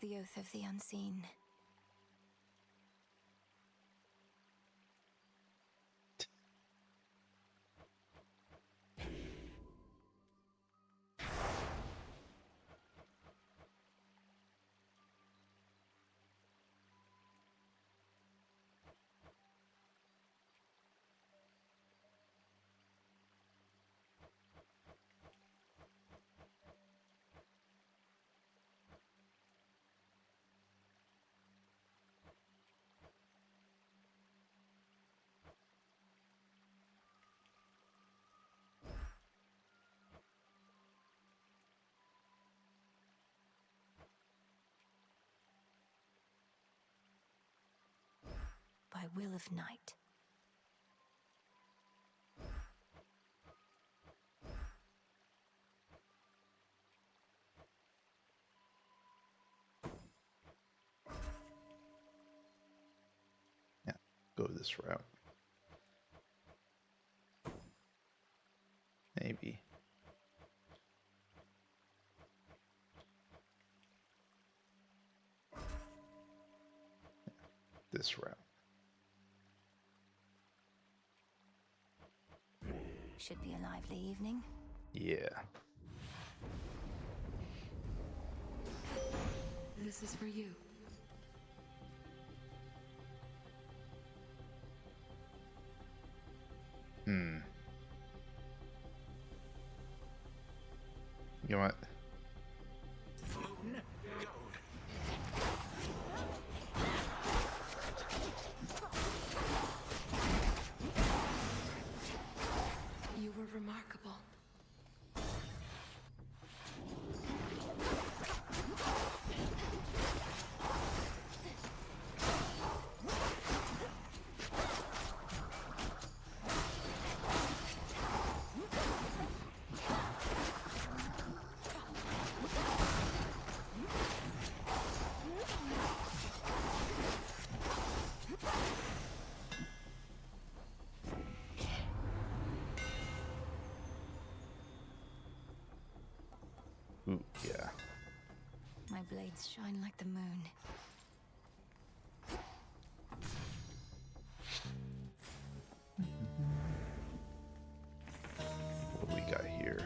The Oath of the Unseen. By will of night. Yeah, go this route. Maybe. This route. Should be a lively evening. Yeah. This is for you. You know what? You were remarkable. Ooh, yeah. My blades shine like the moon. What do we got here?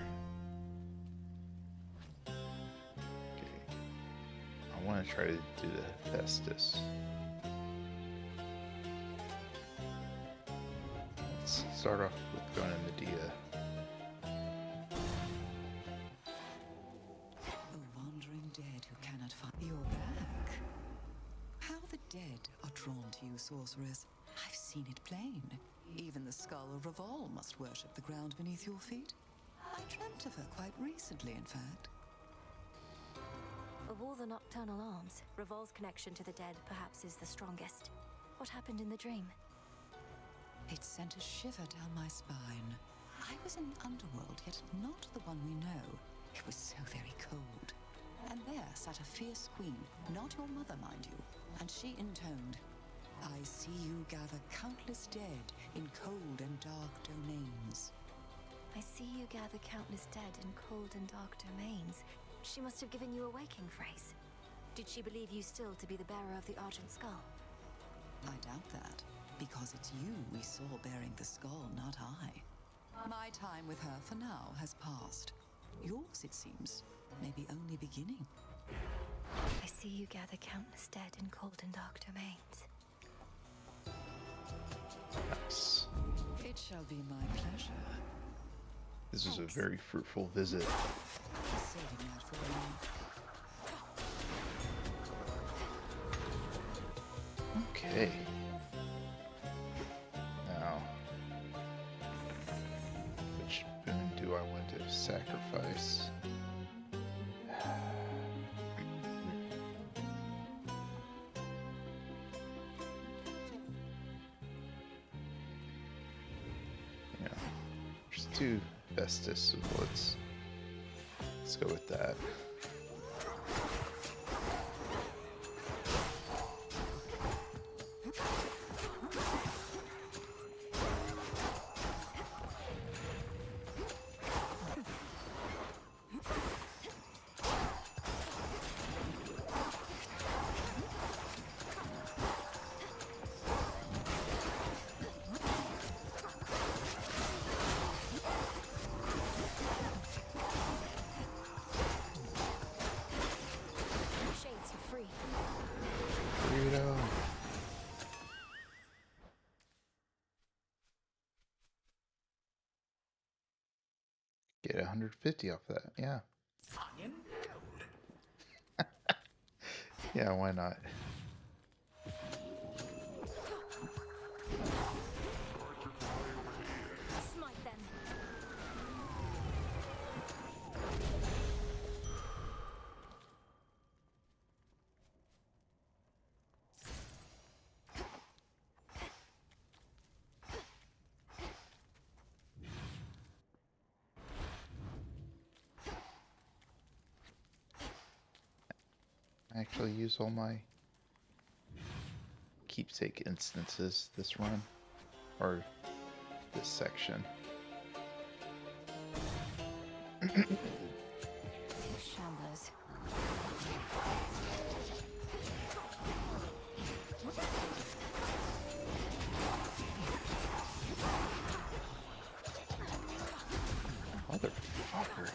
Okay. I want to try to do the Festus. Let's start off with going to Medea. Sorceress. I've seen it plain. Even the skull of Revol must worship the ground beneath your feet. I dreamt of her quite recently, in fact. Of all the nocturnal arms, Revol's connection to the dead perhaps is the strongest. What happened in the dream? It sent a shiver down my spine. I was in the underworld, yet not the one we know. It was so very cold. And there sat a fierce queen, not your mother, mind you, and she intoned, I see you gather countless dead in cold and dark domains. I see you gather countless dead in cold and dark domains. She must have given you a waking phrase. Did she believe you still to be the bearer of the Argent Skull? I doubt that, because it's you we saw bearing the skull, not I. My time with her for now has passed. Yours, it seems, may be only beginning. I see you gather countless dead in cold and dark domains. Nice. It shall be my pleasure. This is a very fruitful visit. Saving that for you. Okay. Now, which boon do I want to sacrifice? Yeah, there's 2 Vestus, so let's go with that. Shades are free. Freedom. Get 150 off that, yeah. Yeah, why not? Smite them. I actually use all my keepsake instances this run, or this section. Shamblers. Motherfucker.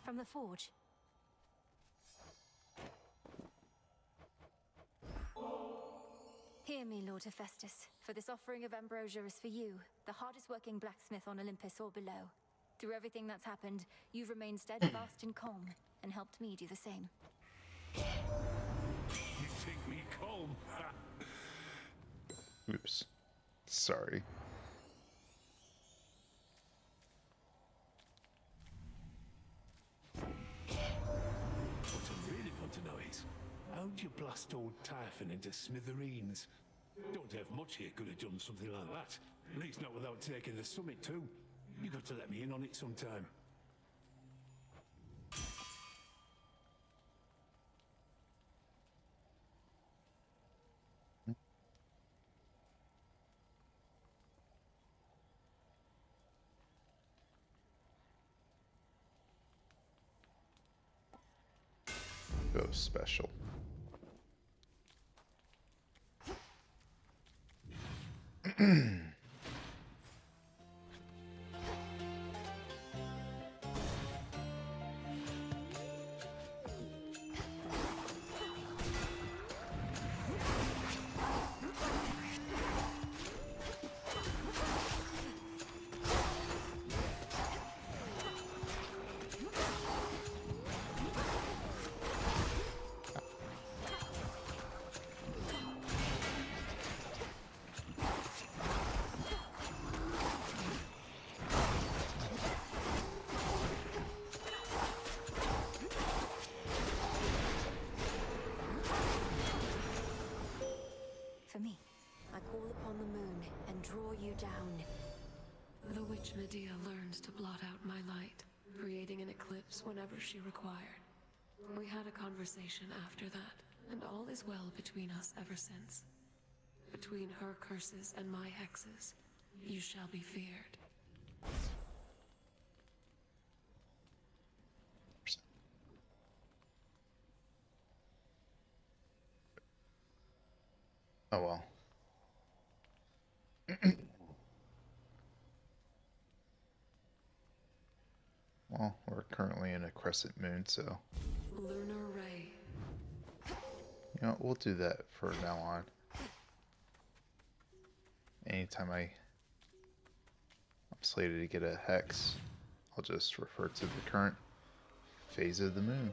From the forge. Hear me, Lord Hephaestus, for this offering of ambrosia is for you, the hardest working blacksmith on Olympus or below. Through everything that's happened, you've remained steadfast and calm, and helped me do the same. You think me calm? Oops. Sorry. What I really want to know is, how'd you blast old Typhon into smithereens? Don't have much here could have done something like that. At least not without taking the summit too. You got to let me in on it sometime. Go special. For me, I call upon the moon and draw you down. The witch Medea learned to blot out my light, creating an eclipse whenever she required. We had a conversation after that, and all is well between us ever since. Between her curses and my hexes, you shall be feared. Oh well. Well, we're currently in a crescent moon, so Lunar Ray. you know, we'll do that for now on. anytime I'm slated to get a hex, I'll just refer to the current phase of the moon.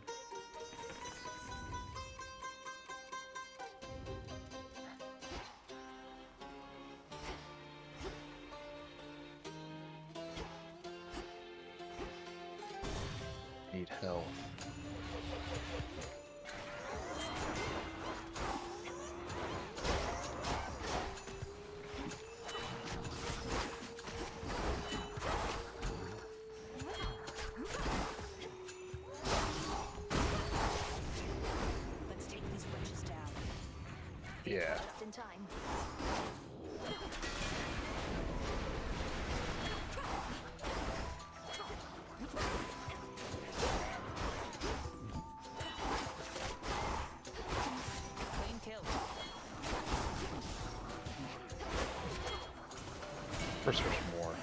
Need health. Let's take these wretches down. Yeah. Just in time. Clean kill. First there's more.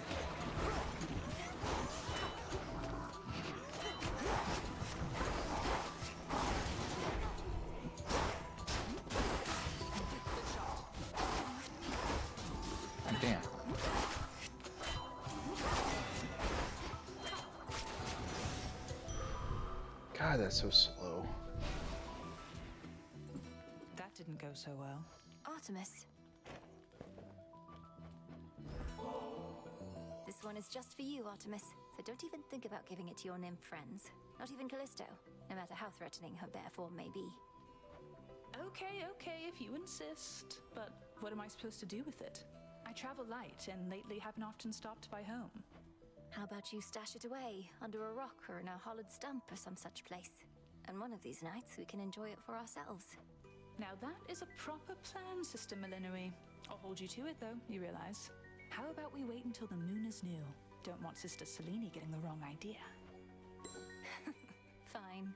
Damn. God, that's so slow. That didn't go so well. Artemis. This one is just for you, Artemis. So don't even think about giving it to your nymph friends. Not even Callisto, no matter how threatening her bare form may be. Okay, if you insist. But what am I supposed to do with it? I travel light, and lately haven't often stopped by home. How about you stash it away, under a rock or in a hollowed stump or some such place? And one of these nights we can enjoy it for ourselves. Now that is a proper plan, Sister Millinery. I'll hold you to it, though, you realize. How about we wait until the moon is new? Don't want Sister Selene getting the wrong idea. Fine.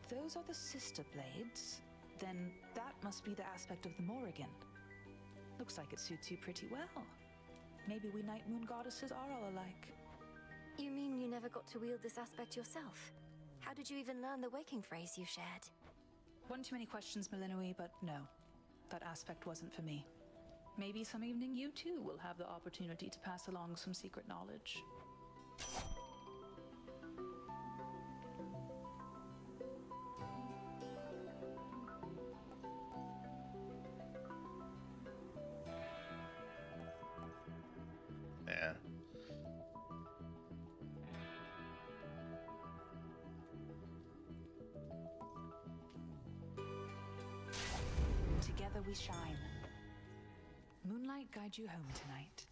Those are the sister blades. Then that must be the aspect of the Morrigan. Looks like it suits you pretty well. Maybe we night moon goddesses are all alike. You mean you never got to wield this aspect yourself? How did you even learn the waking phrase you shared? One too many questions, Milinoe, but no. That aspect wasn't for me. Maybe some evening you too will have the opportunity to pass along some secret knowledge. Man. Together we shine. Moonlight guide you home tonight.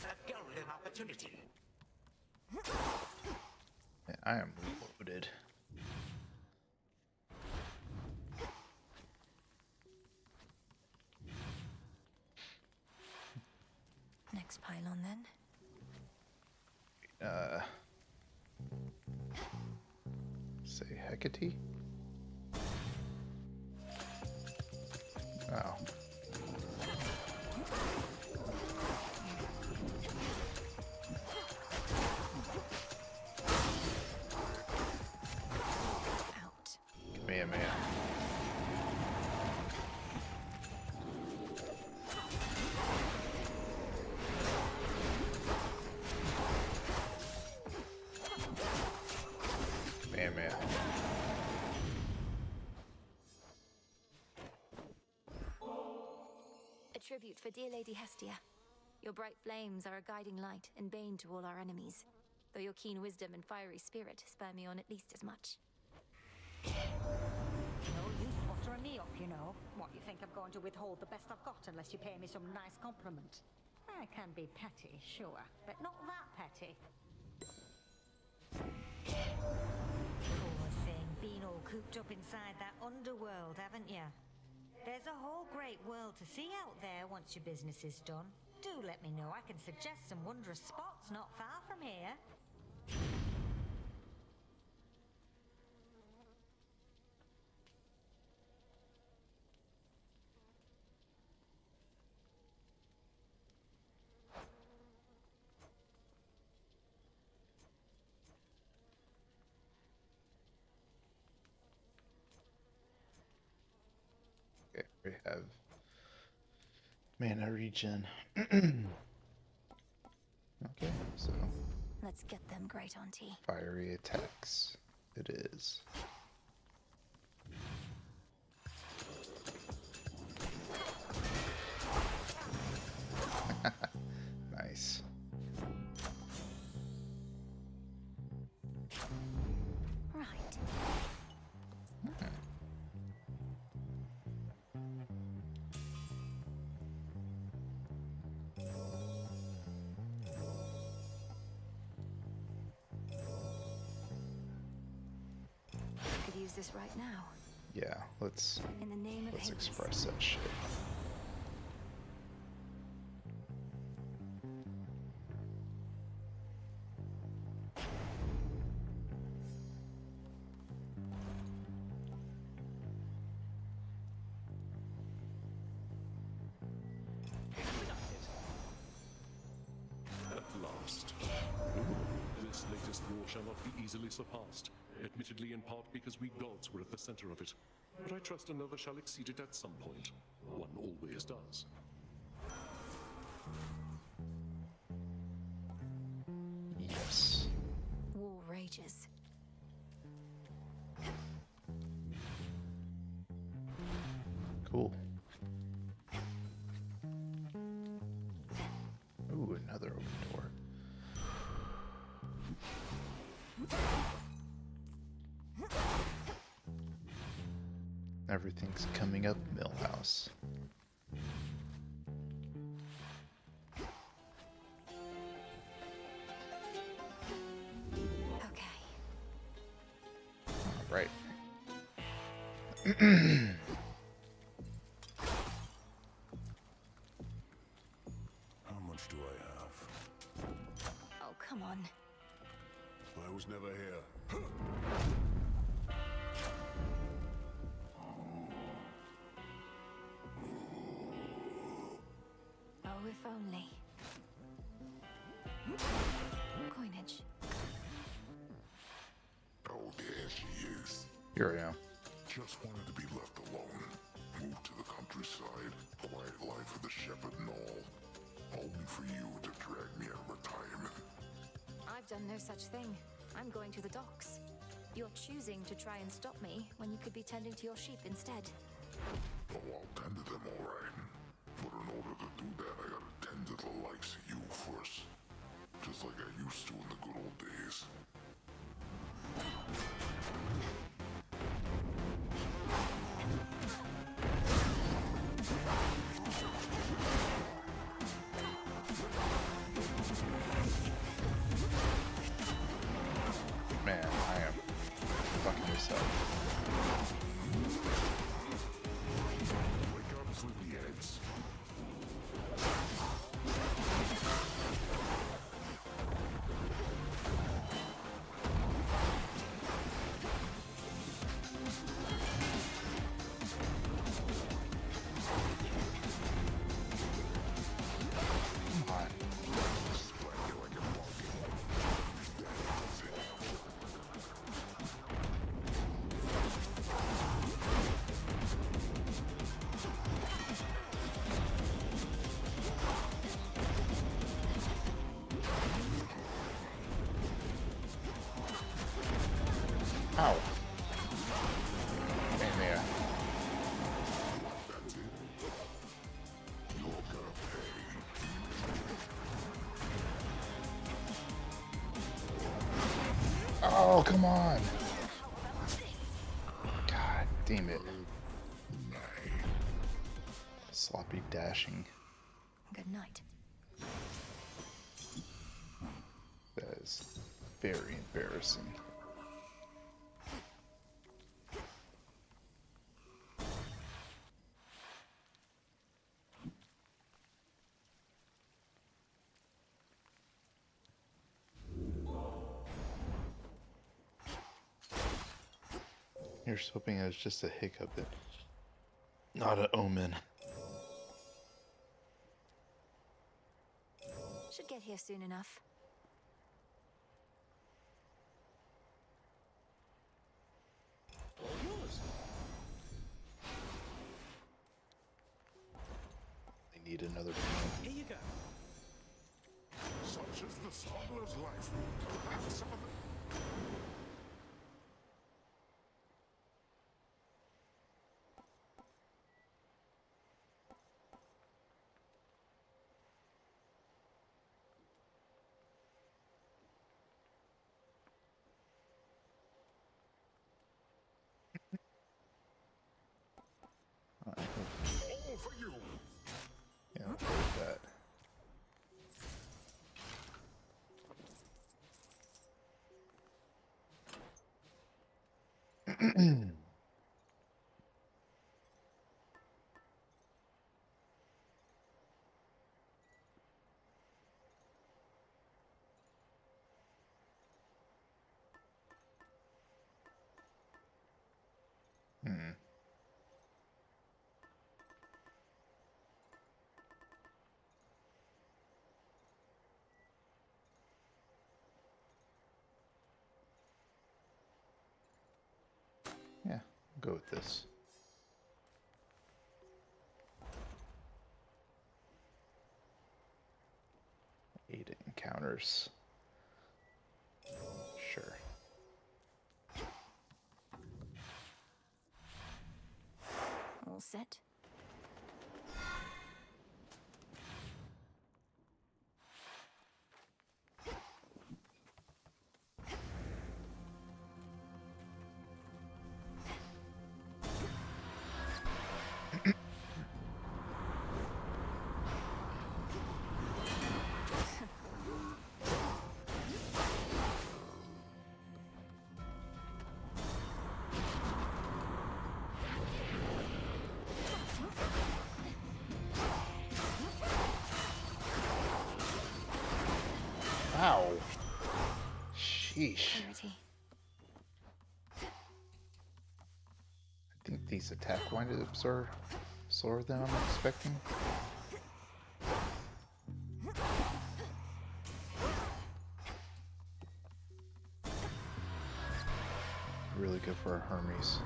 A golden opportunity. Man, I am loaded. Next pylon then. Say Hecate? Oh. Out. Kamehameha. Kamehameha. A tribute for dear Lady Hestia. Your bright flames are a guiding light and bane to all our enemies, though your keen wisdom and fiery spirit spur me on at least as much. No use buttering me up, you know. What, you think I'm going to withhold the best I've got unless you pay me some nice compliment? I can be petty, sure, but not that petty. Poor thing, been all cooped up inside that underworld, haven't you? There's a whole great world to see out there once your business is done. Do let me know. I can suggest some wondrous spots not far from here. We have mana regen. Okay, so Let's get them, Great Auntie. fiery attacks it is. Nice. Right. Could use this right now. Yeah, let's In the name of Hades. express that shit. At last. This latest war shall not be easily surpassed, admittedly in part because we gods were at the center of it. But I trust another shall exceed it at some point. One always does. Yes. War rages. Cool. Ooh, another open door. Everything's coming up, Millhouse. Okay. All right. How much do I have? Oh, come on. I was never here. Oh, if only. Coinage. Oh, there she is. Here I am. Just wanted to be left alone. Moved to the countryside, quiet life of the shepherd and all. Only for you to drag me out of retirement. I've done no such thing. I'm going to the docks. You're choosing to try and stop me when you could be tending to your sheep instead. Oh, I'll tend to them all right. But in order to do that, I gotta tend to the likes of you first. Just like I used to in the good old days. Man, I am fucking this up. Wake up, sleepyheads. Come on. Splash you like a monkey. That's it. Ow. Man, there. That's it. You're gonna pay. Oh, come on. God damn it. Sloppy dashing. Good night. That is very embarrassing. Here's hoping it was just a hiccup, not an omen. Should get here soon enough. need another. Here you go. Such is the smuggler's life. Have some of it. All for you. Yeah, I'll go with that. Hmm. Yeah, I'll go with this. 8 encounters. Sure. All set? Wow. Sheesh. Clarity. I think these attack windups are slower than I'm expecting. Really good for our Hermes.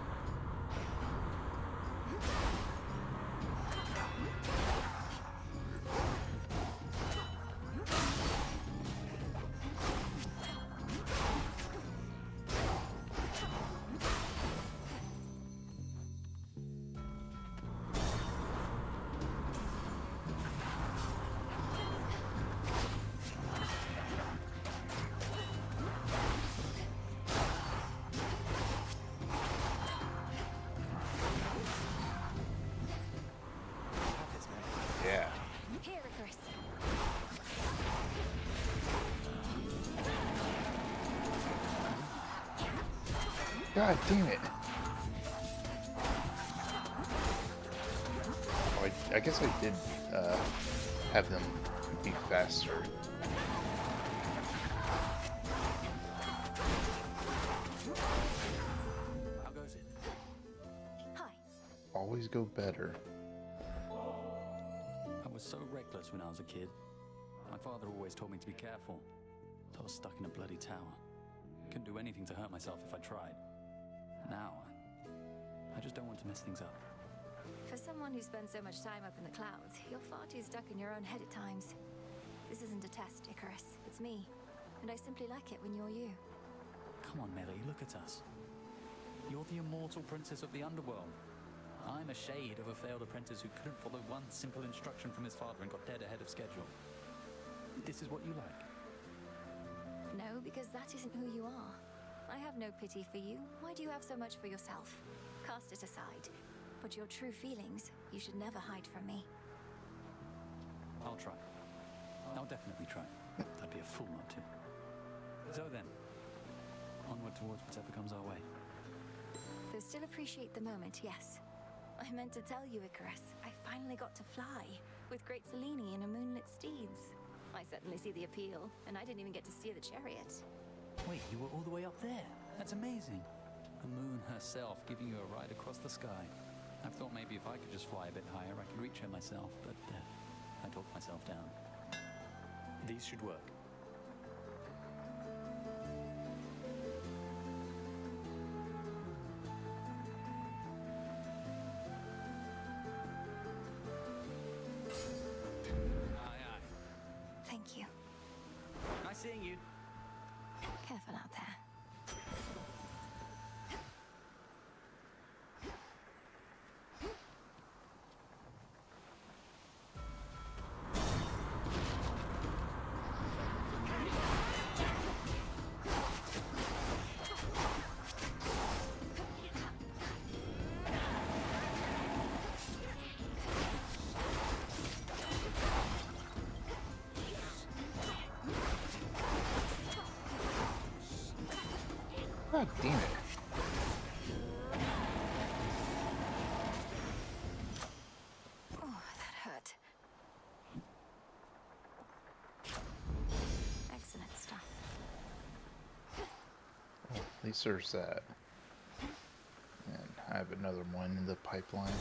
Yeah. Here, Icarus. God damn it. Oh, I guess I did have them be faster. How goes it? Hi. Always go better. I was so reckless when I was a kid. My father always told me to be careful. So I was stuck in a bloody tower. Couldn't do anything to hurt myself if I tried. Now, I just don't want to mess things up. For someone who spends so much time up in the clouds, you're far too stuck in your own head at times. This isn't a test, Icarus. It's me. And I simply like it when you're you. Come on, Melly, look at us. You're the immortal princess of the underworld. I'm a shade of a failed apprentice who couldn't follow one simple instruction from his father and got dead ahead of schedule. This is what you like. No, because that isn't who you are. I have no pity for you. Why do you have so much for yourself? Cast it aside. But your true feelings, you should never hide from me. I'll try. I'll definitely try. I'd be a fool not to. So then, onward towards whatever comes our way. Though still appreciate the moment, yes. I meant to tell you, Icarus, I finally got to fly with Great Selene in a moonlit steeds. I certainly see the appeal, and I didn't even get to steer the chariot. Wait, you were all the way up there? That's amazing. The moon herself giving you a ride across the sky. I've thought maybe if I could just fly a bit higher, I could reach her myself, but I talked myself down. These should work. seeing you. Careful out there. God damn it. Oh, that hurt. Excellent stuff. Well, at least there's that. And I have another one in the pipeline.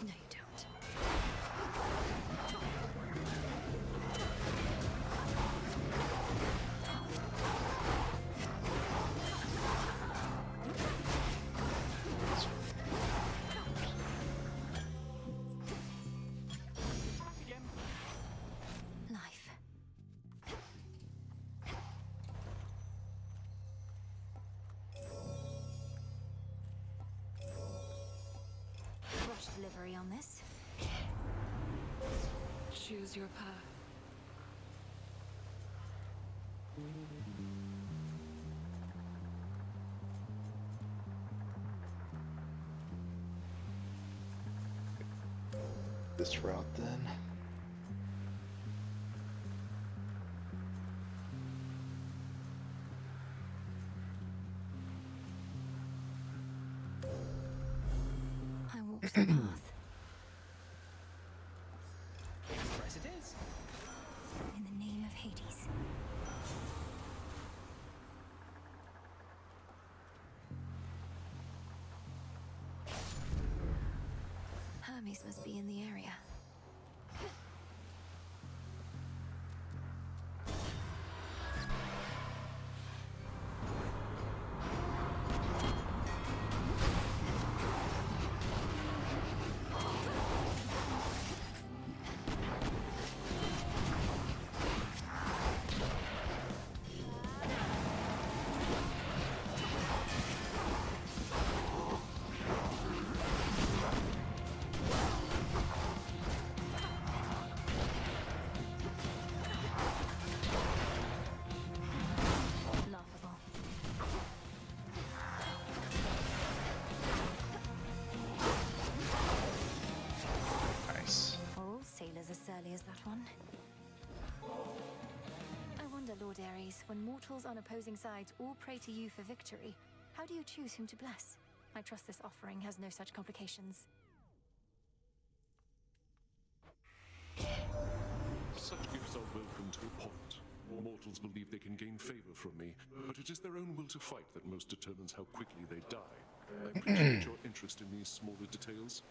No, you don't. Again. Life. Rush delivery on this. Choose your path. This route then. I walked the path. Express it is. In the name of Hades. Hermes must be in the area. Laughable. Nice. Are all sailors as surly as that one? I wonder, Lord Ares, when mortals on opposing sides all pray to you for victory, how do you choose whom to bless? I trust this offering has no such complications. Such gifts are welcome to a point. Mortals believe they can gain favor from me, but it is their own will to fight that most determines how quickly they die. I appreciate your interest in these smaller details.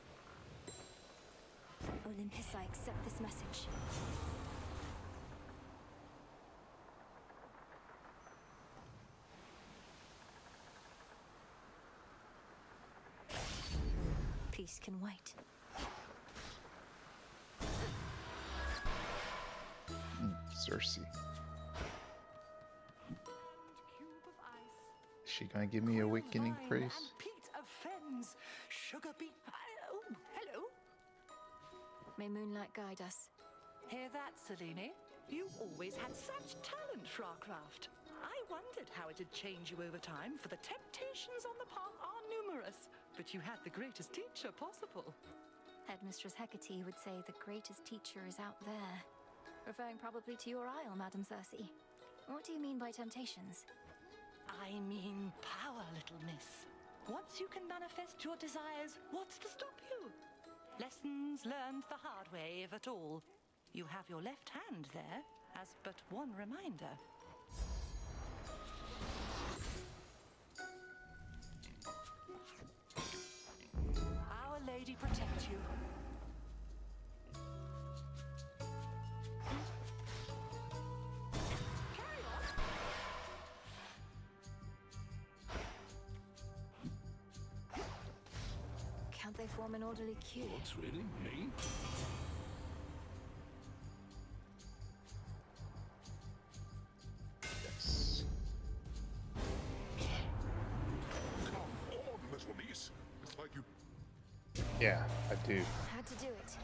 Olympus, I accept this message. Peace can wait. Cersei. Cube of ice. Is she gonna give me awakening Wine praise? And peat of fens. Sugar beet. Oh, hello. May moonlight guide us. Hear that, Selene? You always had such talent for our craft. I wondered how it'd change you over time, for the temptations on the path are numerous. But you had the greatest teacher possible. Headmistress Hecate would say the greatest teacher is out there. Referring probably to your isle, Madam Circe. What do you mean by temptations? I mean power, little miss. Once you can manifest your desires, what's to stop you? Lessons learned the hard way, if at all. You have your left hand there, as but one reminder. Our Lady protect you. Carry on. Can't they form an orderly queue? What's really? Me? Yes. Come on, little niece. It's like you. Yeah, I do. Had to do it.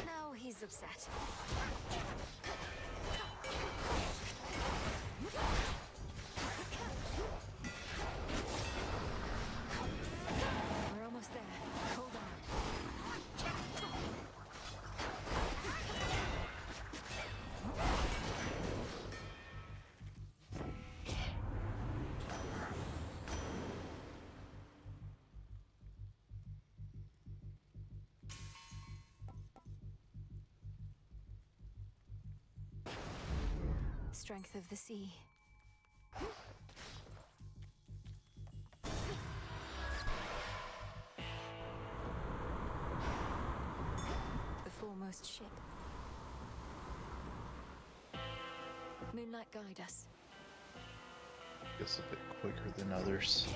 Now he's upset. We're almost there. Hold on. Strength of the sea. The foremost ship. Moonlight, guide us. Guess a bit quicker than others.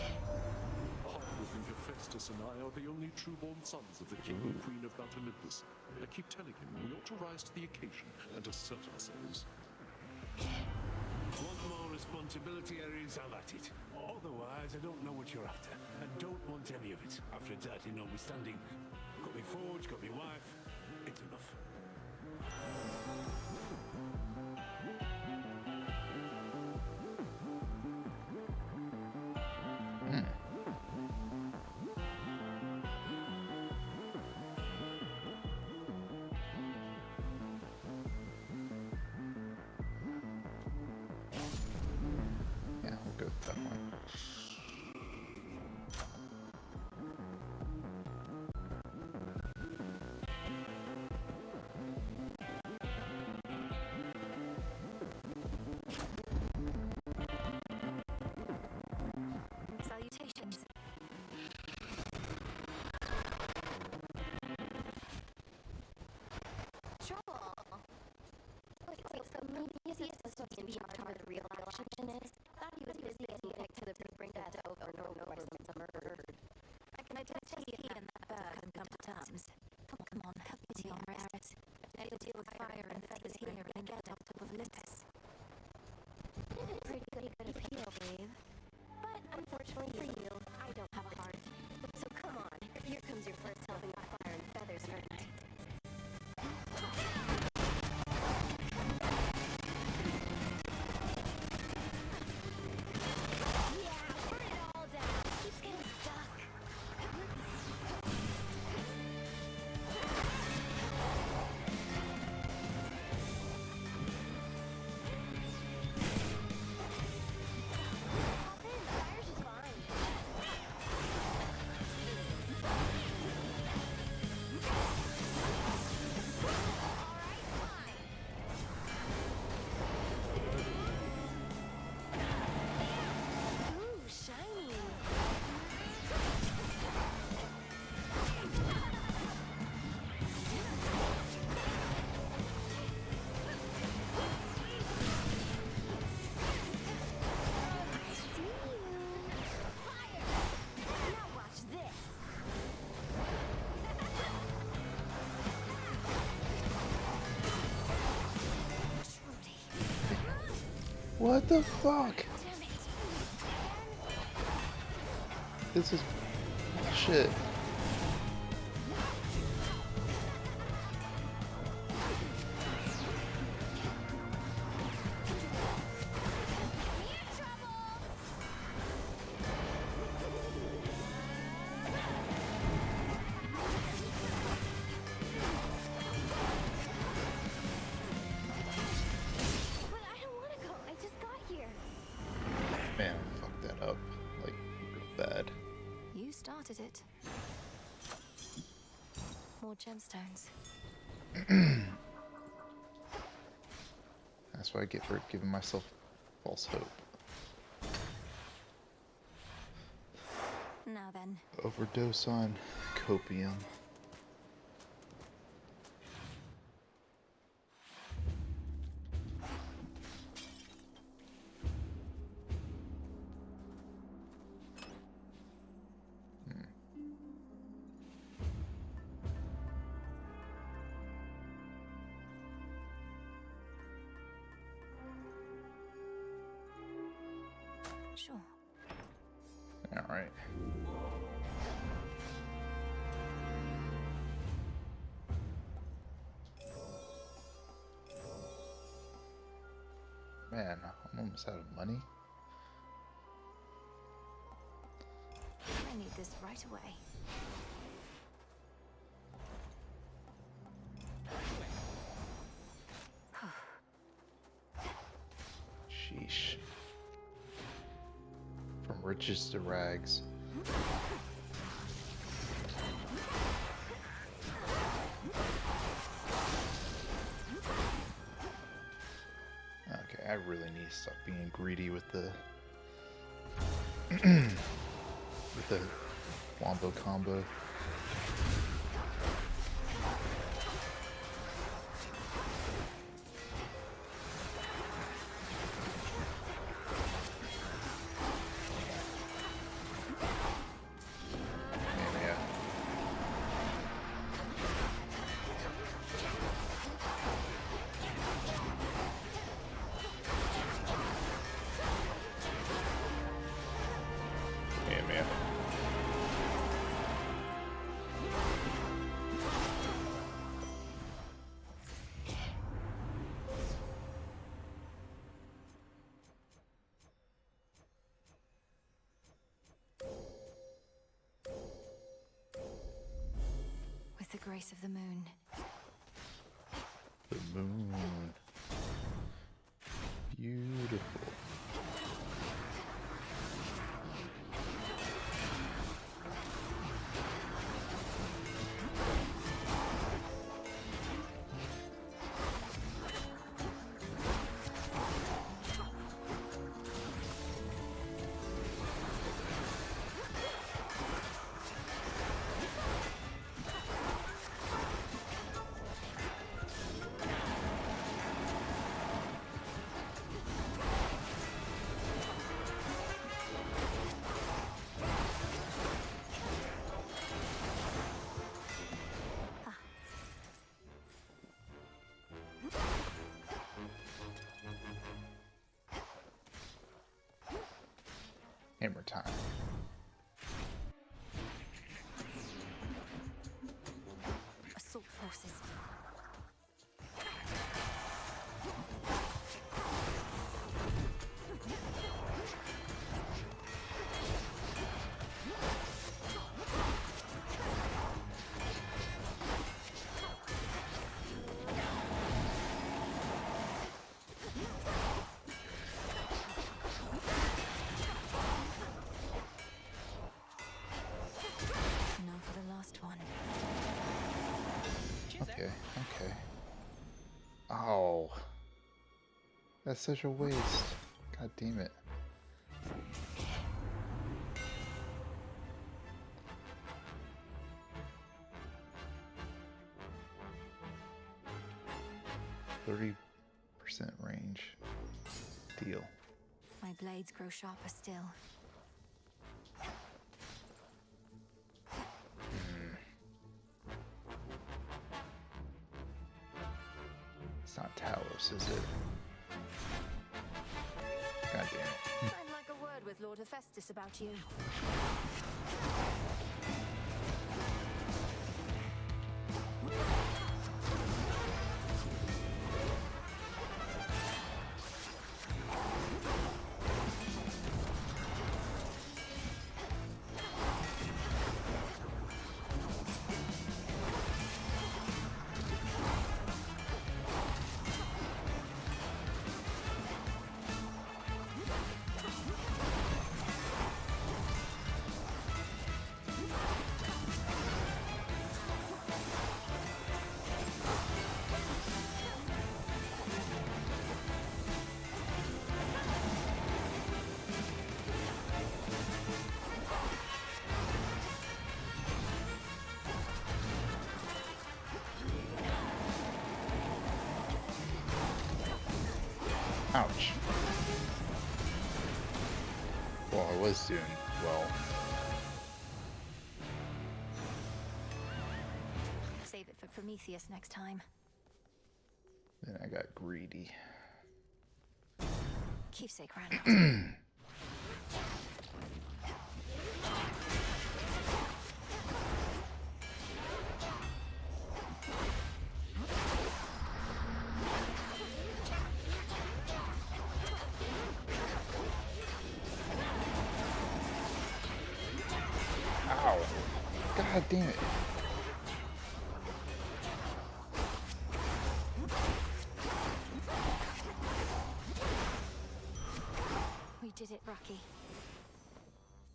I would think Hephaestus and I are the only true-born sons of the king and queen of Mount Olympus. I keep telling him we ought to rise to the occasion and assert ourselves. Want more responsibility, Ares? I'll at it. Otherwise, I don't know what you're after. I don't want any of it. Aphrodite notwithstanding. Got me forge, got me wife. It's enough. Yeah, we'll go with that one. Salutations. Trouble. Wait, so maybe Theseus is supposed to be in charge of the real action is? Thought he was busy getting picked to the bring that over and over by some murdered. I can identify he and that bird can come to terms. Come on, help me, Ares. I have to deal with fire and feathers here and get on top of Olympus. Pretty good appeal, babe. But unfortunately for you, I don't have a heart. So come on, here comes your first helping of fire and feathers for tonight. Yeah, burn it all down. Keeps getting stuck. Hop in, the fire's just fine. Ooh, shiny. I see you. Fire! Now watch this. What the fuck? Damn it. This is shit. it? More gemstones. That's what I get for giving myself false hope. Now then. Overdose on copium. Sure. All right. Man, I'm almost out of money. I need this right away. Sheesh. From riches to rags. Okay, I really need to stop being greedy with the with the wombo combo. With the grace of the moon. The moon. Beautiful. Hammer time. Assault forces. Okay, okay. Oh. That's such a waste. God damn it. %30 range. Deal. My blades grow sharper still. It's not Talos, is it? God damn it. I'd like a word with Lord Hephaestus about you. Ouch. Well, I was doing well. Save it for Prometheus next time. Then I got greedy. Keepsake ran out. Ow. God damn it. We did it, Rocky.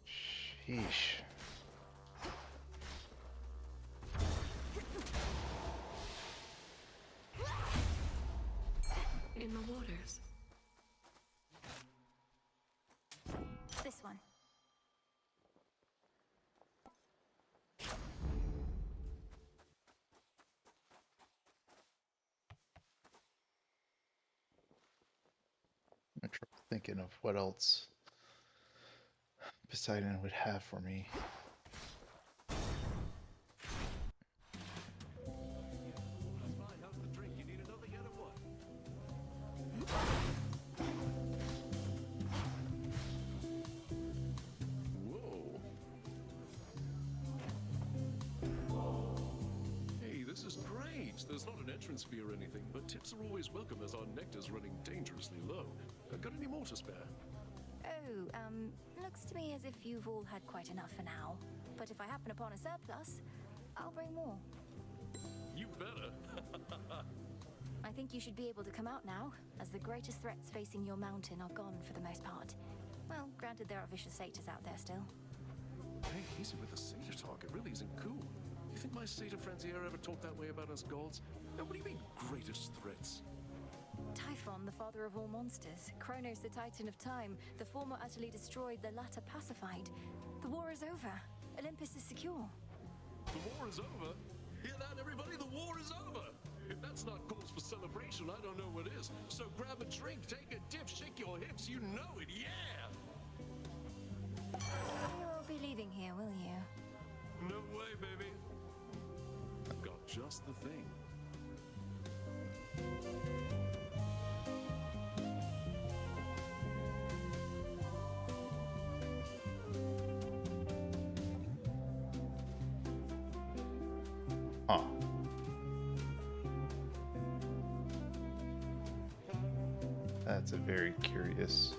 Sheesh. In the waters. This one. I'm thinking of what else Poseidon would have for me. How's the drink? You need another yet or what? Whoa. Hey, this is great. There's not an entrance fee or anything, but tips are always welcome as our nectar's running dangerously low. Got any more to spare? Oh, looks to me as if you've all had quite enough for now. But if I happen upon a surplus, I'll bring more. You better. I think you should be able to come out now, as the greatest threats facing your mountain are gone for the most part. Well, granted there are vicious satyrs out there still. Hey, easy with the satyr talk. It really isn't cool. You think my satyr friends here ever talk that way about us gods? Now, what do you mean, greatest threats? Typhon, the father of all monsters. Kronos, the titan of time. The former utterly destroyed, the latter pacified. The war is over. Olympus is secure. The war is over? Hear that, everybody? The war is over! If that's not cause for celebration, I don't know what is. So grab a drink, take a dip, shake your hips, you know it, yeah! You won't be leaving here, will you? No way, baby. I've got just the thing. Huh. That's a very curious.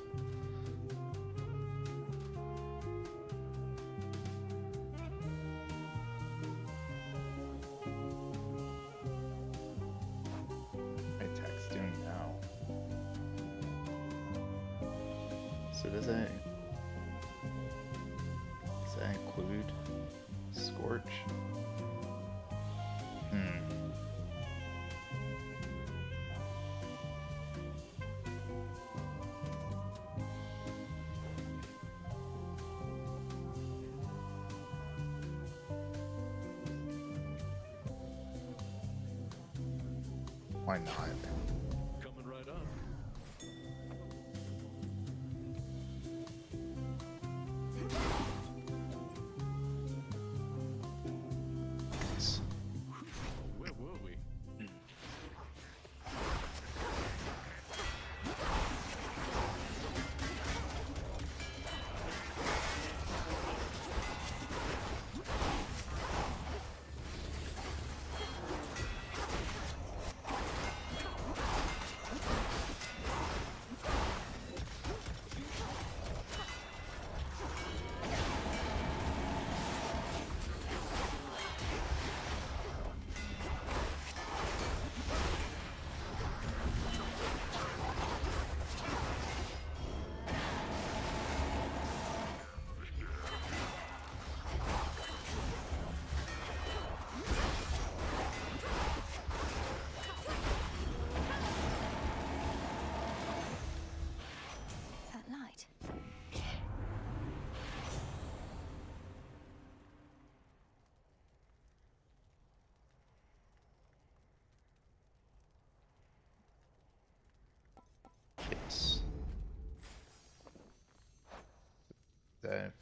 My attack's doing now. So does that include Scorch? Why not? Coming right up. Nice. Where were we? that.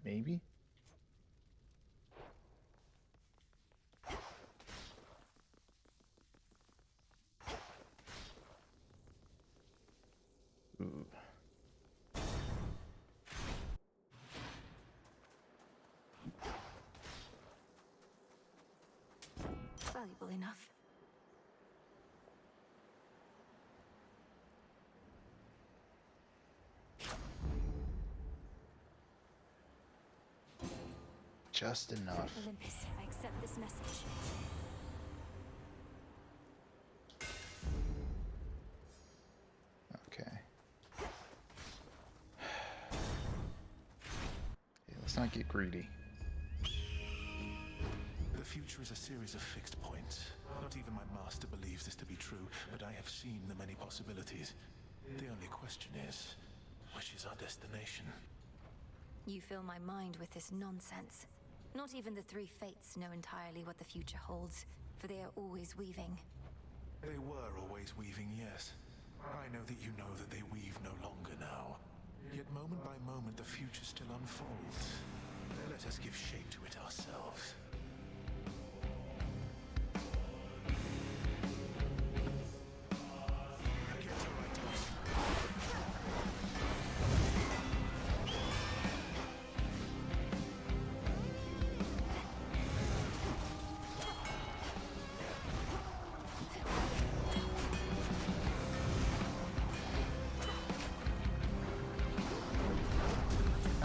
Maybe? Ooh. Valuable enough. Just enough. Olympus, I accept this message. Okay. Okay, let's not get greedy. The future is a series of fixed points. Not even my master believes this to be true, but I have seen the many possibilities. The only question is, which is our destination? You fill my mind with this nonsense. Not even the three fates know entirely what the future holds, for they are always weaving. They were always weaving, yes. I know that you know that they weave no longer now. Yet moment by moment the future still unfolds. Let us give shape to it ourselves.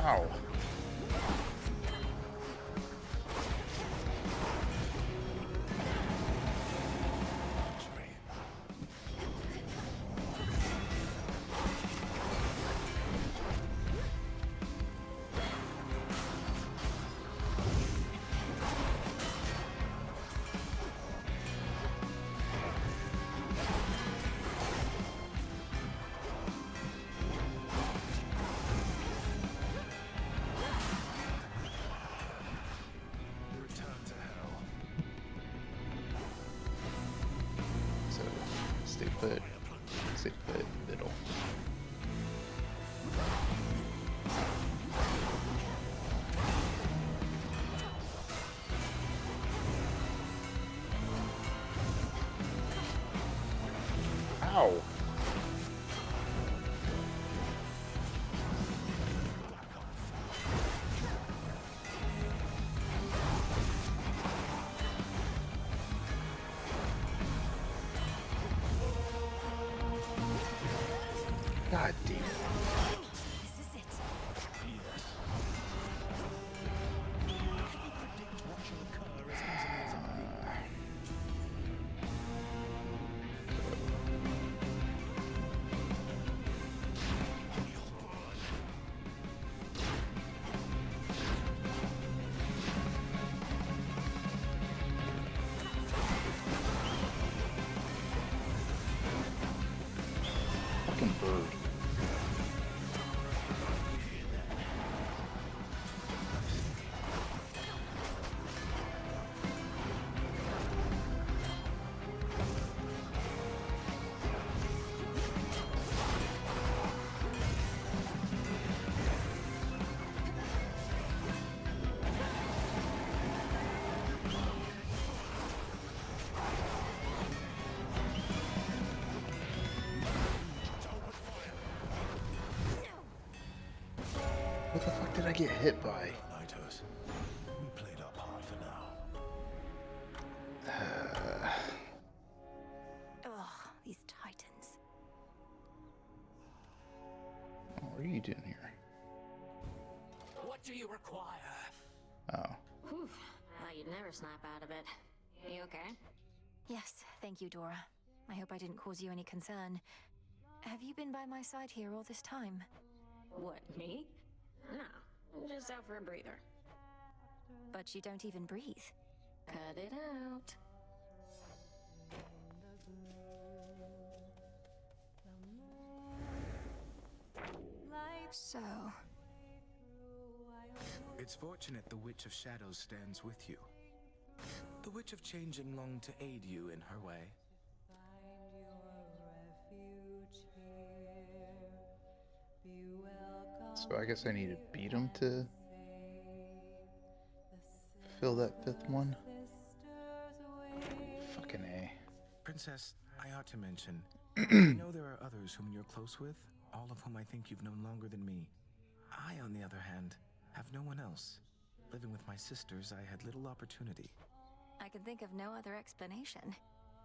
Ow. Stay put, middle. Ow! God damn it. This is it. Yes. Can you predict what shall occur as easily as I? Fucking bird. What the fuck did I get hit by? Nightos. We played our part for now. Ugh, these titans. What are you doing here? What do you require? Oh. Whew. You'd never snap out of it. You okay? Yes, thank you, Dora. I hope I didn't cause you any concern. Have you been by my side here all this time? What, me? No, just out for a breather. But you don't even breathe. Cut it out. So, It's fortunate the Witch of Shadows stands with you. The The Witch of Changing longed to aid you in her way. So I guess I need to beat him to fill that 5th one. Fucking A. Princess, I ought to mention, I know there are others whom you're close with, all of whom I think you've known longer than me. I, on the other hand, have no one else. Living with my sisters, I had little opportunity. I can think of no other explanation.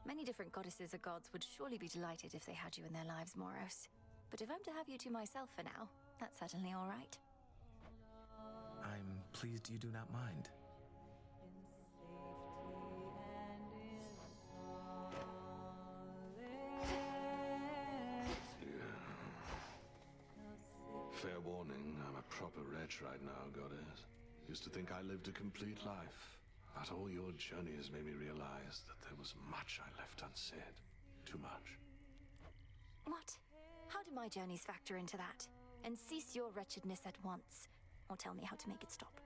Many different goddesses or gods would surely be delighted if they had you in their lives, Moros. But if I'm to have you to myself for now, that's certainly all right. I'm pleased you do not mind. Fair warning, I'm a proper wretch right now, goddess. Used to think I lived a complete life, but all your journeys made me realize that there was much I left unsaid. Too much. What? How do my journeys factor into that? And cease your wretchedness at once. Or tell me how to make it stop.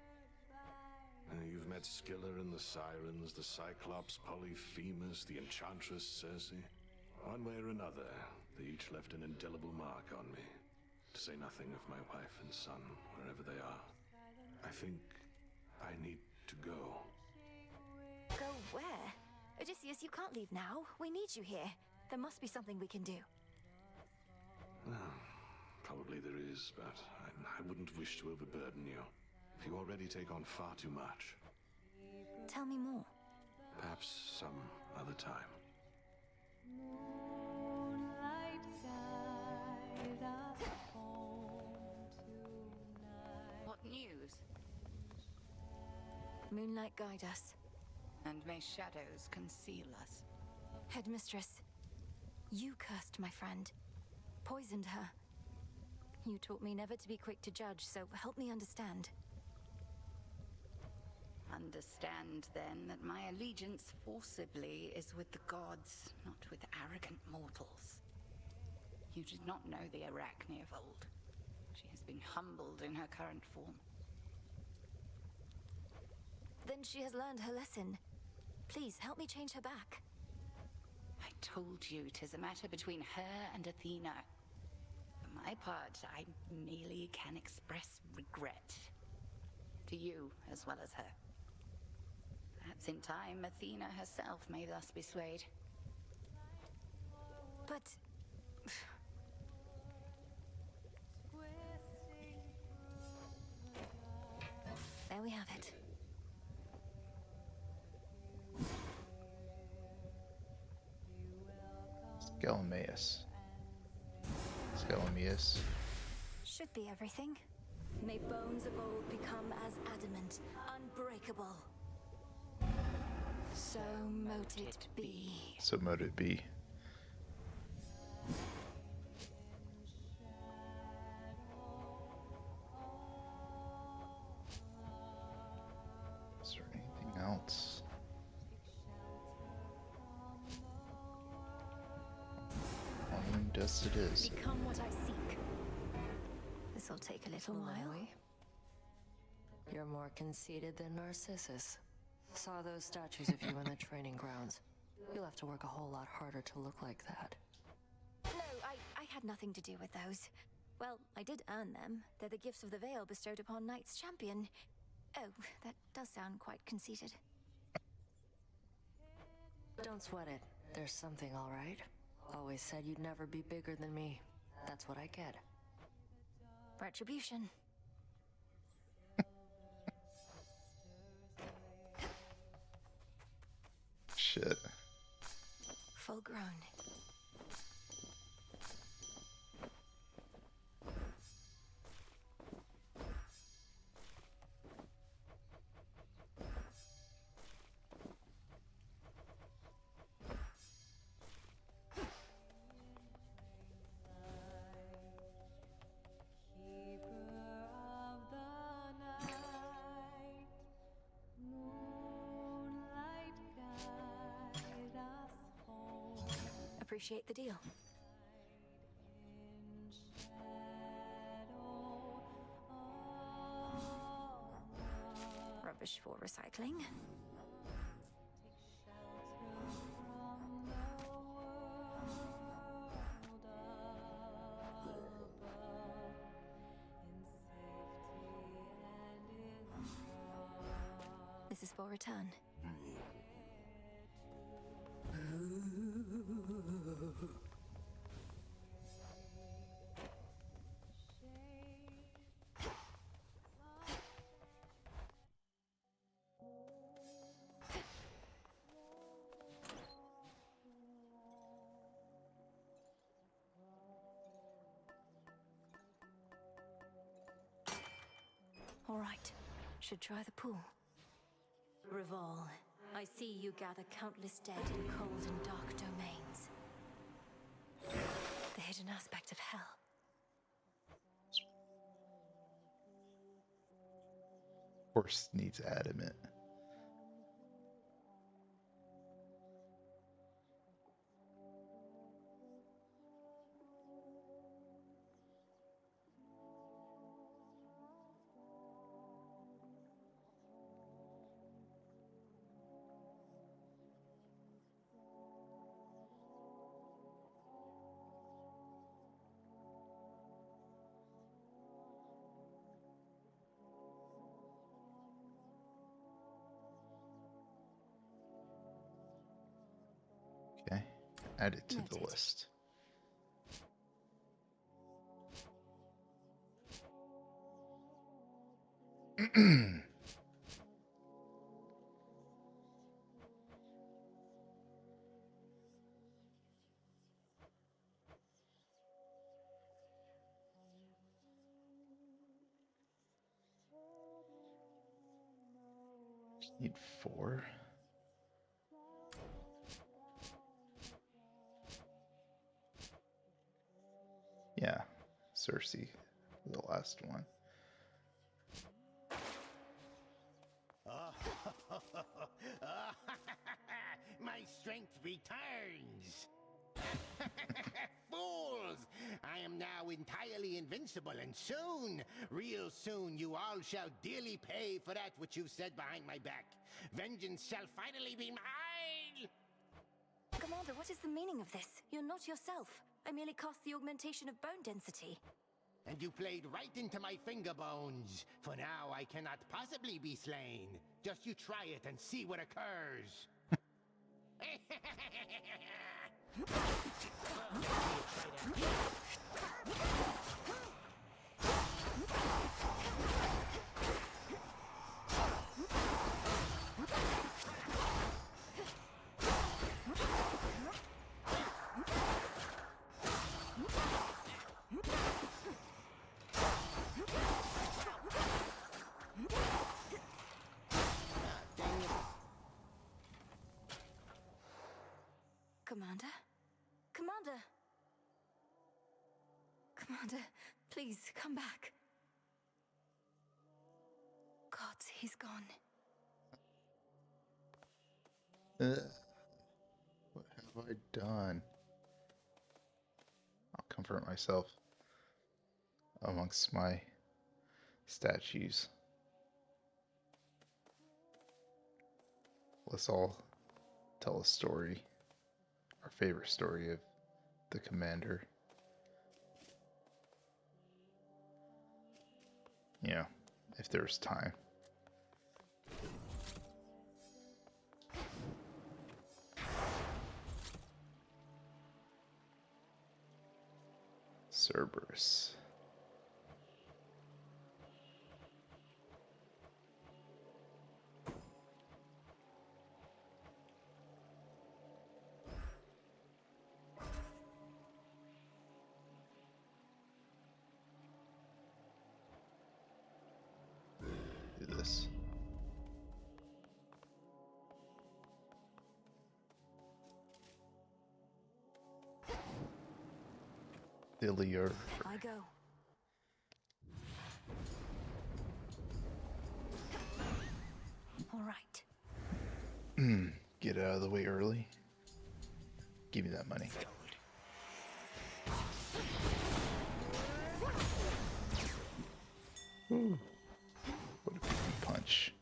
You've met Scylla and the Sirens, the Cyclops, Polyphemus, the Enchantress Circe. One way or another, they each left an indelible mark on me. To say nothing of my wife and son, wherever they are. I think I need to go. Go where? Odysseus, you can't leave now. We need you here. There must be something we can do. Probably there is, but I wouldn't wish to overburden you. You already take on far too much. Tell me more. Perhaps some other time. What news? Moonlight guide us. And may shadows conceal us. Headmistress, you cursed my friend. Poisoned her. You taught me never to be quick to judge, so help me understand. Understand, then, that my allegiance forcibly is with the gods, not with arrogant mortals. You did not know the Arachne of old. She has been humbled in her current form. Then she has learned her lesson. Please, help me change her back. I told you 'tis a matter between her and Athena. For my part, I merely can express regret. To you, as well as her. Perhaps in time, Athena herself may thus be swayed. But... there we have it. Skelmeus. Skelmeus. Should be everything. May bones of old become as adamant, unbreakable. So mote it be. So mote it be. Is there anything else? Moon dust it is. Become what I seek. This'll take a little while. You're more conceited than Narcissus. Saw those statues of you in the training grounds. You'll have to work a whole lot harder to look like that. No, I had nothing to do with those. Well, I did earn them. They're the gifts of the Veil bestowed upon Knight's Champion. Oh, that does sound quite conceited. Don't sweat it. There's something, all right. Always said you'd never be bigger than me. That's what I get. Retribution. Shit. Full grown. Appreciate the deal. Rubbish for recycling. This is for return. All right, should try the pool. Reval, I see you gather countless dead in cold and dark domains. The hidden aspect of hell. Horse needs adamant. Okay, add it to the list. Just need 4. Yeah, Cersei, the last one. My strength returns. Fools! I am now entirely invincible, and soon, real soon, you all shall dearly pay for that which you've said behind my back. Vengeance shall finally be mine! Commander, what is the meaning of this? You're not yourself. I merely cast the augmentation of bone density. And you played right into my finger bones. For now, I cannot possibly be slain. Just you try it and see what occurs. Commander? Commander! Commander, please, come back. God, he's gone. What have I done? I'll comfort myself amongst my statues. Let's all tell a story. Our favorite story of the commander. You know, if there's time. Cerberus. Do this. Ilior. I go. All right. Get out of the way early. Give me that money. Ooh. What a big punch.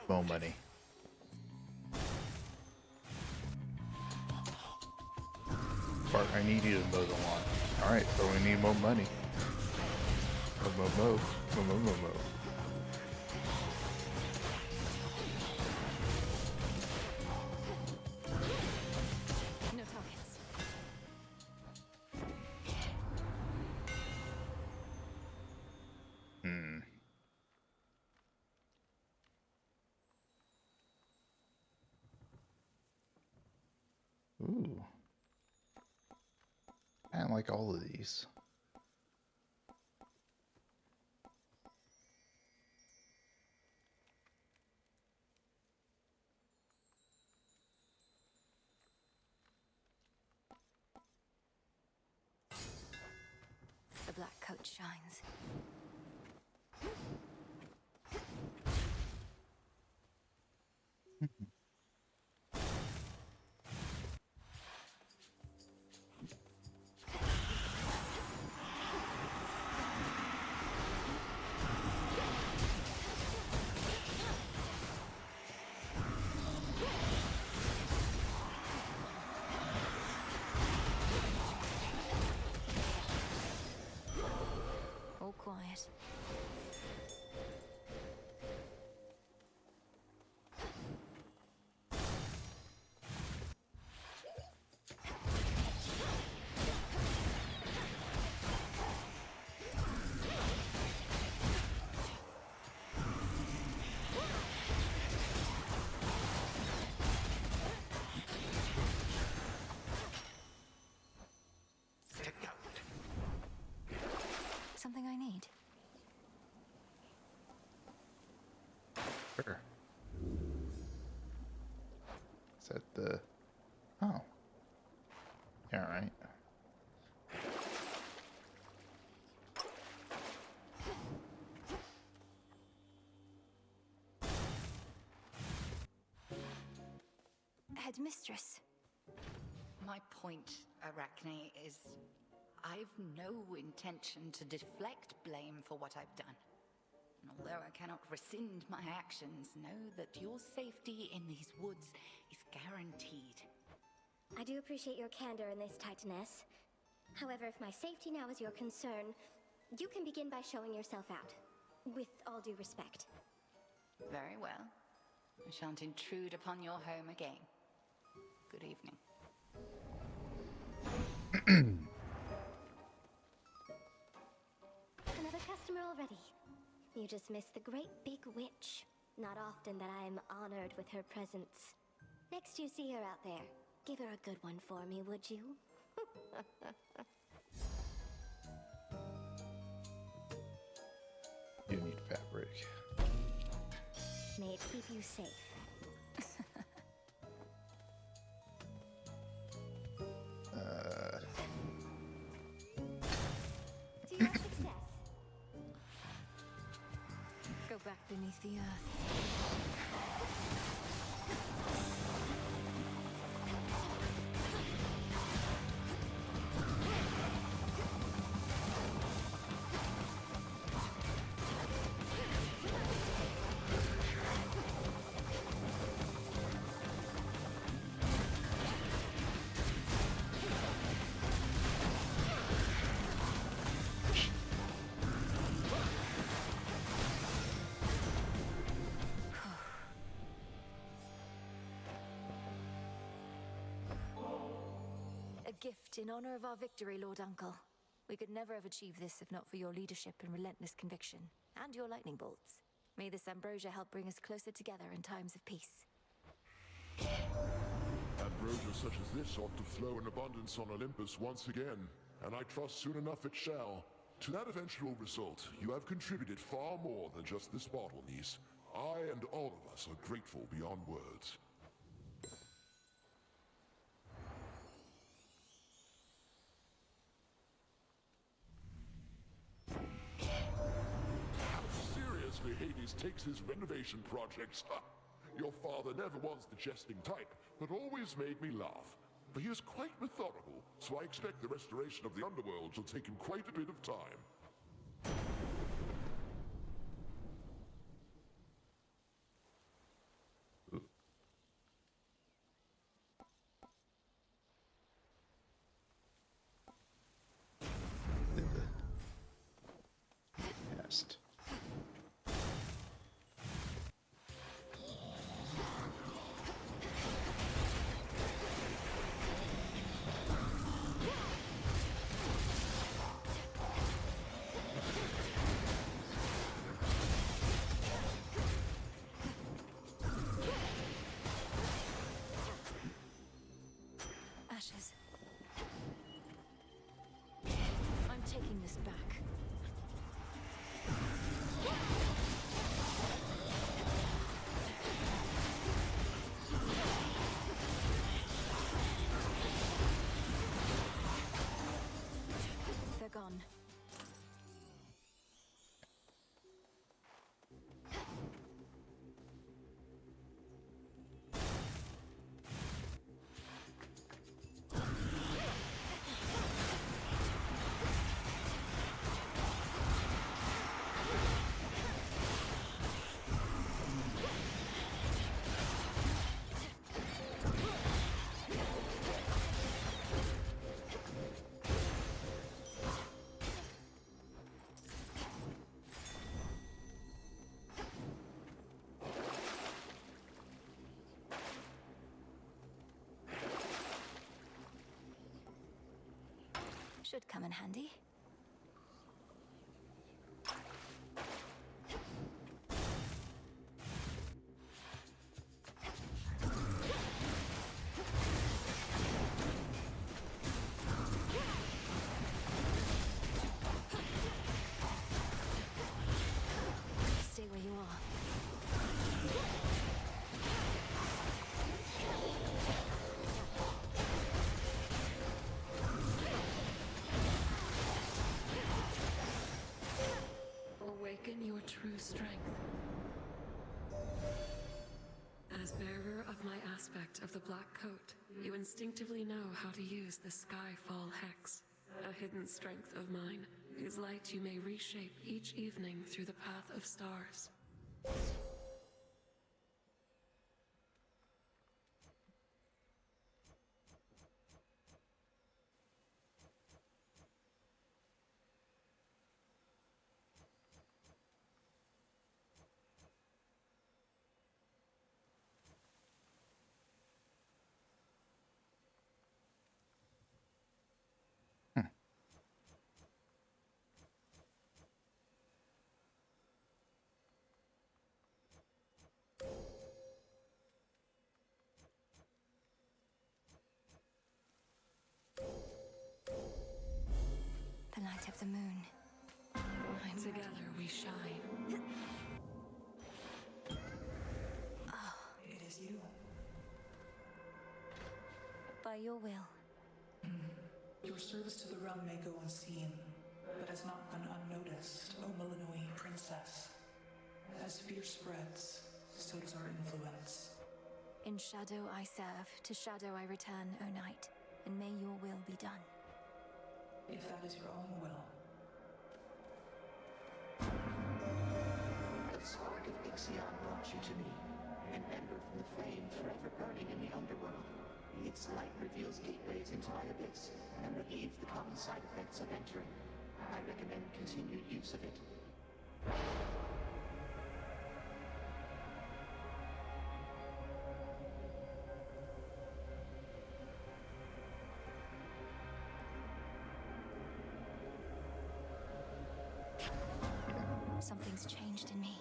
More money. Bart, I need you to mow the lawn. Alright, but we need more money. Mow. No targets. Ooh. I don't like all of these. The black coat shines. All quiet. Something I need. Sure. Is that the... Oh. Yeah, right. Headmistress. My point, Arachne, is I've no intention to deflect blame for what I've done. And although I cannot rescind my actions, know that your safety in these woods is guaranteed. I do appreciate your candor in this, Titaness. However, if my safety now is your concern, you can begin by showing yourself out. With all due respect. Very well. I shan't intrude upon your home again. Good evening. Another customer already. You just missed the great big witch. Not often that I am honored with her presence. Next you see her out there, give her a good one for me, would you? You need fabric. May it keep you safe. To your success. Go back beneath the earth. A gift in honor of our victory, Lord Uncle. We could never have achieved this if not for your leadership and relentless conviction, and your lightning bolts. May this ambrosia help bring us closer together in times of peace. Ambrosia such as this ought to flow in abundance on Olympus once again, and I trust soon enough it shall. To that eventual result, you have contributed far more than just this bottle, niece. I and all of us are grateful beyond words. Seriously, Hades takes his renovation projects. Your father never was the jesting type, but always made me laugh. But he is quite methodical, so I expect the restoration of the underworld will take him quite a bit of time. beast back. They're gone. Should come in handy. Stay where you are. Awaken your true strength. As bearer of my aspect of the Black Coat, you instinctively know how to use the Skyfall Hex, a hidden strength of mine, whose light you may reshape each evening through the path of stars. The light of the moon. Together we shine. It is you. By your will. Your service to the realm may go unseen, but has not gone unnoticed, O Millenoi Princess. As fear spreads, so does our influence. In shadow I serve, to shadow I return, O night, and may your will be done. If that is your own will. The spark of Ixion brought you to me, an ember from the flame forever burning in the underworld. Its light reveals gateways into my abyss and relieves the common side effects of entering. I recommend continued use of it. Something's changed in me.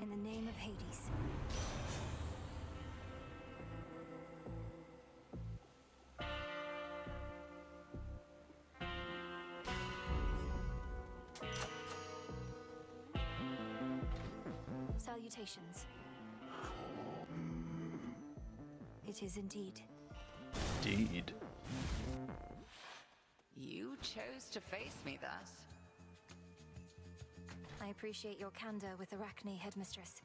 In the name of Hades. Salutations. It is indeed. Indeed. You chose to face me thus. I appreciate your candor with Arachne, Headmistress.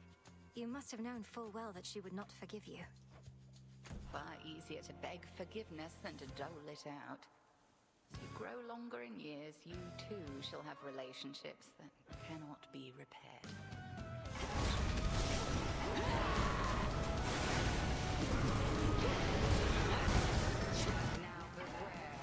You must have known full well that she would not forgive you. Far easier to beg forgiveness than to dole it out. As you grow longer in years, you too shall have relationships that cannot be repaired. Now beware.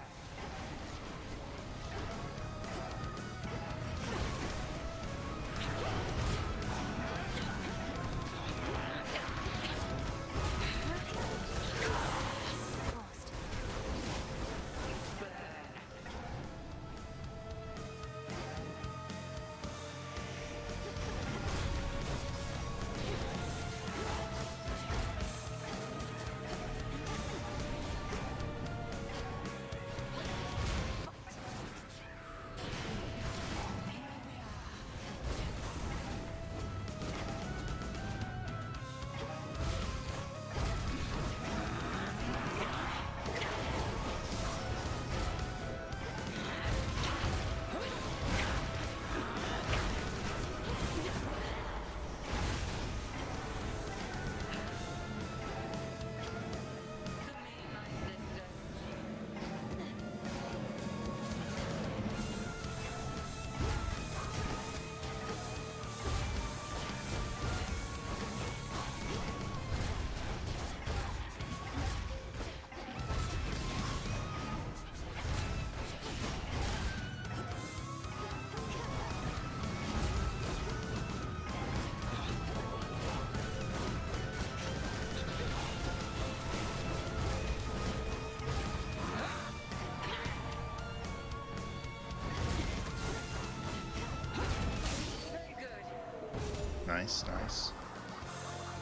Nice, nice.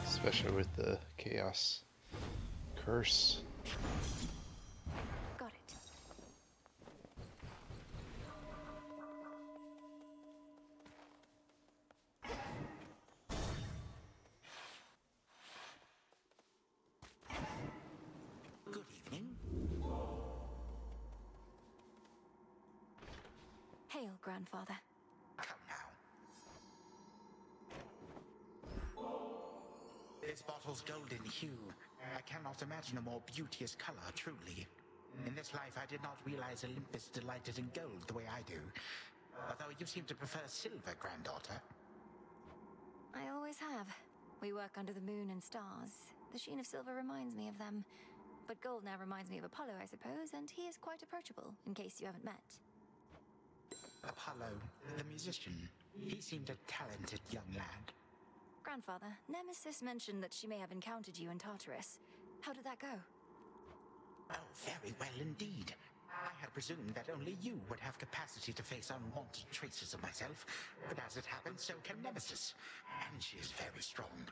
Especially with the Chaos Curse. Got it. Good evening. Hail, Grandfather. Come now. This bottle's golden hue. I cannot imagine a more beauteous color, truly. In this life, I did not realize Olympus delighted in gold the way I do. Although you seem to prefer silver, granddaughter. I always have. We work under the moon and stars. The sheen of silver reminds me of them. But gold now reminds me of Apollo, I suppose, and he is quite approachable, in case you haven't met. Apollo, the musician. He seemed a talented young lad. Grandfather, Nemesis mentioned that she may have encountered you in Tartarus. How did that go? Oh, very well indeed. I had presumed that only you would have capacity to face unwanted traces of myself, but as it happens, so can Nemesis. And she is very strong.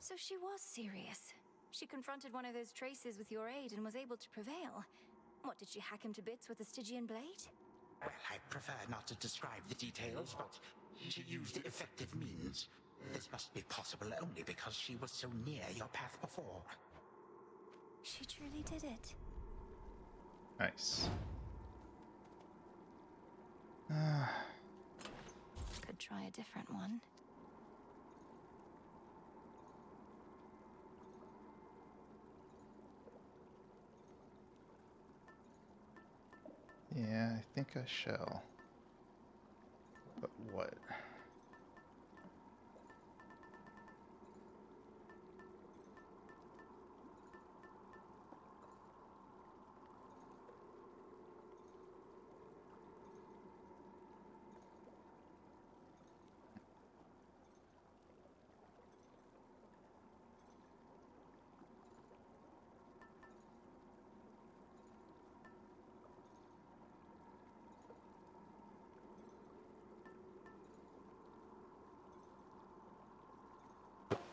So she was serious. She confronted one of those traces with your aid and was able to prevail. What, did she hack him to bits with the Stygian blade? Well, I prefer not to describe the details, but she used effective means. This must be possible only because she was so near your path before. She truly did it. Nice. Could try a different one. Yeah, I think I shall. But what?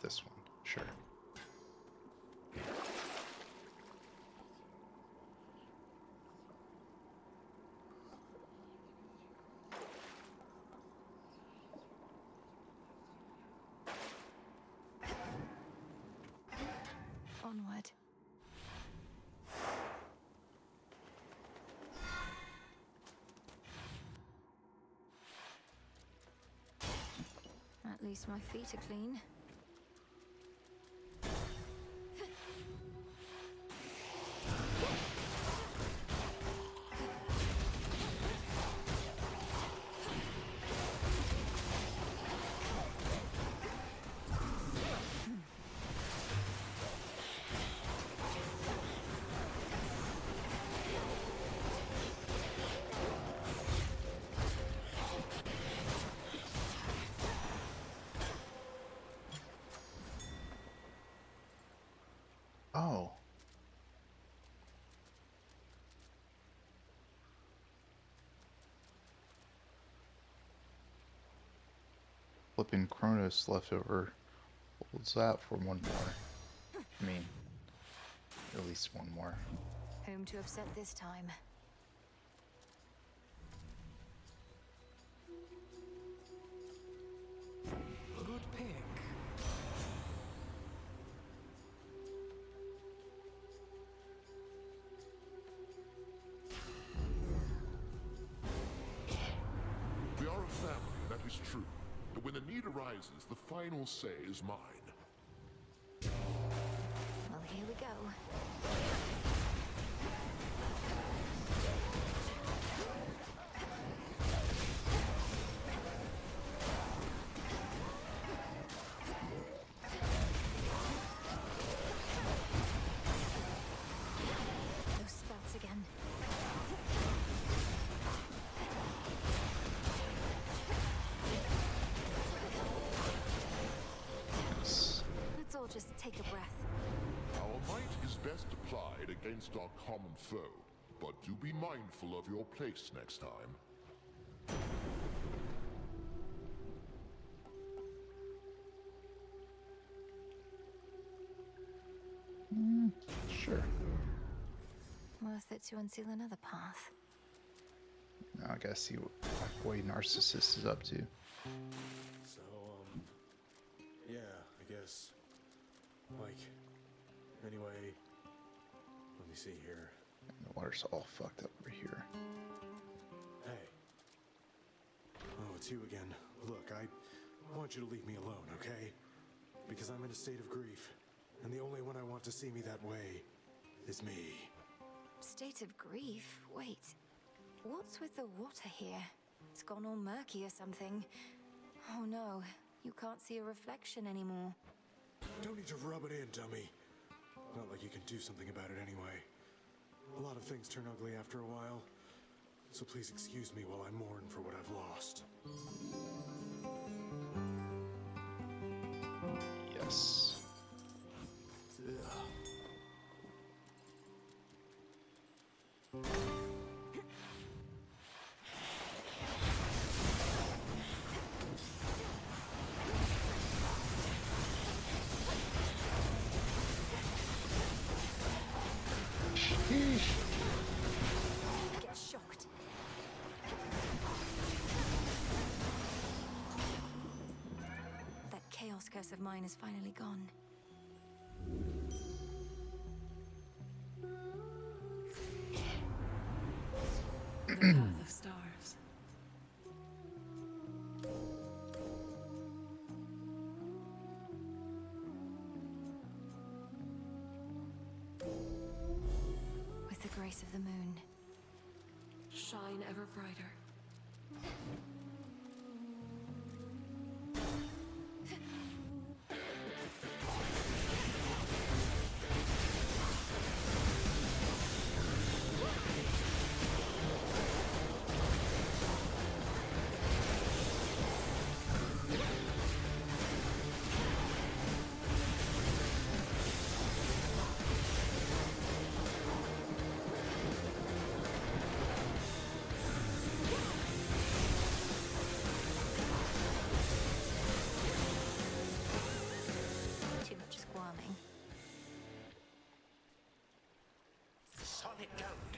This one, sure. Onward. At least my feet are clean. Oh. Flipping Kronos leftover holds out for one more. I mean, at least one more. Whom to upset this time? Good pick. We are a family, that is true. But when the need arises, the final say is mine. Well, here we go. Those spots again. Let's all just take a breath. Our might is best applied against our common foe, but do be mindful of your place next time. Sure. Worth it to unseal another path. Now I gotta see what my boy Narcissus is up to. So, yeah, I guess. Like, anyway, let me see here. And the water's all fucked up over here. Hey. Oh, it's you again. Look, I want you to leave me alone, okay? Because I'm in a state of grief, and the only one I want to see me that way is me. State of grief? Wait. What's with the water here? It's gone all murky or something. Oh no, you can't see a reflection anymore. Don't need to rub it in, dummy. Not like you can do something about it anyway. A lot of things turn ugly after a while, so please excuse me while I mourn for what I've lost. Yes. Get shocked. That chaos curse of mine is finally gone. The path of stars. With the grace of the moon. Shine ever brighter. Too much squirming. Solid gold.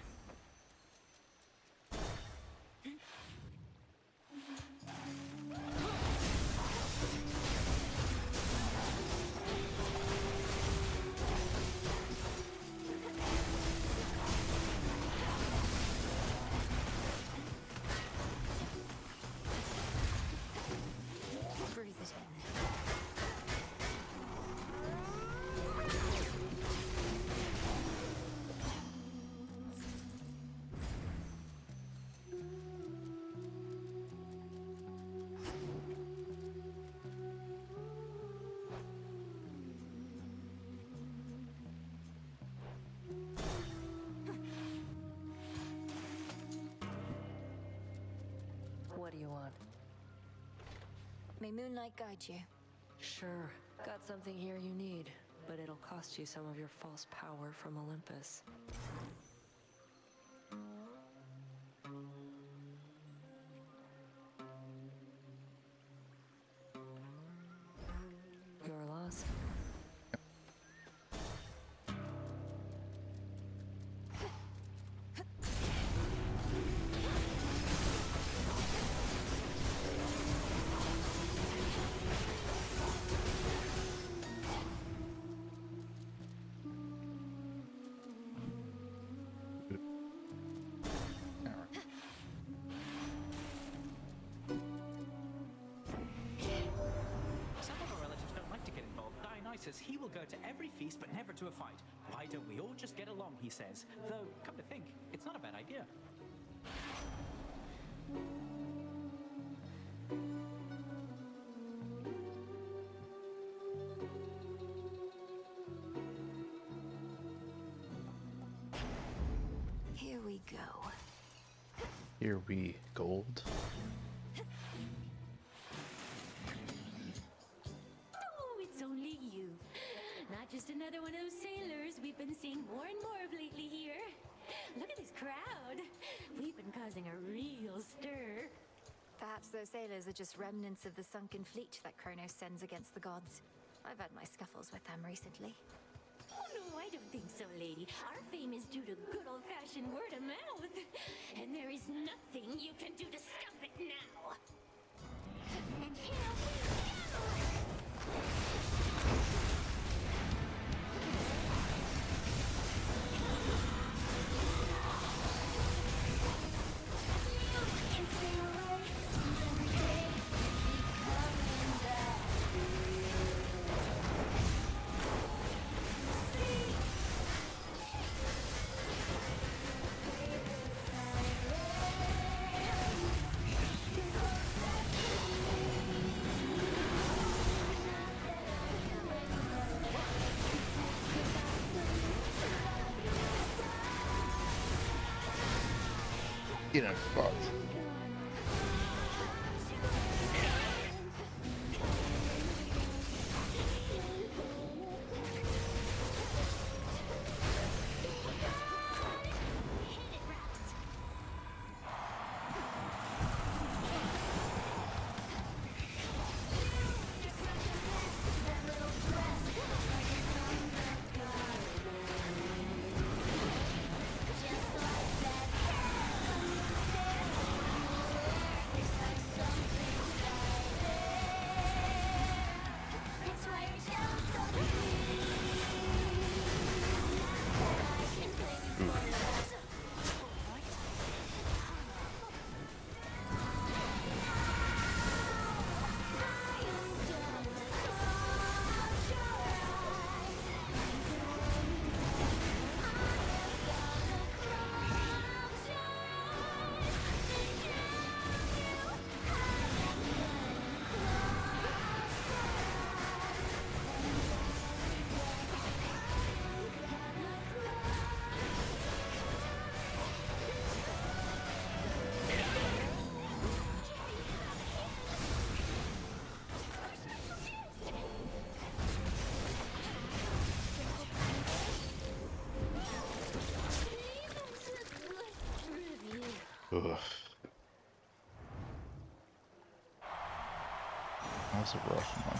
Breathe it in. What do you want? May moonlight guide you. Sure. Got something here you need, but it'll cost you some of your false power from Olympus. Your loss. Some of our relatives don't like to get involved. Dionysus, he will go to every feast but never to a fight. Why don't we all just get along, he says. Though, come to think, it's not a bad idea. Here we go. Here we gold. Oh, it's only you. Not just another one of those sailors we've been seeing more and more of lately here. Look at this crowd. We've been causing a real stir. Perhaps those sailors are just remnants of the sunken fleet that Kronos sends against the gods. I've had my scuffles with them recently. Oh no, I don't think so, lady. Our fame is due to good old-fashioned word of mouth. And there is nothing you can do to stop it now. And here we go! Getting fucked. Ugh. That was a rough one.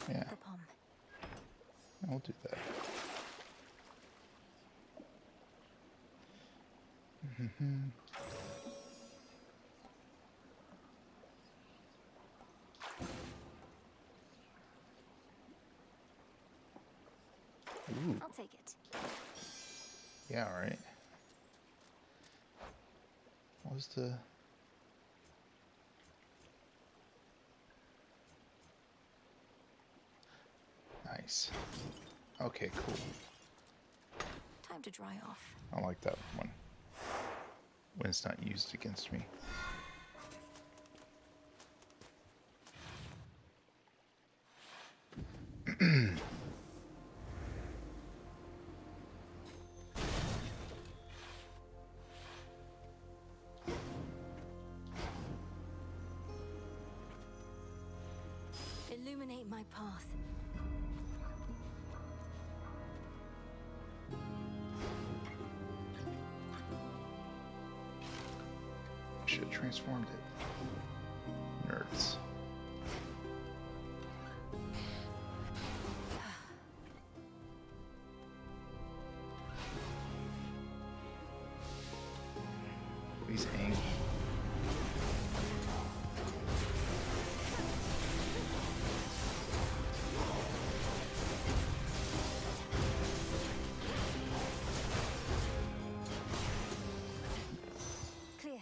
Yeah, The palm. I'll do that. Ooh. I'll take it. Yeah, all right. What was the... Nice. Okay, cool. Time to dry off. I like that one. When it's not used against me. Illuminate my path. Should have transformed it. Nerds. He's angry. Clear.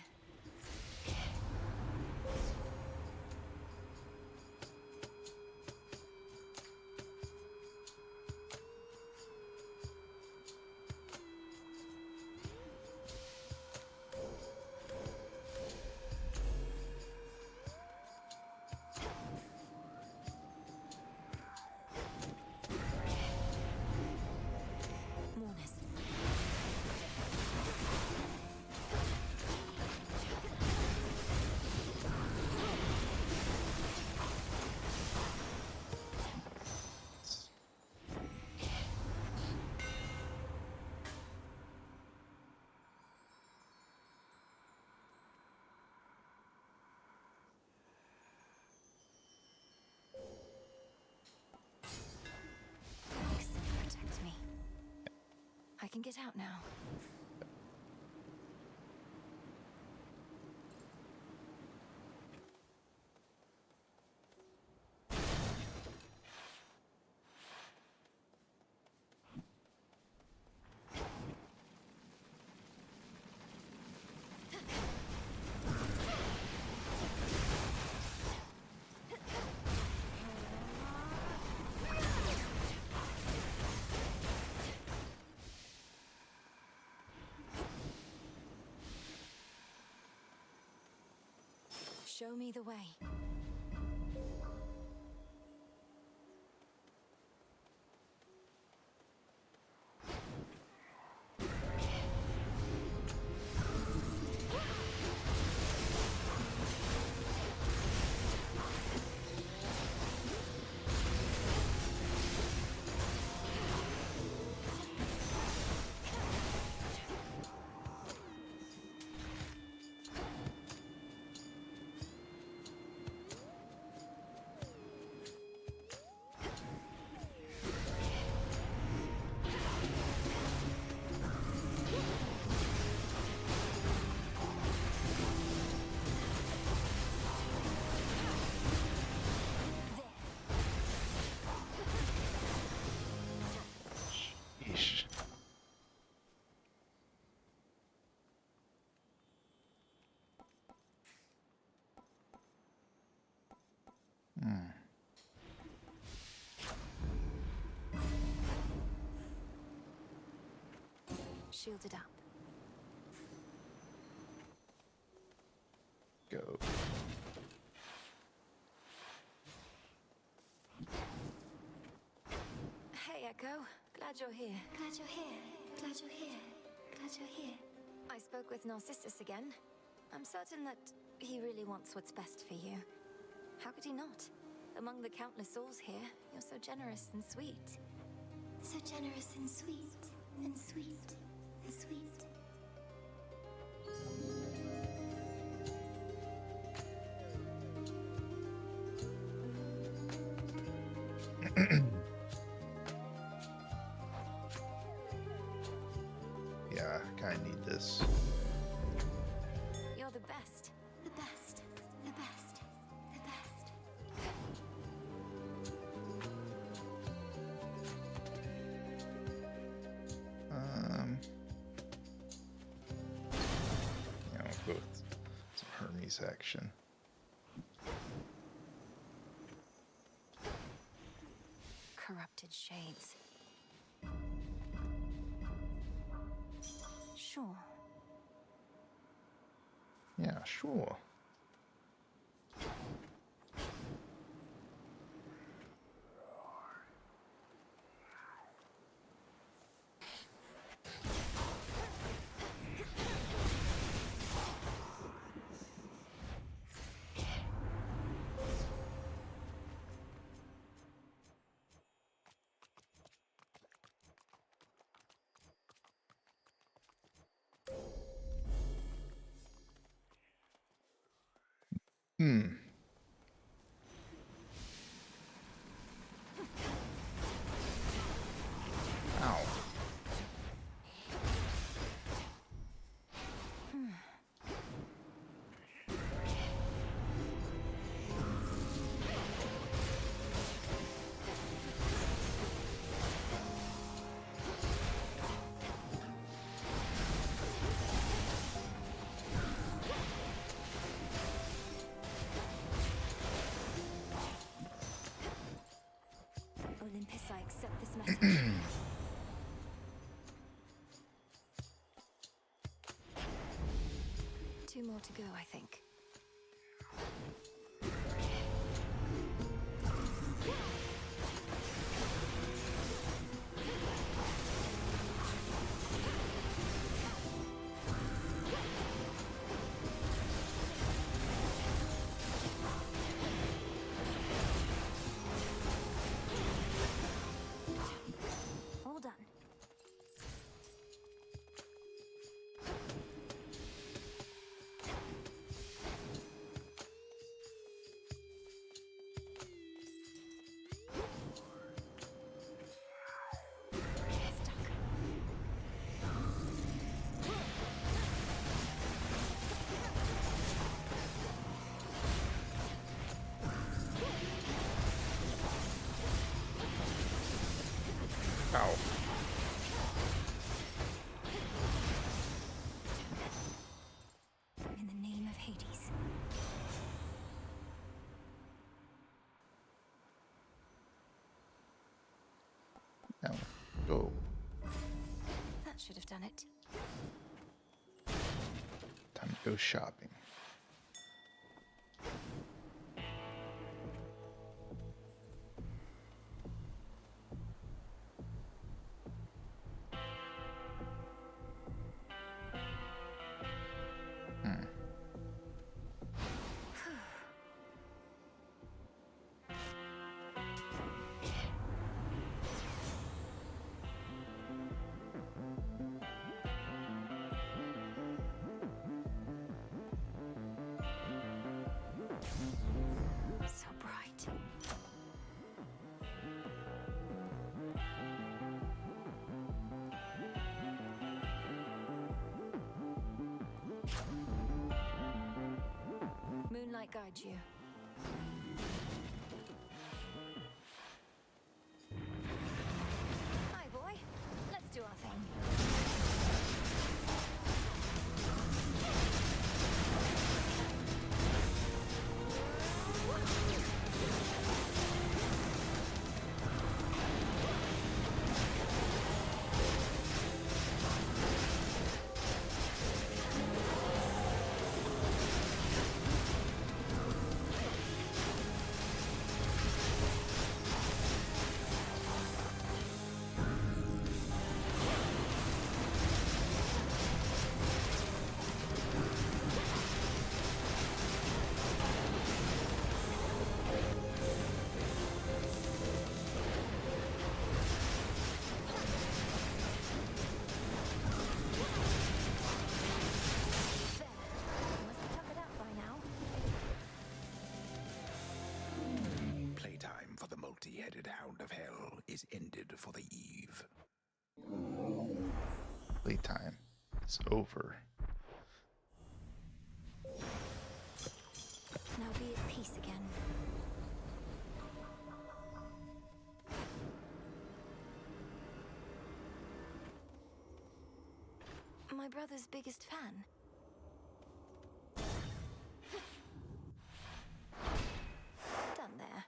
it out now. Show me the way. Yeesh. Shielded up. Go. Hey, Echo. Glad you're here. Glad you're here. Glad you're here. Glad you're here. I spoke with Narcissus again. I'm certain that he really wants what's best for you. How could he not? Among the countless souls here, you're so generous and sweet. So generous and sweet. And sweet. And sweet. Yeah, I kinda need this. You're the best. The best. The best. The best. Yeah, we'll go with some Hermes action. Corrupted shades. Sure. Yeah, sure. Ow. Olympus, I accept this message. Two more to go, I think. All done. Ow. In the name of Hades. Now, go. That should have done it. Time to go shopping. So bright. Moonlight guides you. Hi, boy. Let's do our thing. Playtime for the multi-headed Hound of Hell is ended for the eve. Playtime is over. Now be at peace again. My brother's biggest fan. Done there.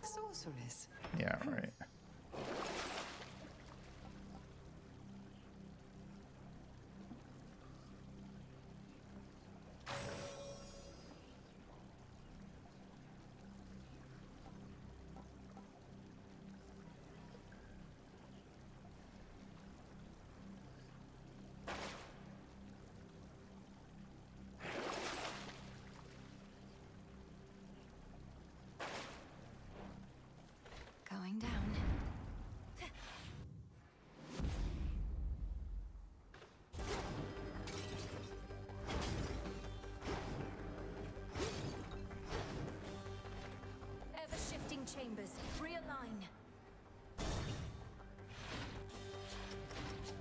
Sorceress. Yeah, right. Going down. Ever-shifting chambers. Realign.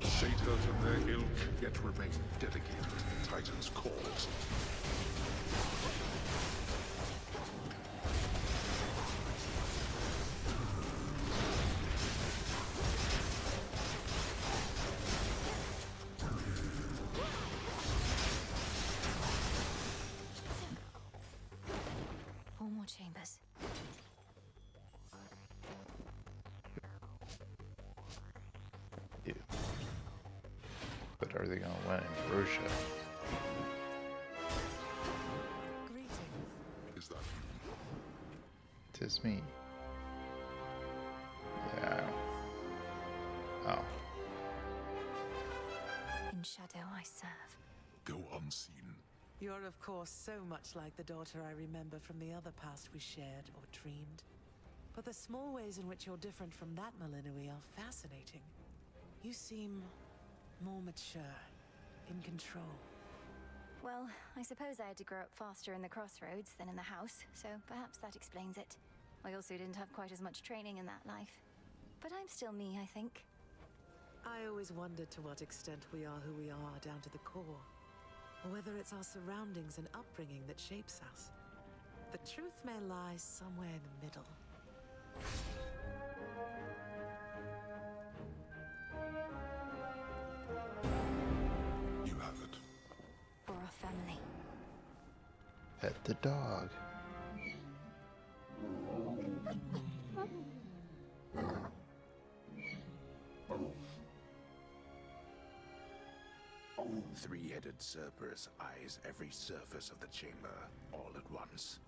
Satyrs and their ilk yet remain dedicated to the Titan's cause. Four more chambers. Yeah. But are they gonna win in Russia? Is that Tis me. Yeah. Oh. In shadow I serve. go unseen? You're, of course, so much like the daughter I remember from the other past we shared or dreamed. But the small ways in which you're different from that Malinui are fascinating. You seem more mature, in control. Well, I suppose I had to grow up faster in the crossroads than in the house, so perhaps that explains it. I also didn't have quite as much training in that life. But I'm still me, I think. I always wondered to what extent we are who we are down to the core. Or whether it's our surroundings and upbringing that shapes us. The truth may lie somewhere in the middle. You have it. For our family. Pet the dog. Three-headed Cerberus eyes every surface of the chamber all at once.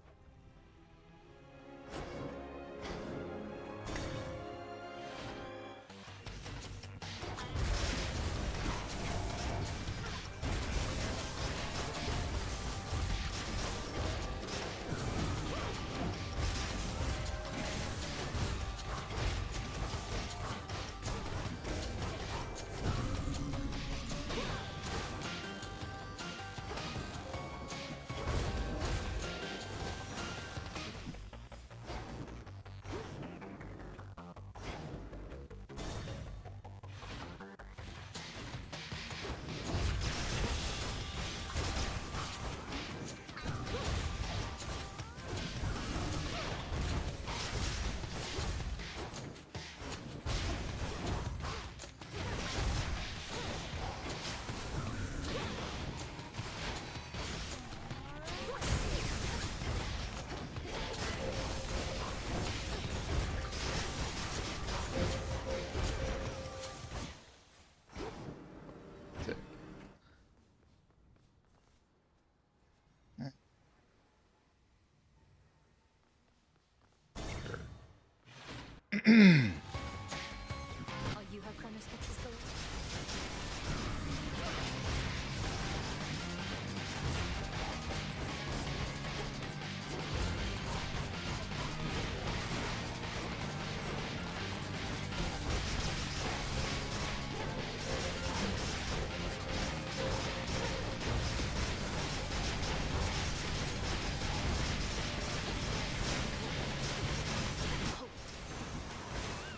Oh, you have Chronos Fix's gold?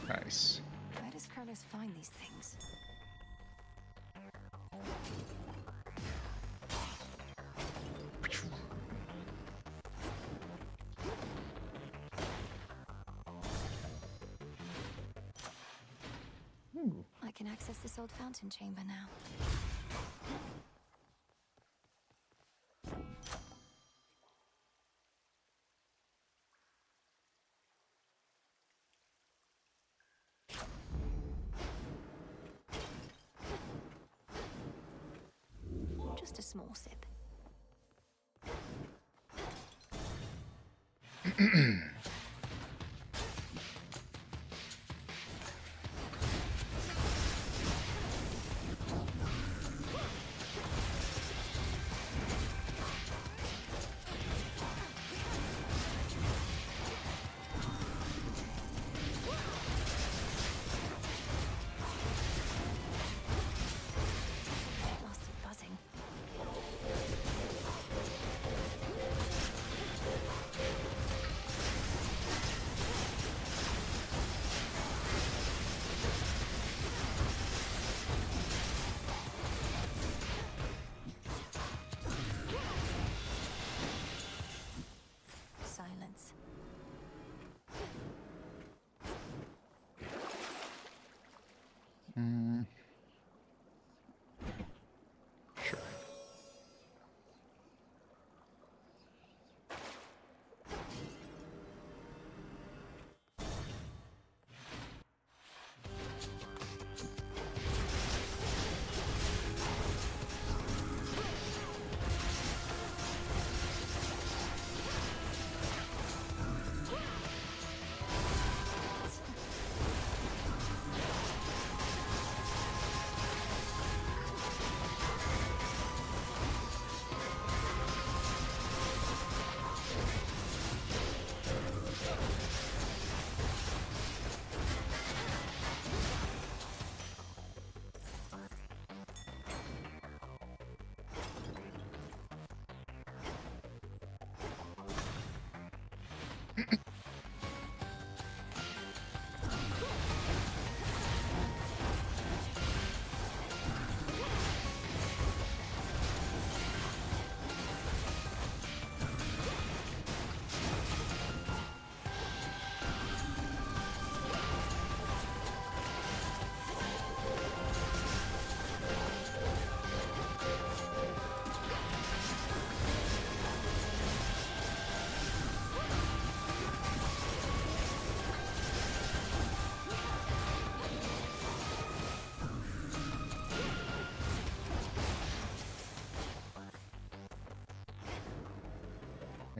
Nice. Where does Kronos find these things? I can access this old fountain chamber now. Just a small sip. Lost it buzzing.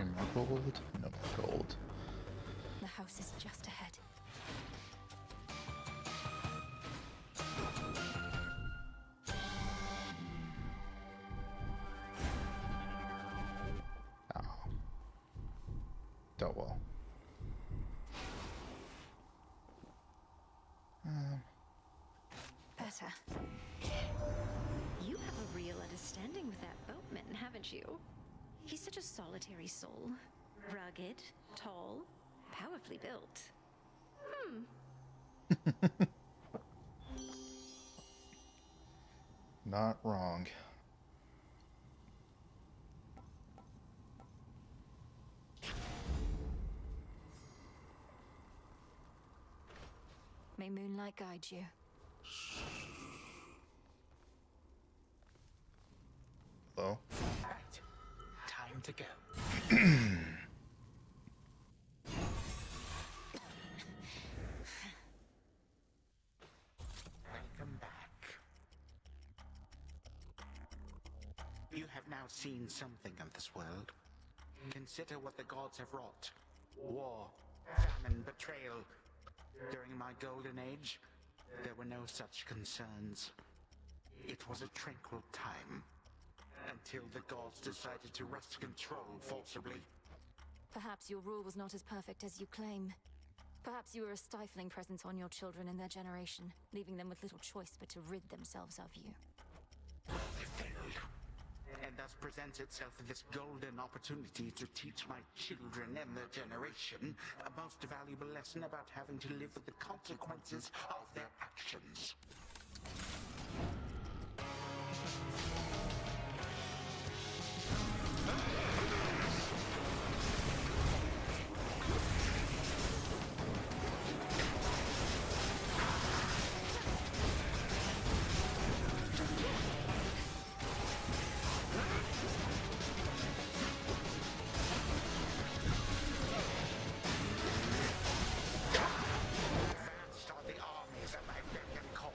Any more gold? No more gold. The house is just ahead. Oh. Oh well. Better. You have a real understanding with that boatman, haven't you? He's such a solitary soul. Rugged, tall, powerfully built. Not wrong. May moonlight guide you. Hello? Right. Time to go. Welcome back. You have now seen something of this world. Consider what the gods have wrought. War, famine, betrayal. During my golden age, there were no such concerns. It was a tranquil time. Until the gods decided to wrest control forcibly. Perhaps your rule was not as perfect as you claim. Perhaps you were a stifling presence on your children and their generation, leaving them with little choice but to rid themselves of you. They failed. And thus presents itself this golden opportunity to teach my children and their generation a most valuable lesson about having to live with the consequences of their actions. Start the armies at my beck and call.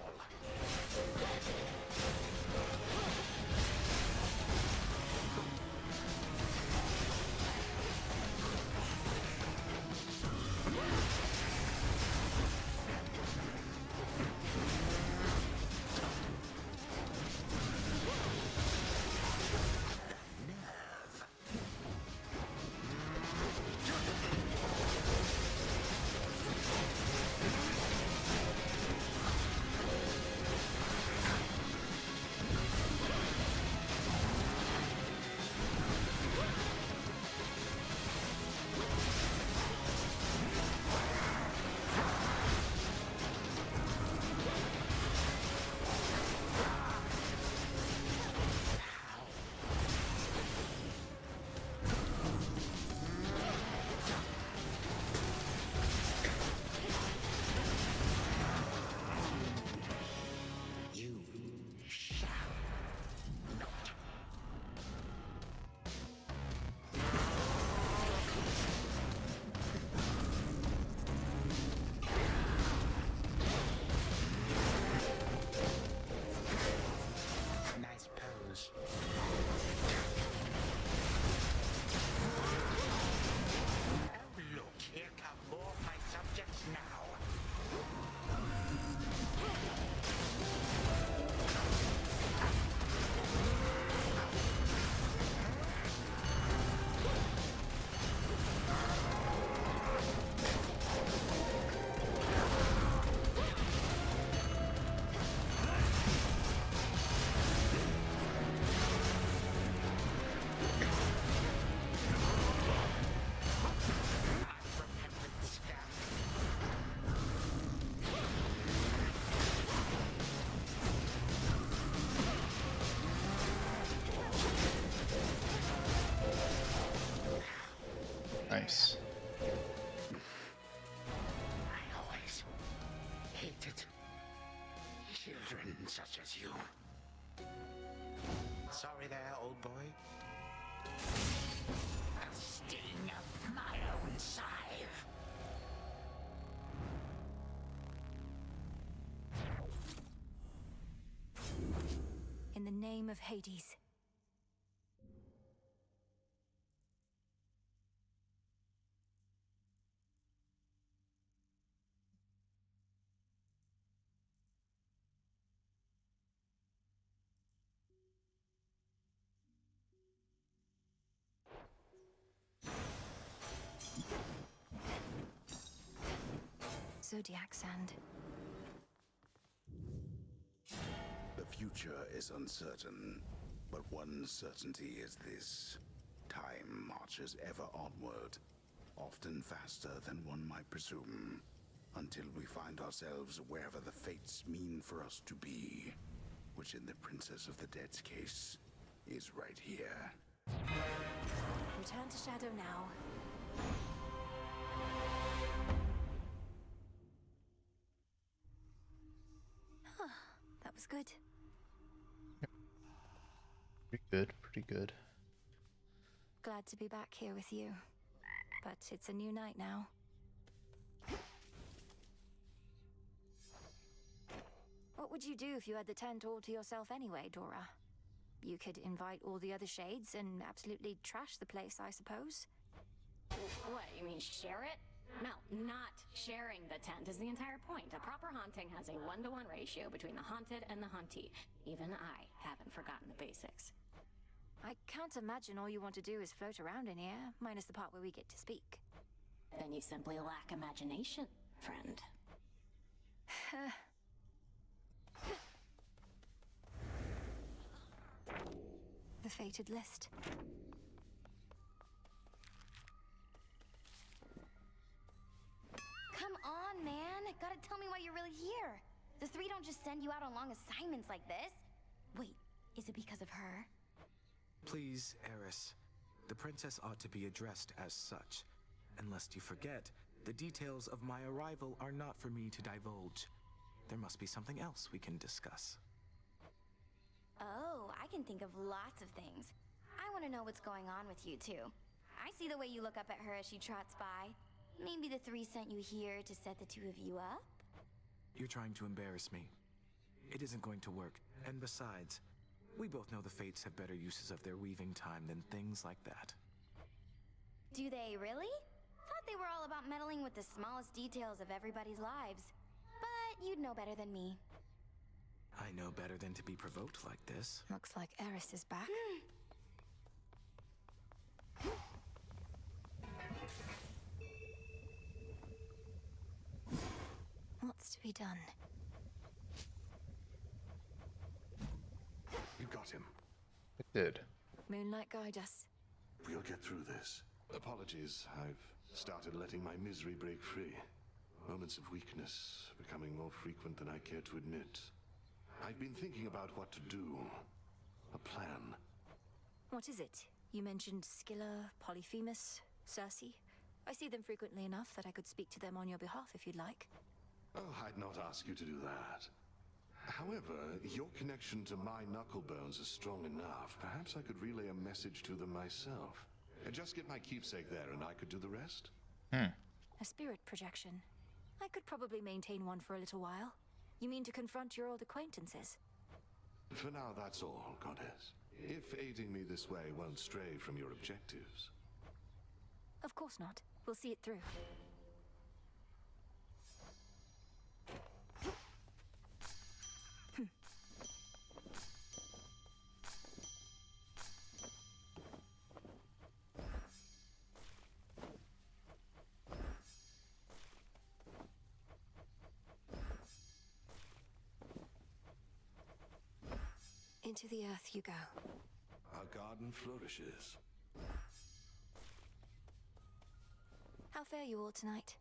Nice. I always hated children such as you. Sorry there, old boy. A sting of my own scythe. In the name of Hades. zodiac sand. The future is uncertain, but one certainty is this. Time marches ever onward, often faster than one might presume, until we find ourselves wherever the fates mean for us to be, which in the Princess of the Dead's case is right here. Return to Shadow now. Huh, that was good. Pretty good, pretty good. Glad to be back here with you. But it's a new night now. What would you do if you had the tent all to yourself anyway, Dora? You could invite all the other shades and absolutely trash the place, I suppose. What, you mean share it? No, not sharing the tent is the entire point. A proper haunting has a 1-to-1 ratio between the haunted and the hauntee. Even I haven't forgotten the basics. I can't imagine all you want to do is float around in here, minus the part where we get to speak. Then you simply lack imagination, friend. The fated list. Come on, man. Gotta tell me why you're really here. The three don't just send you out on long assignments like this. Wait, is it because of her? Please, Eris. The princess ought to be addressed as such. And lest you forget, the details of my arrival are not for me to divulge. There must be something else we can discuss. Oh, I can think of lots of things. I want to know what's going on with you, too. I see the way you look up at her as she trots by. Maybe the three sent you here to set the two of you up? You're trying to embarrass me. It isn't going to work. And besides, we both know the Fates have better uses of their weaving time than things like that. Do they really? Thought they were all about meddling with the smallest details of everybody's lives. But you'd know better than me. I know better than to be provoked like this. Looks like Eris is back. What's to be done? You got him. It did. Moonlight, guide us. We'll get through this. Apologies, I've started letting my misery break free. Moments of weakness becoming more frequent than I care to admit. I've been thinking about what to do. A plan. What is it? You mentioned Scylla, Polyphemus, Circe. I see them frequently enough that I could speak to them on your behalf if you'd like. Oh, I'd not ask you to do that. However, your connection to my knucklebones is strong enough. Perhaps I could relay a message to them myself. Just get my keepsake there and I could do the rest. A spirit projection. I could probably maintain one for a little while. You mean to confront your old acquaintances? For now, that's all, Goddess. If aiding me this way won't stray from your objectives. Of course not. We'll see it through. Into the earth you go. Our garden flourishes. How fare you all tonight?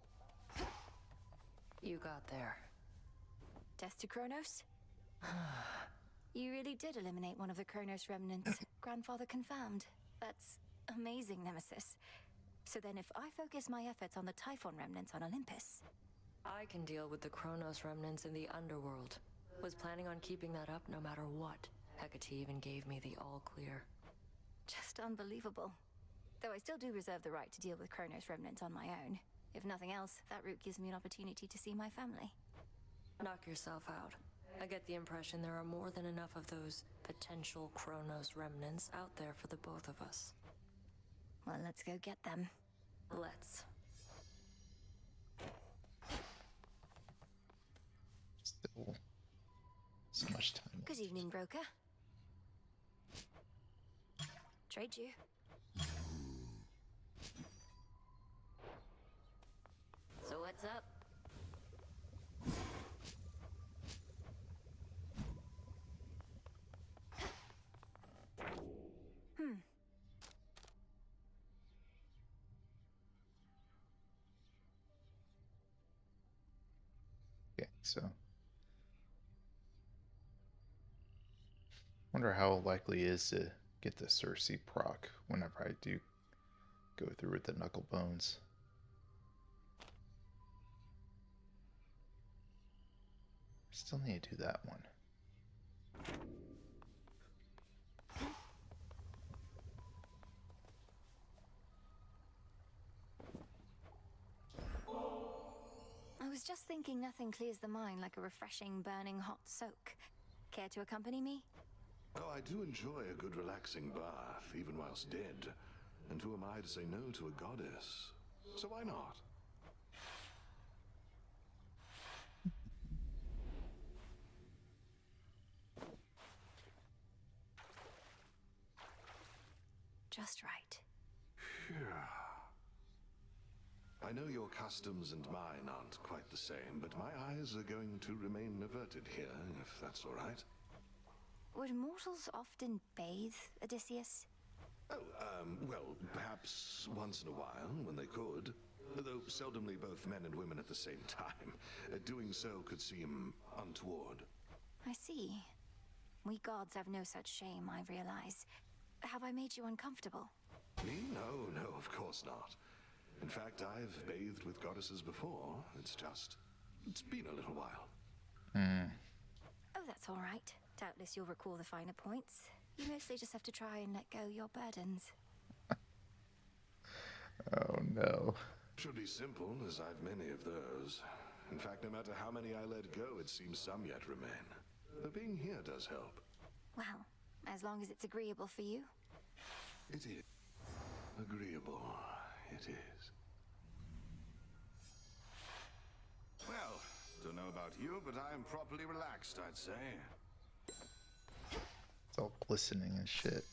You got there. Death to Kronos? You really did eliminate one of the Kronos remnants. Grandfather confirmed. That's amazing, Nemesis. So then if I focus my efforts on the Typhon remnants on Olympus... I can deal with the Kronos remnants in the underworld. Was planning on keeping that up no matter what. Hecate even gave me the all clear. Just unbelievable. Though I still do reserve the right to deal with Kronos remnants on my own. If nothing else, that route gives me an opportunity to see my family. Knock yourself out. I get the impression there are more than enough of those potential Kronos remnants out there for the both of us. Well, let's go get them. Let's. Still so much time. Good evening, broker. Trade you. So what's up? So. Wonder how likely it is to get the Cersei proc whenever I do go through with the Knuckle Bones. Still need to do that one. I was just thinking nothing clears the mind like a refreshing, burning hot soak. Care to accompany me? Oh, I do enjoy a good relaxing bath, even whilst dead. And who am I to say no to a goddess? So why not? Just right. Phew. I know your customs and mine aren't quite the same, but my eyes are going to remain averted here, if that's all right. Would mortals often bathe, Odysseus? Oh, well, perhaps once in a while, when they could. Though seldomly both men and women at the same time. Doing so could seem untoward. I see. We gods have no such shame, I realize. Have I made you uncomfortable? Me? No, of course not. In fact, I've bathed with goddesses before. It's been a little while. Oh, that's all right. Doubtless you'll recall the finer points. You mostly just have to try and let go your burdens. Oh no. Should be simple, as I've many of those. In fact, no matter how many I let go, it seems some yet remain. Though being here does help. Well, as long as it's agreeable for you. It is. Agreeable. It is. Well, don't know about you, but I am properly relaxed, I'd say. It's all glistening and shit.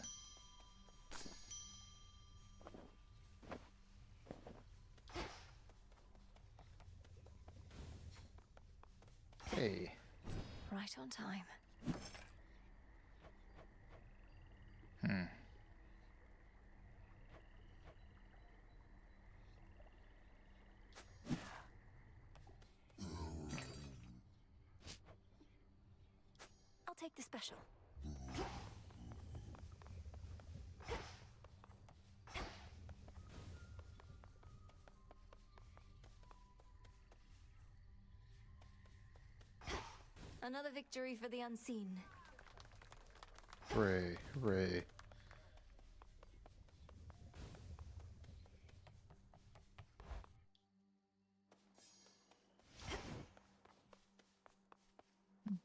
Hey. Right on time. I'll take the special. Another victory for the unseen. Hooray, hooray.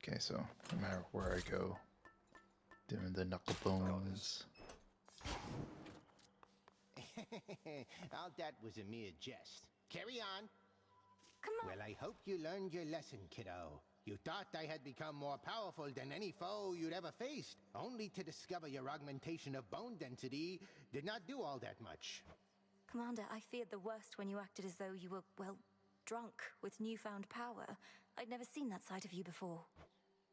Okay, so no matter where I go, doing the Knuckle Bones. All that was a mere jest. Carry on. Come on. Well, I hope you learned your lesson, kiddo. You thought I had become more powerful than any foe you'd ever faced, only to discover your augmentation of bone density did not do all that much. Commander, I feared the worst when you acted as though you were, well, drunk with newfound power. I'd never seen that side of you before.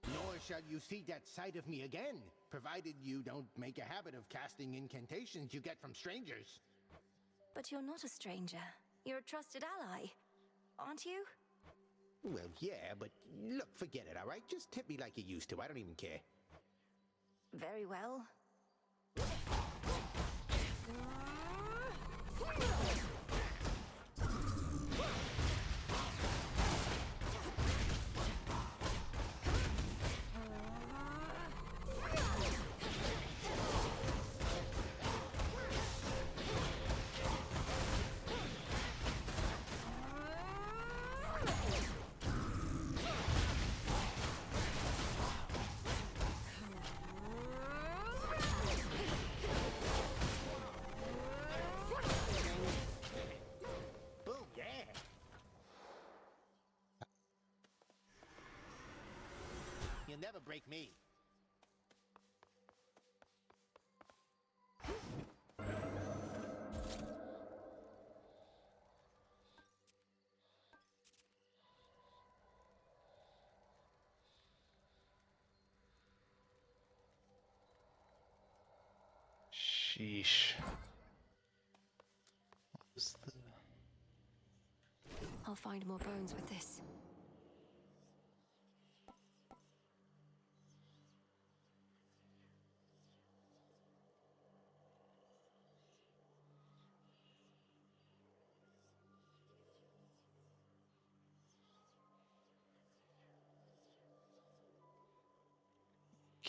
Nor shall you see that side of me again, provided you don't make a habit of casting incantations you get from strangers. But you're not a stranger. You're a trusted ally, aren't you? Well, yeah, but look, forget it, all right? Just tip me like you used to. I don't even care. Very well. You'll never break me. Sheesh. What's the... I'll find more bones with this.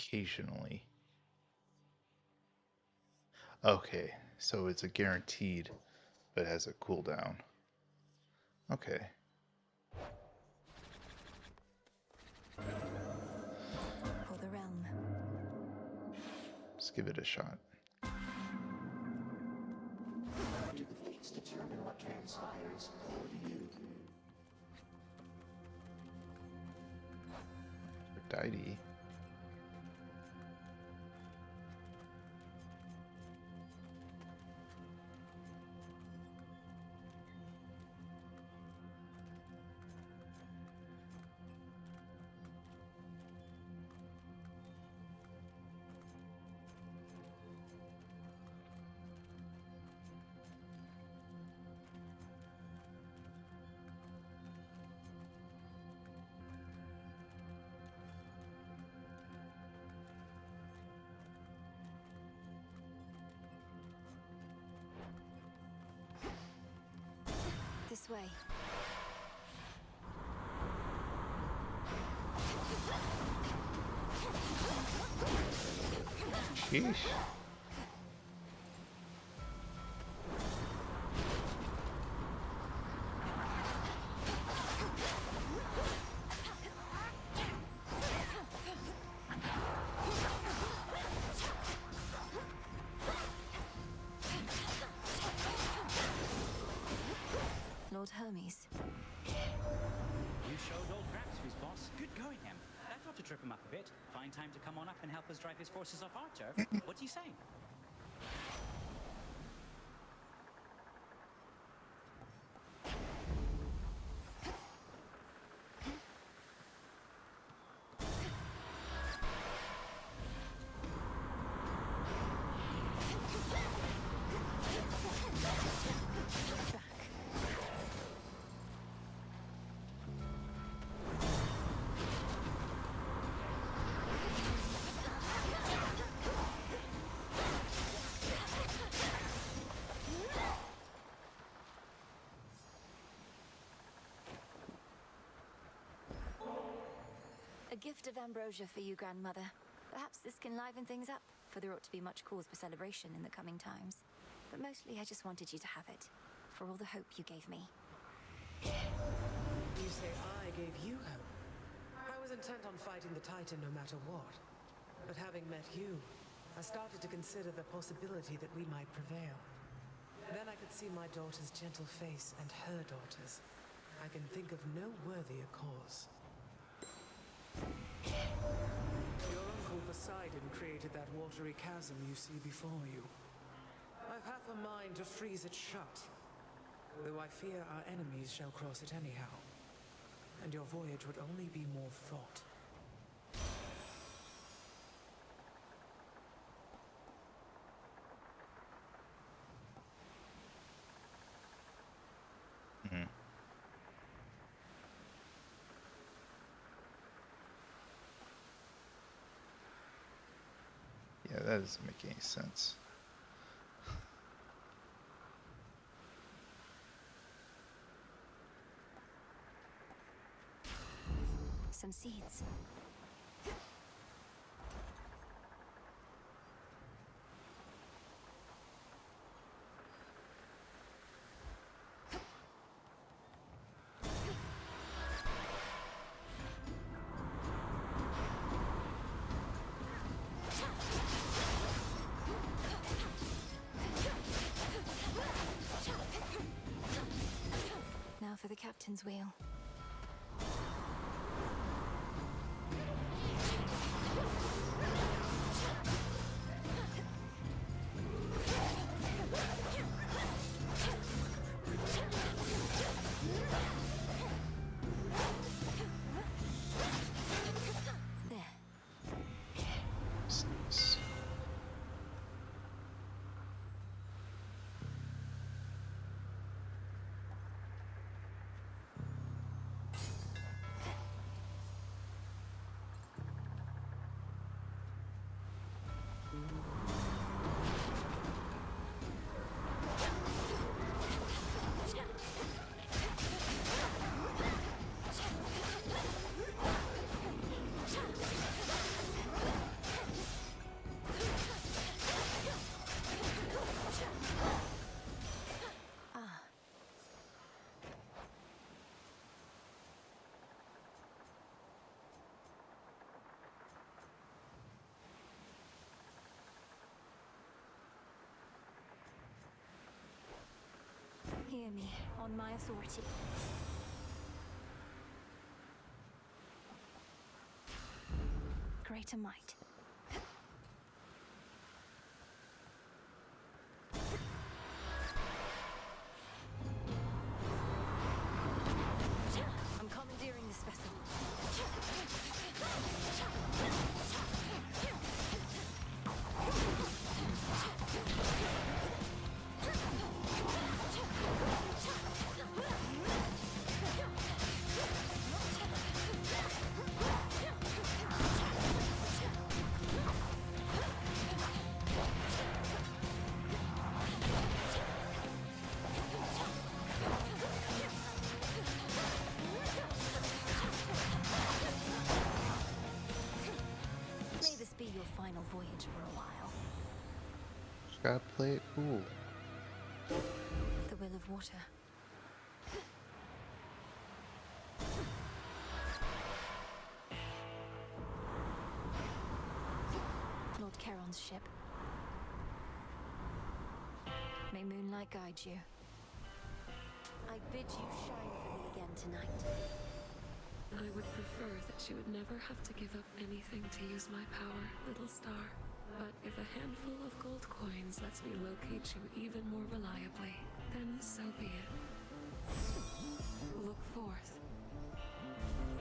occasionally. Okay, so it's a guaranteed, but has a cooldown. Okay. For the realm. Let's give it a shot. Do the fates determine what transpires, or do you? Deity. This way. Sheesh. Lord Hermes. You showed old Graps who's boss. Good going, him. That ought to trip him up a bit. Find time to come on up and help us drive his forces off our turf. What's he saying? A gift of ambrosia for you, Grandmother. Perhaps this can liven things up, for there ought to be much cause for celebration in the coming times. But mostly I just wanted you to have it, for all the hope you gave me. You say I gave you hope. I was intent on fighting the Titan no matter what. But having met you, I started to consider the possibility that we might prevail. Then I could see my daughter's gentle face and her daughter's. I can think of no worthier cause. Your uncle Poseidon created that watery chasm you see before you. I've half a mind to freeze it shut, though I fear our enemies shall cross it anyhow, and your voyage would only be more fraught. Yeah, that doesn't make any sense. Some seeds. Now for the captain's wheel. hear me, on my authority. Greater might. I'm commandeering this vessel. May this be your final voyage for a while. Just gotta play it cool. The will of water. Lord Charon's ship. May moonlight guide you. I bid you shine for me again tonight. I would prefer that you would never have to give up anything to use my power, little star. But if a handful of gold coins lets me locate you even more reliably, then so be it. Look forth.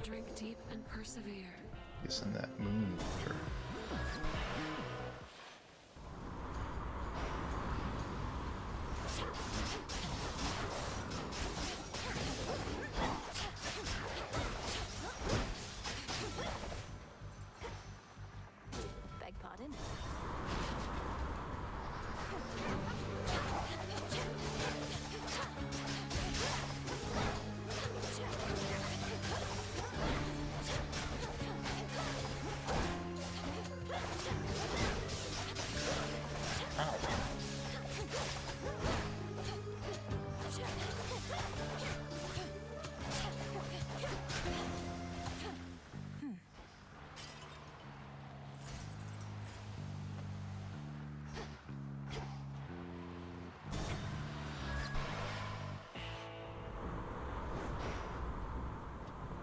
Drink deep and persevere. Isn't that moon water? Beg pardon?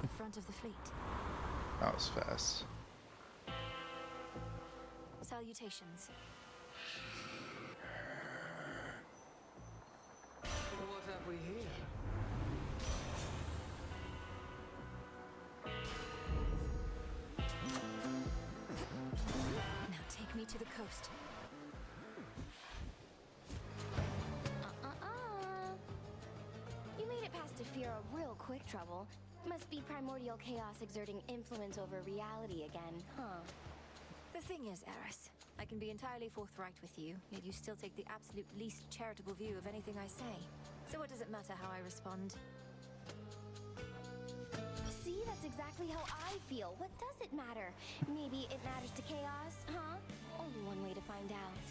The front of the fleet. That was fast. Salutations. What have we here? Now take me to the coast. You made it past Defira real quick, Trouble. Must be primordial chaos exerting influence over reality again, huh? The thing is, Eris, I can be entirely forthright with you, yet you still take the absolute least charitable view of anything I say. So what does it matter how I respond? See, that's exactly how I feel. What does it matter? Maybe it matters to chaos, huh? Only one way to find out.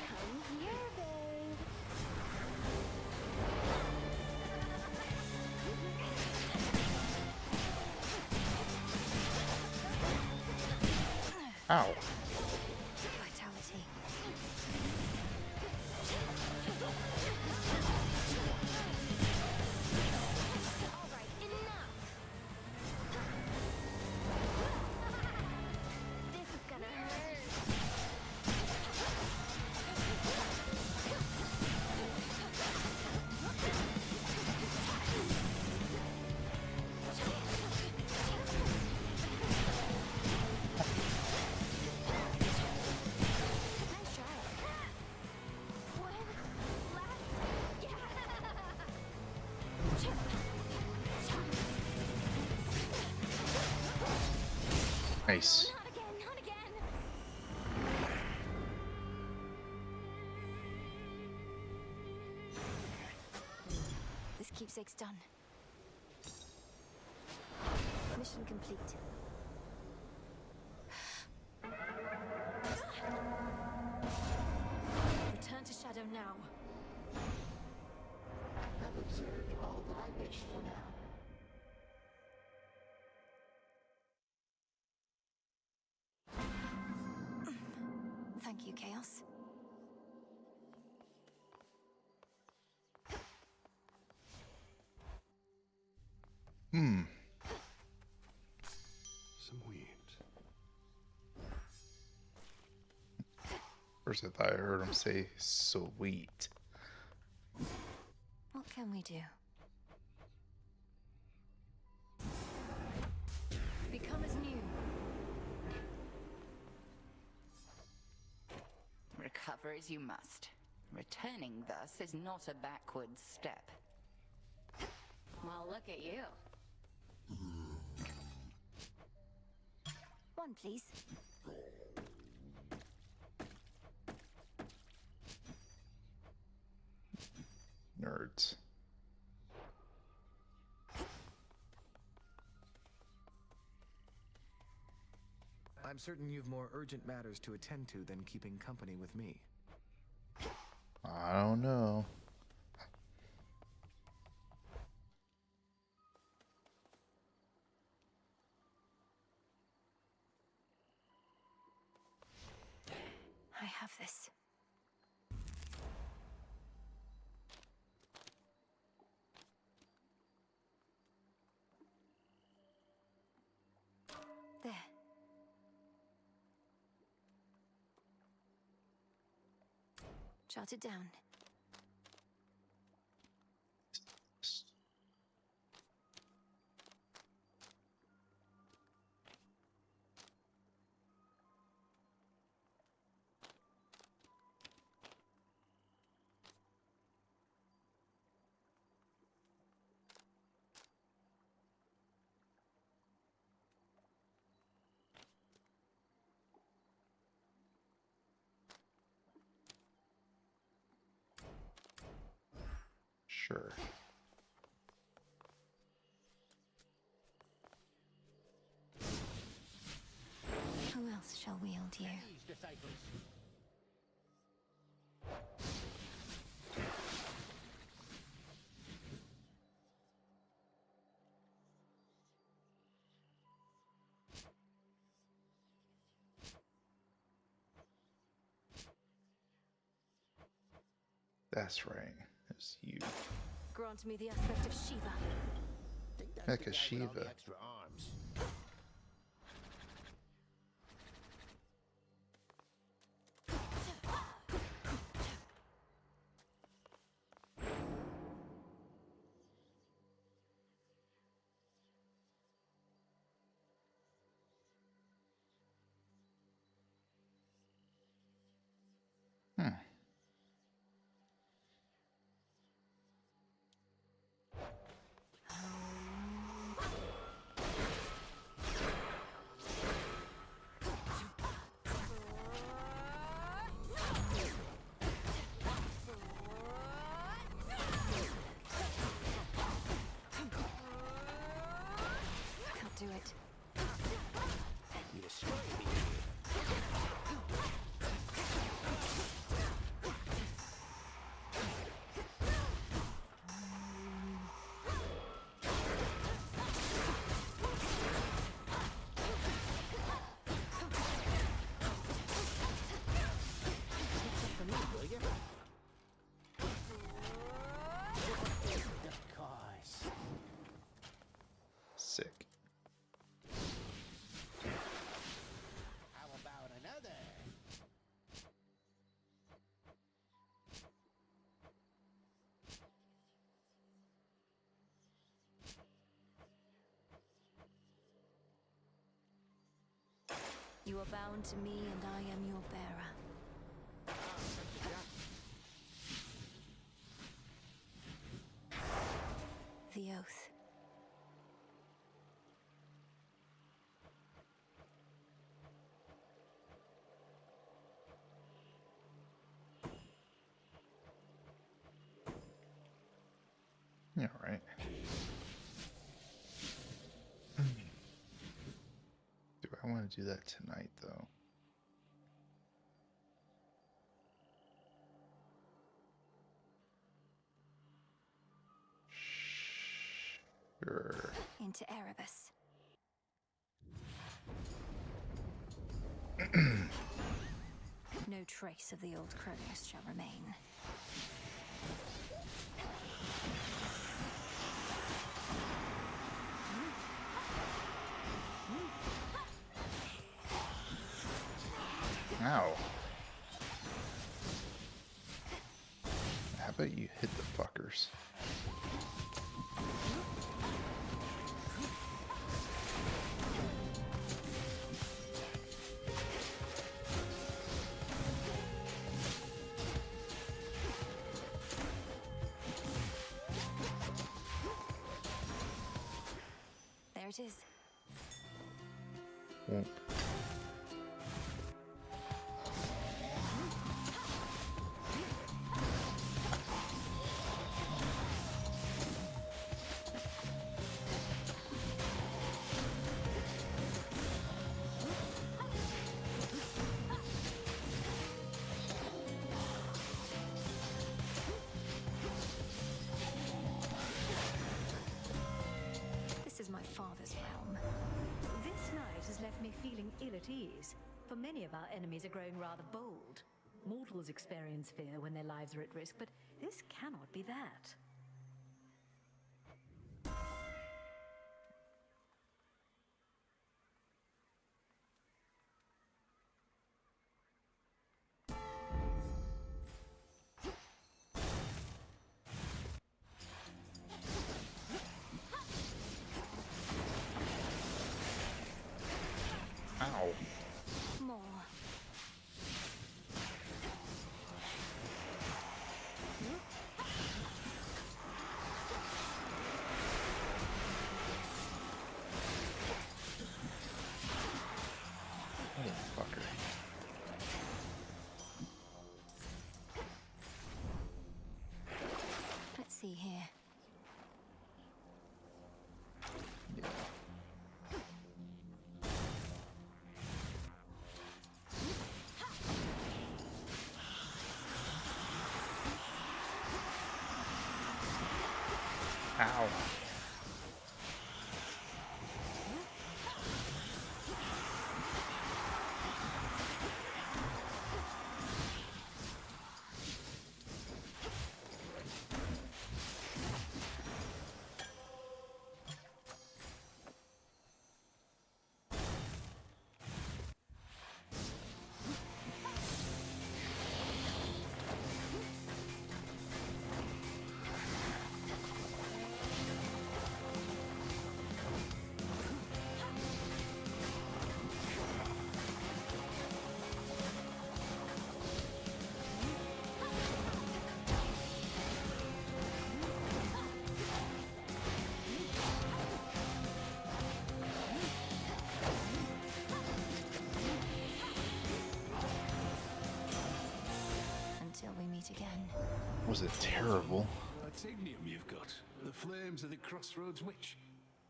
Come here, babe. Ow. Vitality. All right, enough. This is gonna hurt. Nice try. One last Nice. Not again, not again. This keepsake's done. Mission complete. Return to Shadow now. I've observed all that I wish for now. else? Hmm. Some weed. First I thought I heard him say sweet. What can we do? Become as new. Recover as you must. Returning thus is not a backward step. Well, look at you. One, please. Nerds. I'm certain you've more urgent matters to attend to than keeping company with me. I don't know. I have this. There. Jot it down. Sure. Who else shall wield you? These disciples. That's right. It's you. Grant me the aspect of Shiva. Heck, a Shiva. Extra arms. Hmm. Can't do it. You destroy me. For me, will you? Of course. Sick. How about another? You are bound to me, and I am your bearer. The oath. Yeah, right. Do I want to do that tonight, though? Sure. Into Erebus. No trace of the old Kronos shall remain. Ow. How about you hit the fuckers? There it is. Won't. This is my father's realm. This night has left me feeling ill at ease, for many of our enemies are growing rather bold. Mortals experience fear when their lives are at risk, but this cannot be that. Ow. More. Oh, fucker. Let's see here. Yeah. Ow. Until we meet again. Was it terrible? Atinium you've got. The flames of the Crossroads Witch.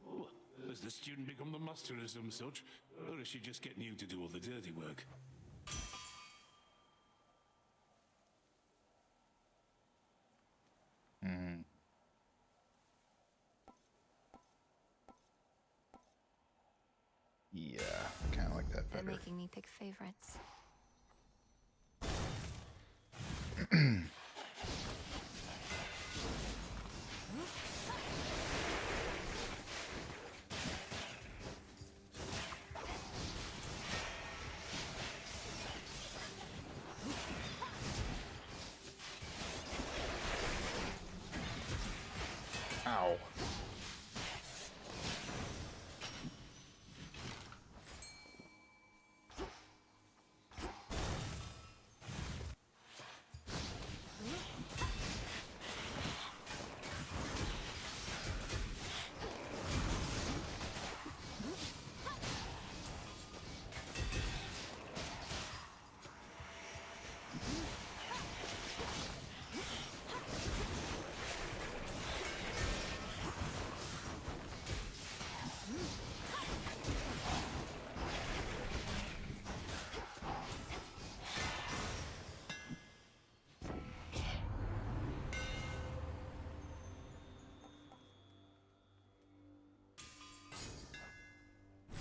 Oh, has the student become the master as some such? Or is she just getting you to do all the dirty work? Hmm. Yeah, kind of like that They're better. making me pick favorites. Ow.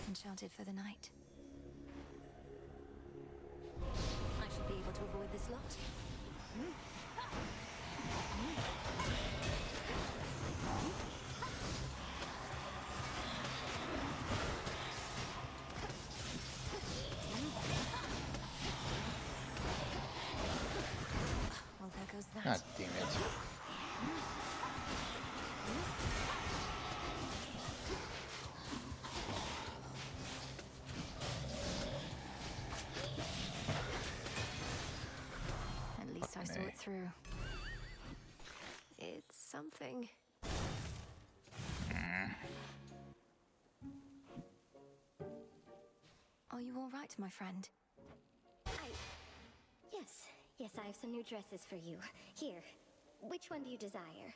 Enchanted for the night. I should be able to with this lot. Well, there goes that. God damn it. At least I saw it through. It's something. Are you all right, my friend? Yes, I have some new dresses for you. Here, which one do you desire?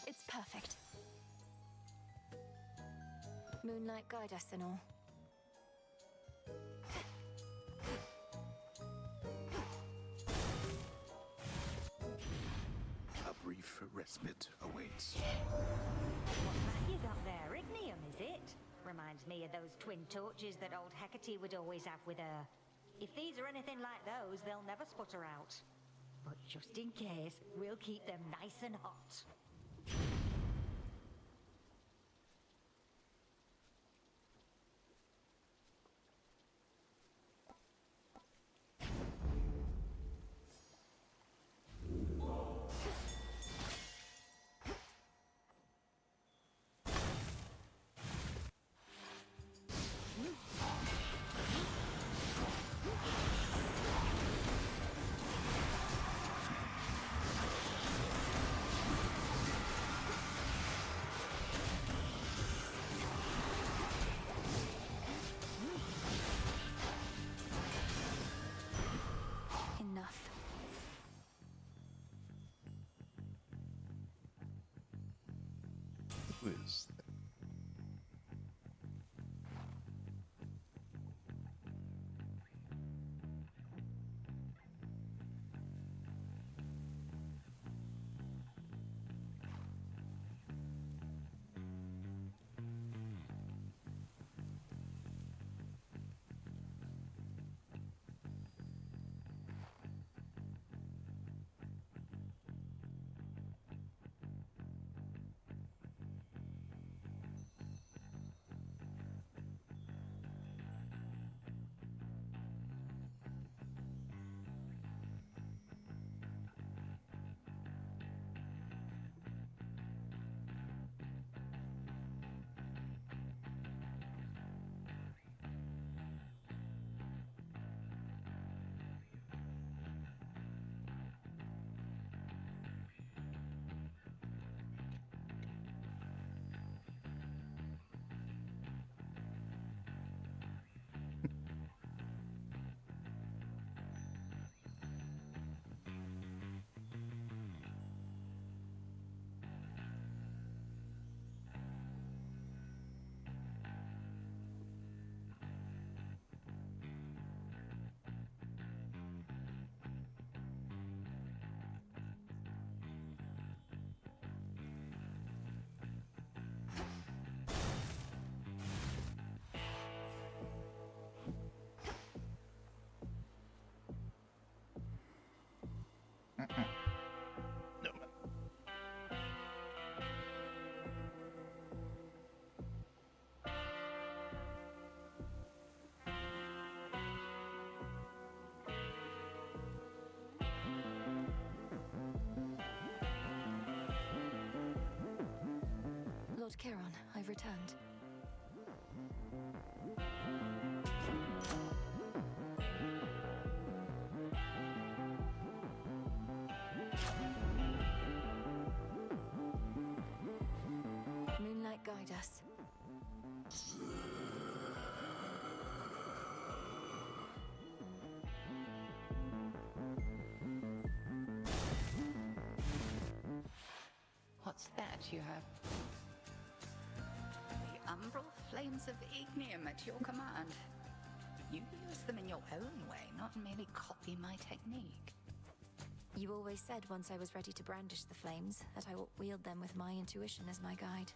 It's perfect. Moonlight guide us and all. A brief respite awaits. What's that you got there? Ignium, is it? Reminds me of those twin torches that old Hecate would always have with her. If these are anything like those, they'll never sputter out. But just in case, we'll keep them nice and hot. Enough. Who is that? No. Lord Chiron, I've returned. Moonlight guide us. What's that you have? The umbral flames of ignium at your command. You use them in your own way, not merely copy my technique. You always said once I was ready to brandish the flames that I would wield them with my intuition as my guide.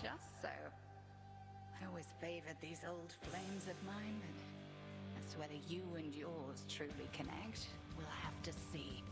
Just so. I always favored these old flames of mine, but as to whether you and yours truly connect, we'll have to see.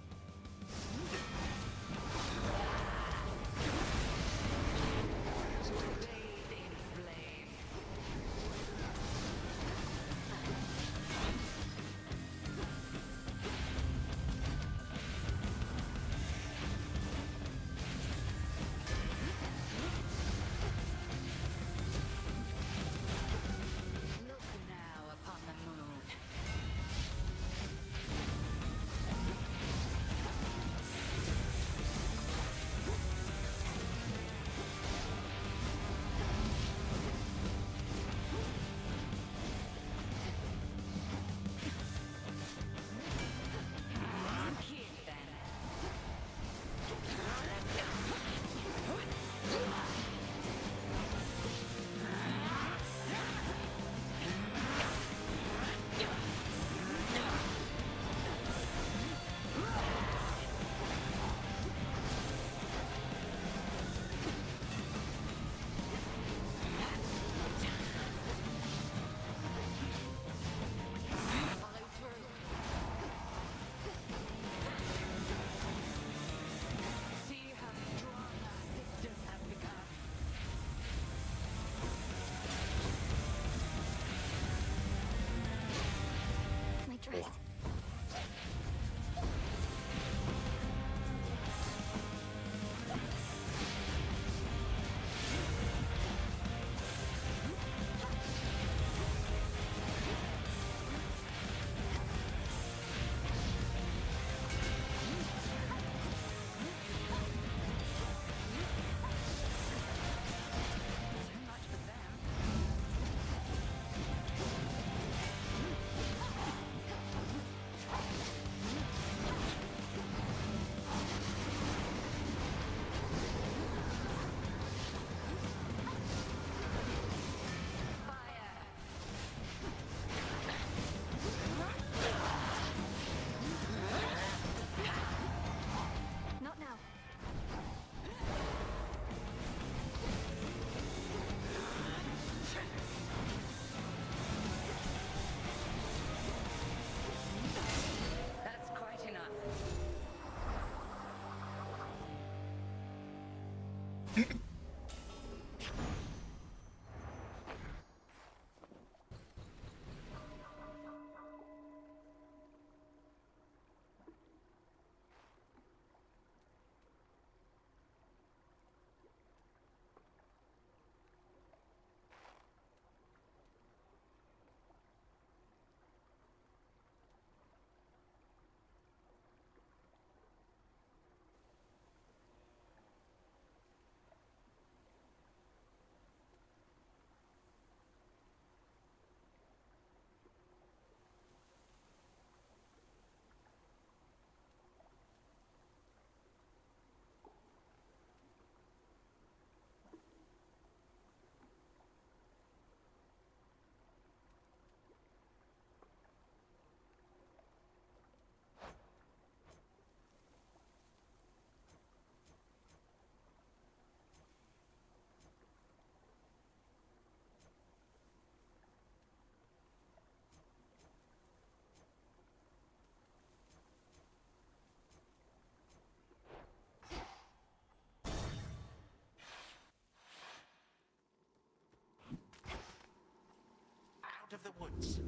Out of the woods.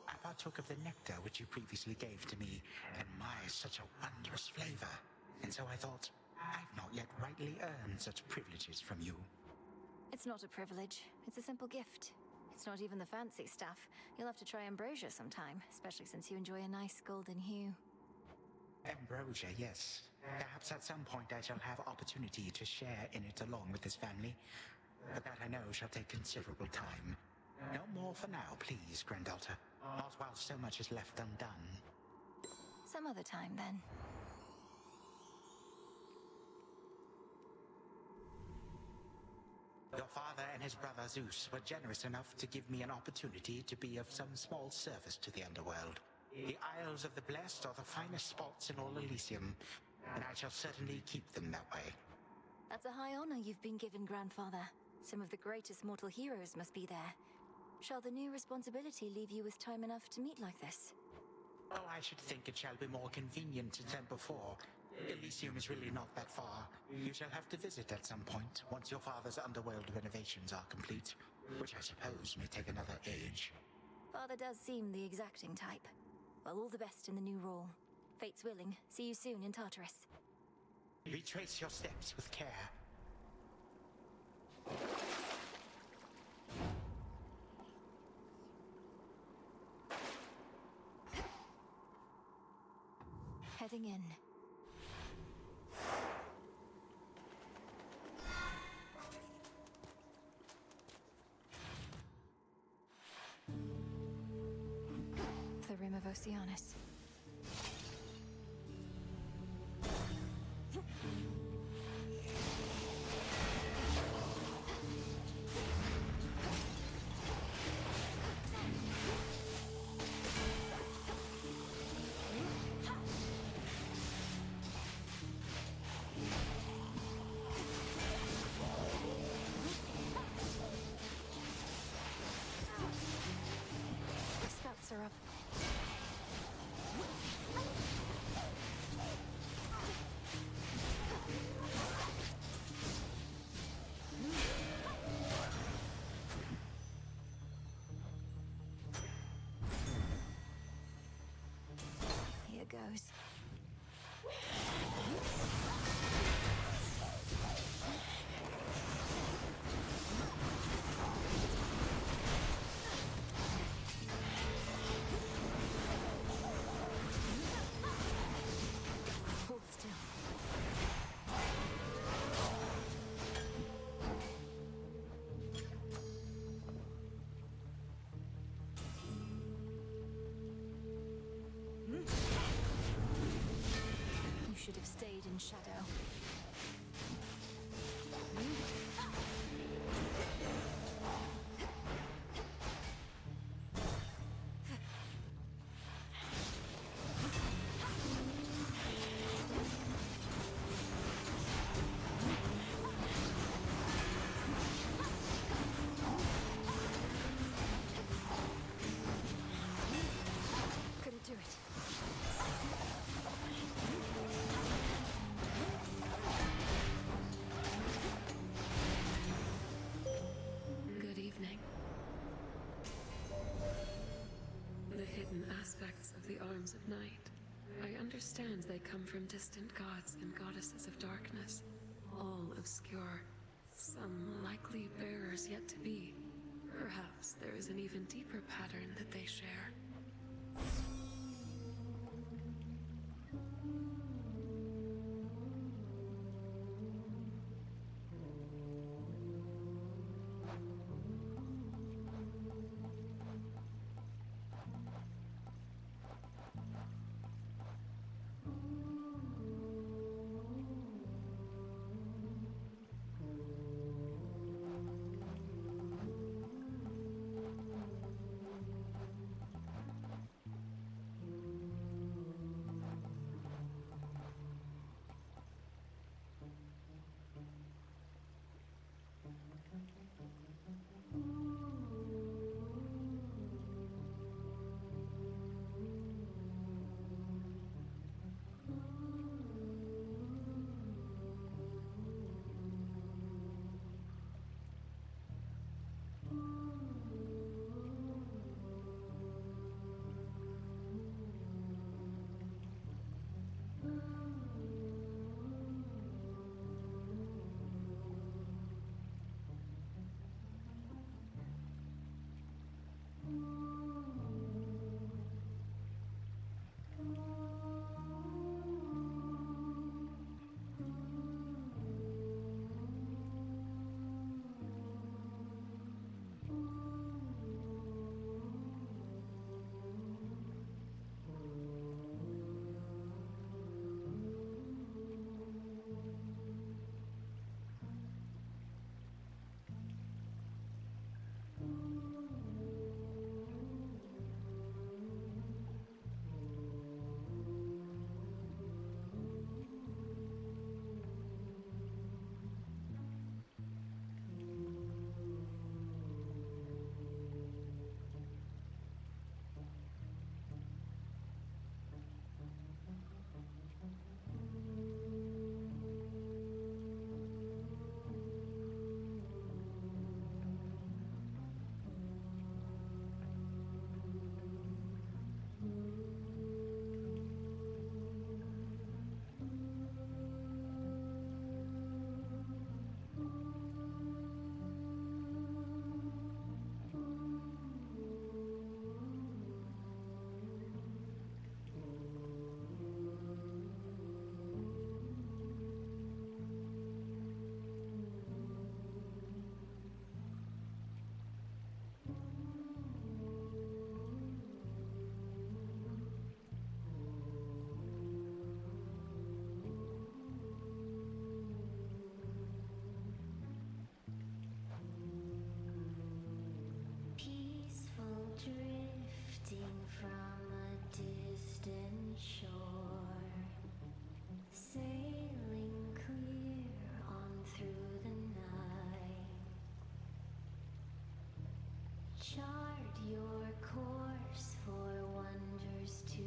I partook of the nectar which you previously gave to me, and my, such a wondrous flavor. And so I thought, I've not yet rightly earned such privileges from you. It's not a privilege. It's a simple gift. It's not even the fancy stuff. You'll have to try ambrosia sometime, especially since you enjoy a nice golden hue. Ambrosia, yes. Perhaps at some point I shall have opportunity to share in it along with this family. But that I know shall take considerable time. No more for now, please, Granddaughter. Not while so much is left undone. Some other time, then. Your father and his brother Zeus were generous enough to give me an opportunity to be of some small service to the underworld. The Isles of the Blessed are the finest spots in all Elysium, and I shall certainly keep them that way. That's a high honor you've been given, Grandfather. Some of the greatest mortal heroes must be there. Shall the new responsibility leave you with time enough to meet like this? Oh, I should think it shall be more convenient than before. Elysium is really not that far. You shall have to visit at some point, once your father's underworld renovations are complete, which I suppose may take another age. Father does seem the exacting type. Well, all the best in the new role. Fate's willing, see you soon in Tartarus. Retrace your steps with care. Heading in. The Rim of Oceanus. The spouts are up. Here goes. Hold still. You should have stayed in shadow. Couldn't do it. Good evening. The hidden aspects of the Arms of Night. I understand they come from distant gods and goddesses of darkness, all obscure, some likely bearers yet to be. Perhaps there is an even deeper pattern that they share. Chart your course for wonders to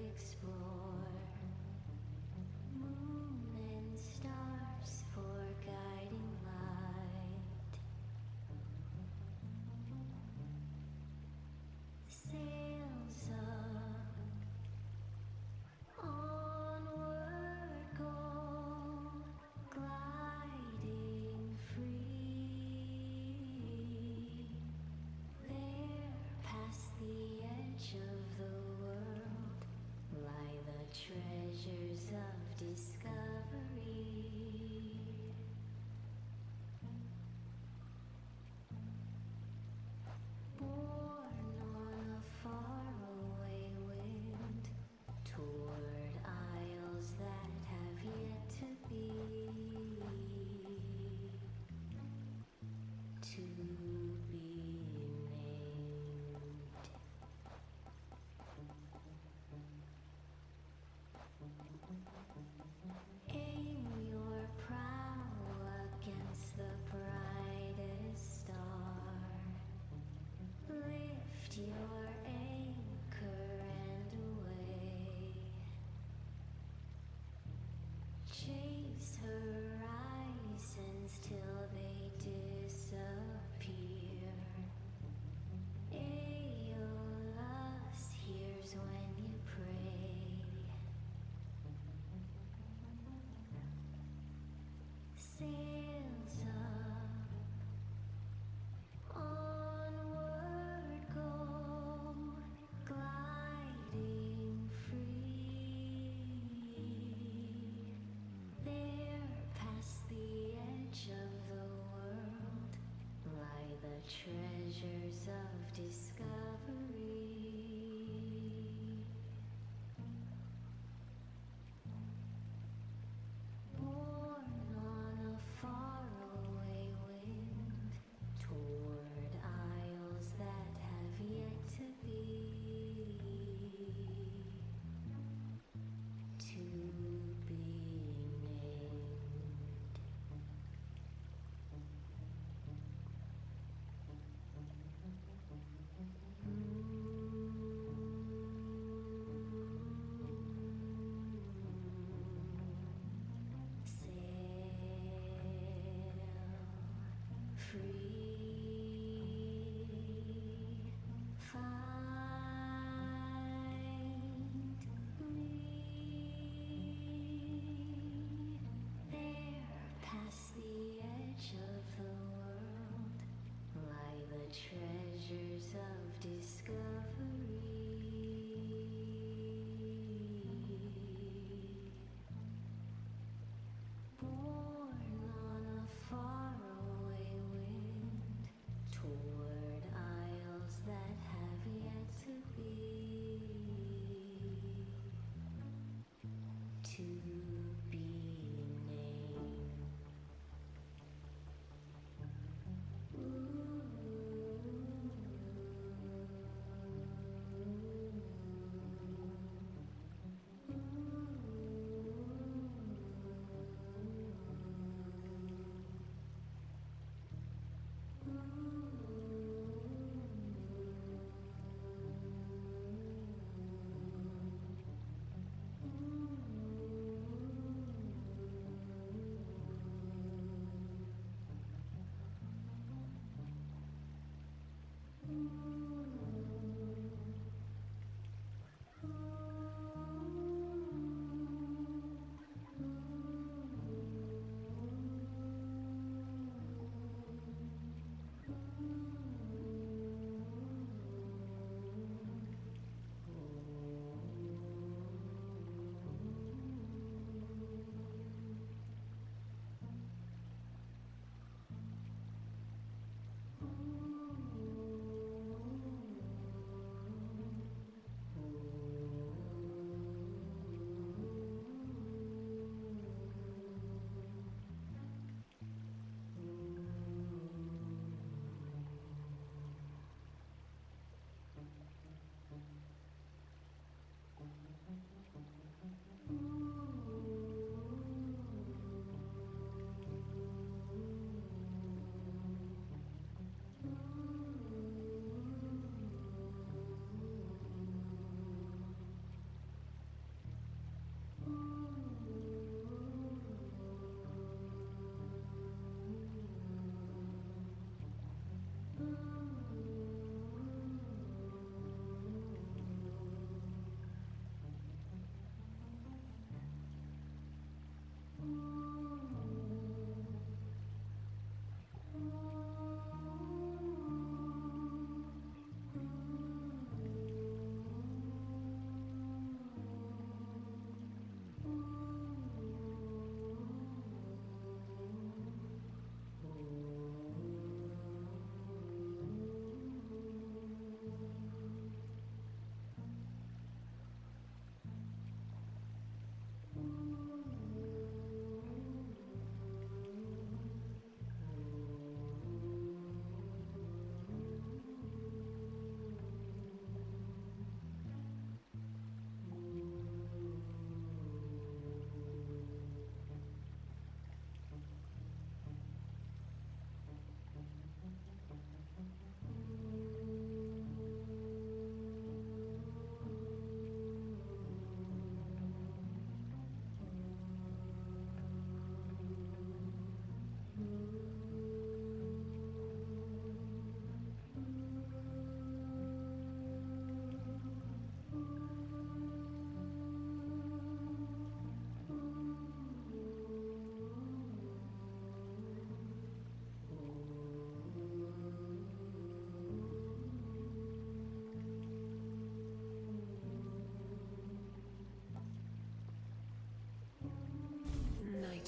explore. Moon and stars for guiding light. Sails up, onward go, gliding free. There, past the edge of the world, lie the treasures of discovery. Borne on a faraway wind, toward isles that have yet to be. To be named. Aim your prow against the brightest star. Lift your anchor and away. Chase horizons till they disappear. Aeolus hears when you pray. Sails up, onward go, gliding free. There, past the edge of the world, lie the treasures of discovery. Borne on a far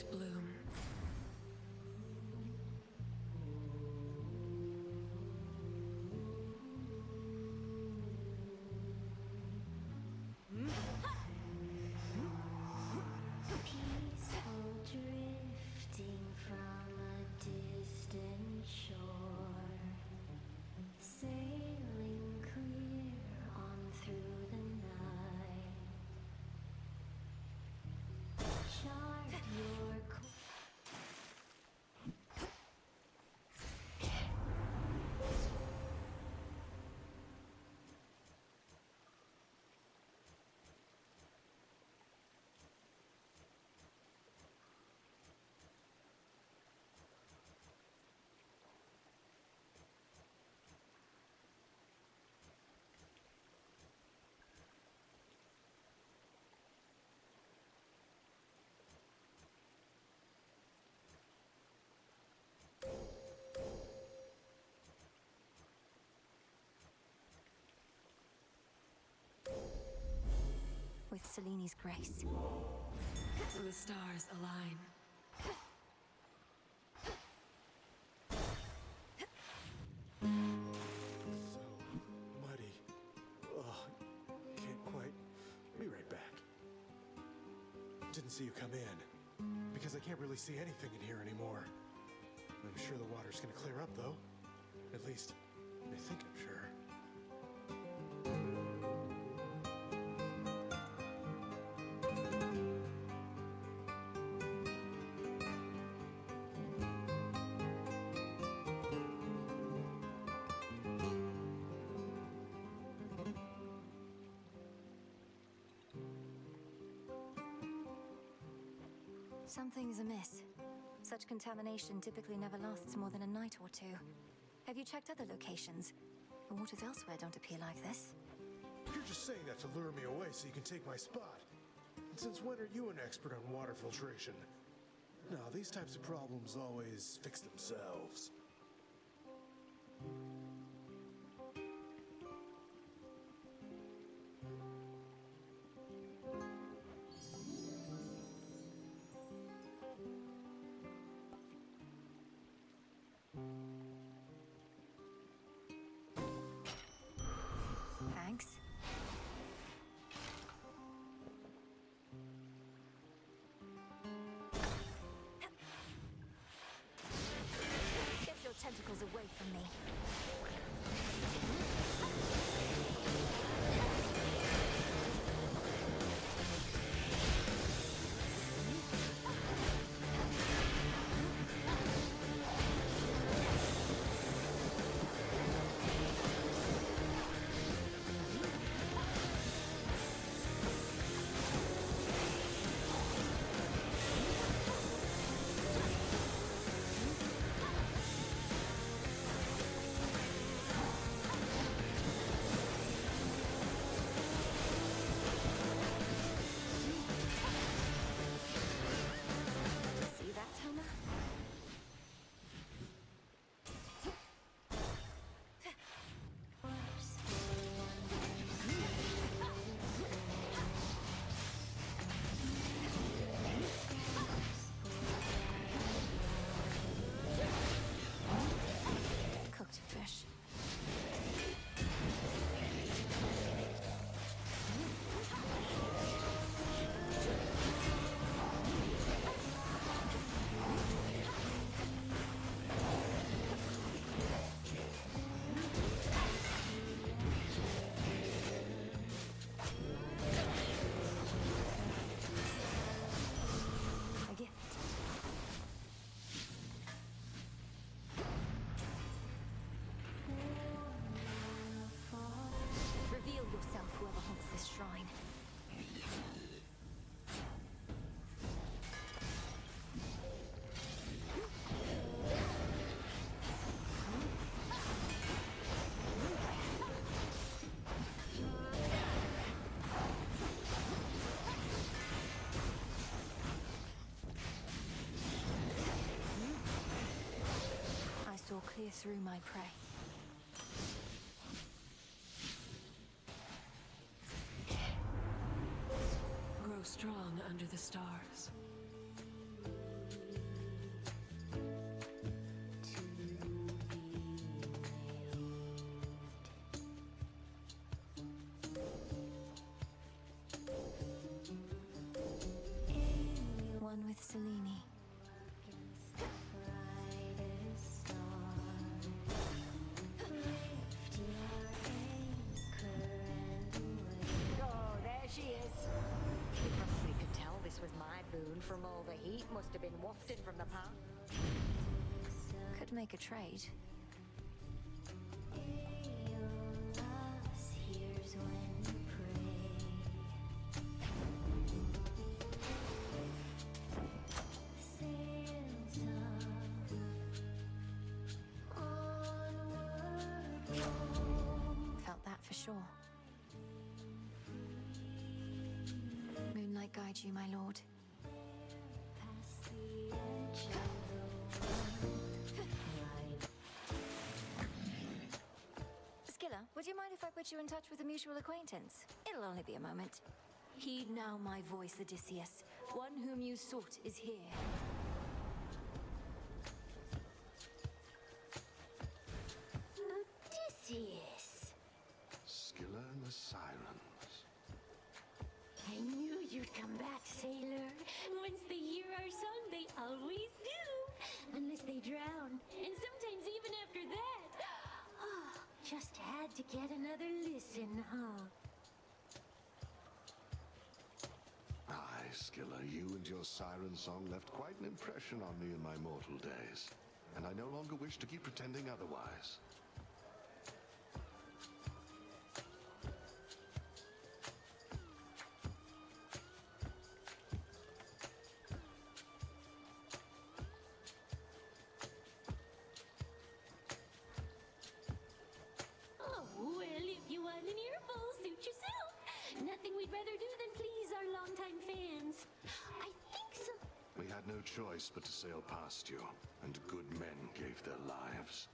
might bloom. Peaceful drifting from a distant shore, sailing clear on through the night. Chart your course. With Seleni's grace. The stars align. Muddy. Oh, can't quite. Be right back. Didn't see you come in. Because I can't really see anything in here anymore. I'm sure the water's gonna clear up, though. At least, I think I'm sure. Something's amiss. Such contamination typically never lasts more than a night or two. Have you checked other locations? The waters elsewhere don't appear like this. You're just saying that to lure me away so you can take my spot. And since when are you an expert on water filtration? No, these types of problems always fix themselves. Thanks. Get your tentacles away from me. See that, Toma? Cooked fish. A gift. Reveal yourself, whoever haunts this shrine. I saw clear through my prey. Grow strong under the stars. spoon from all the heat must have been wafted from the pan. Could make a trade. Felt that for sure. Moonlight guide you, my lord. Skilla, would you mind if I put you in touch with a mutual acquaintance? It'll only be a moment. Heed now my voice, Odysseus. One whom you sought is here. Odysseus! Skilla and the Sirens. I knew you'd come back, sailor. Once they hear our song, they always do. Unless they drown. And sometimes even after that. Oh, just had to get another listen, huh? Aye, Skilla, you and your siren song left quite an impression on me in my mortal days. And I no longer wish to keep pretending otherwise. Oh, well, if you want an earful, suit yourself. Nothing we'd rather do than please our longtime fans. I think so. We had no choice but to sail past you, and good men gave their lives.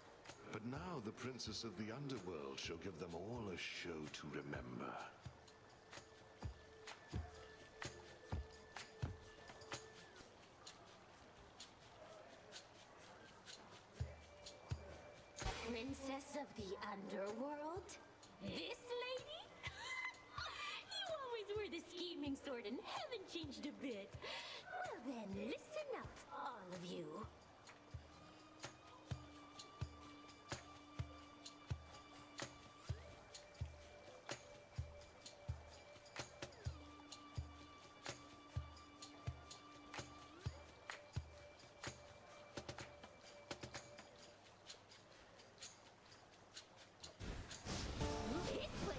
But now the Princess of the Underworld shall give them all a show to remember. Princess of the Underworld? This lady? You always were the scheming sort and haven't changed a bit. Well then, listen up, all of you. This way,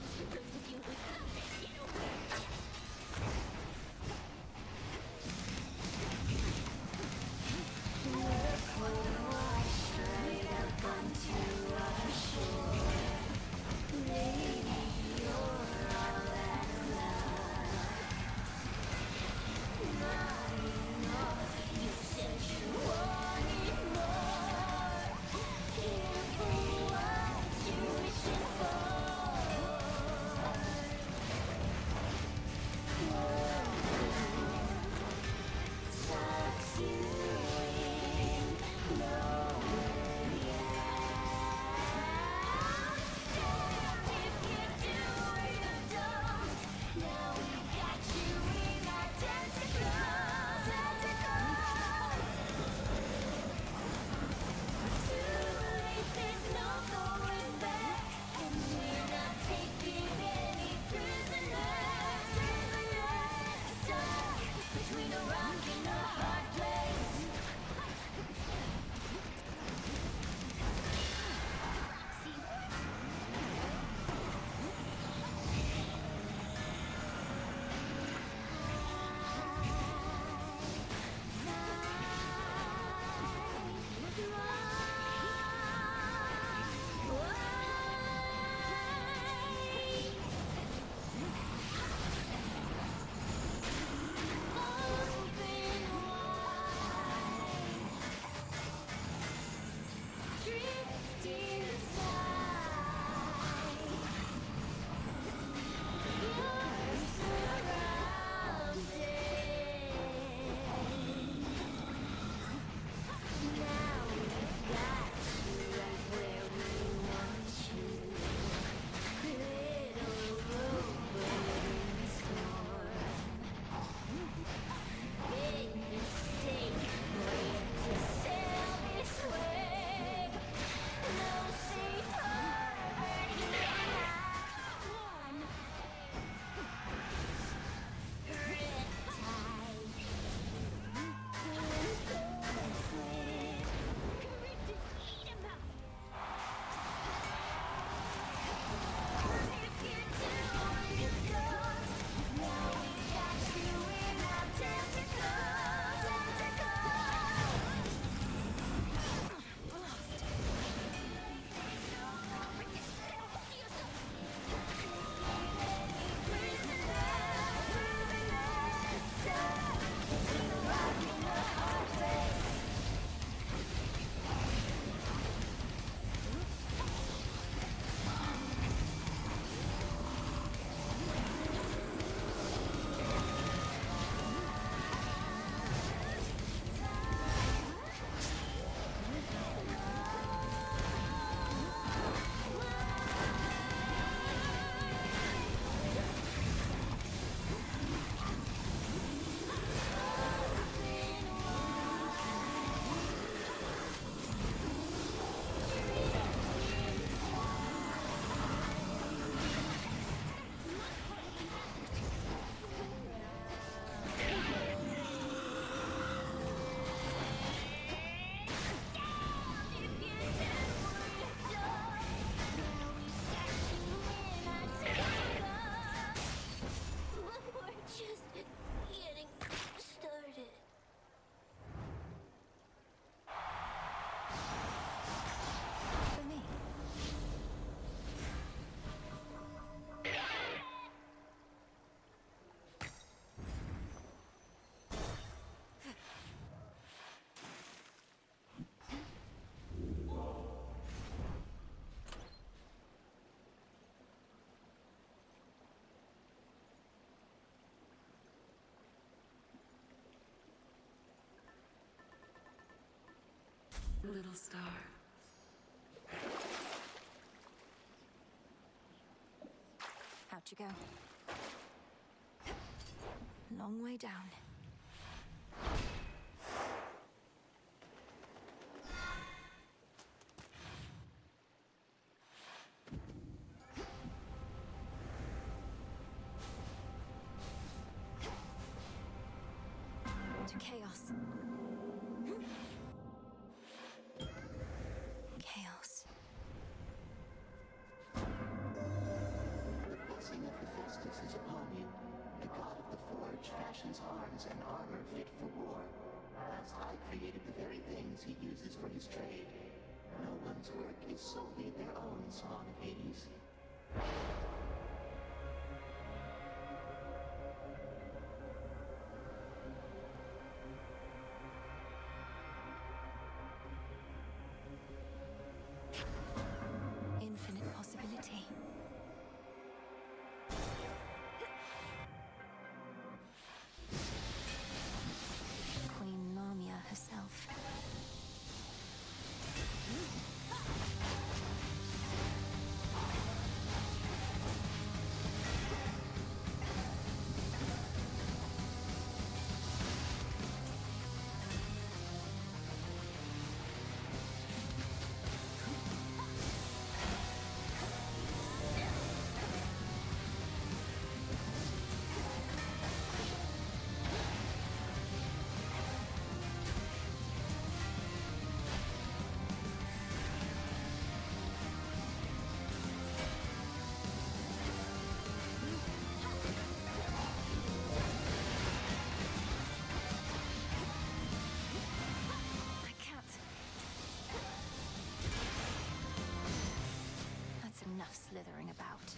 Little star. Out you go. Long way down. To chaos. Chaos. The blessing of Hephaestus is upon you. The god of the forge fashions arms and armor fit for war. Whilst I created the very things he uses for his trade. No one's work is solely their own, Spawn of Hades. Infinite possibility. Queen Lamia herself. I can't. That's enough slithering about.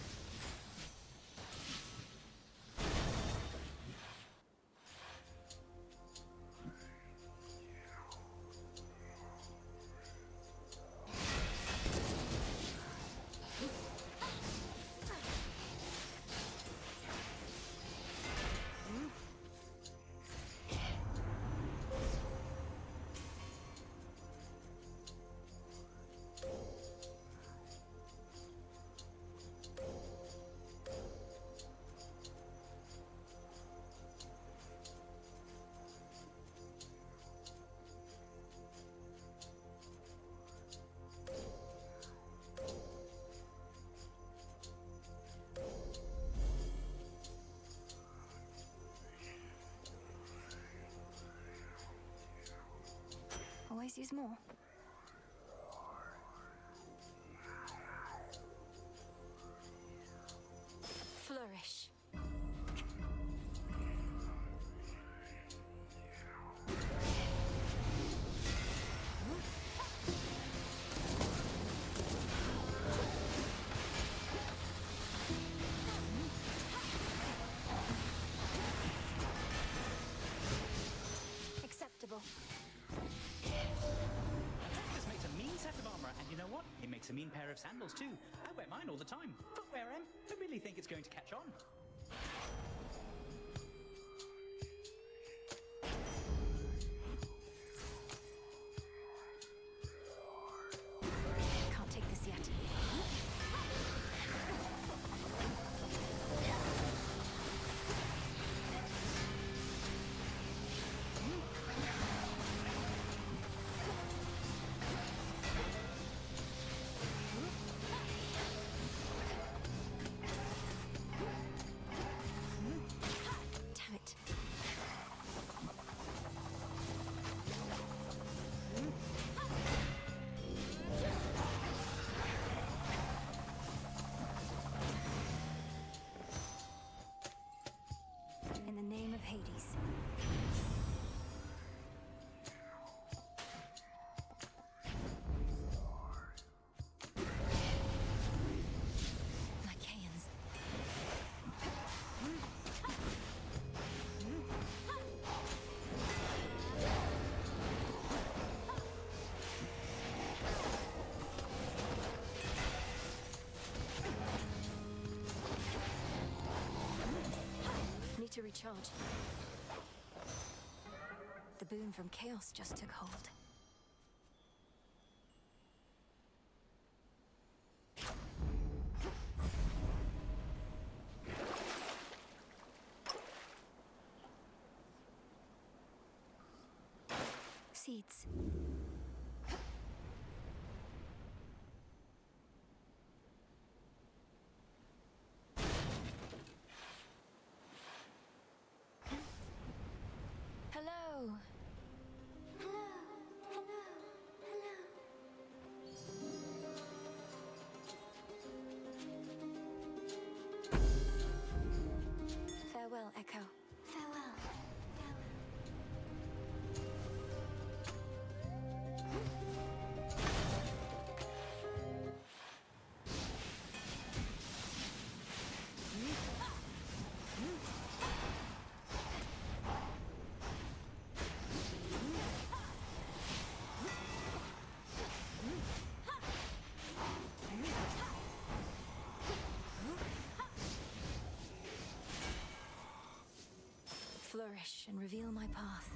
Always use more. Flourish. Acceptable. This makes a mean set of armor, and you know what? It makes a mean pair of sandals too. I wear mine all the time. Footwear, Em. I really think it's going to catch on. Can't take this yet. Damn it. In the name of Hades. Lycaeans. Need to recharge. The boon from Chaos just took hold. Steeds. Hello. Farewell, Echo. Farewell. Flourish and reveal my path.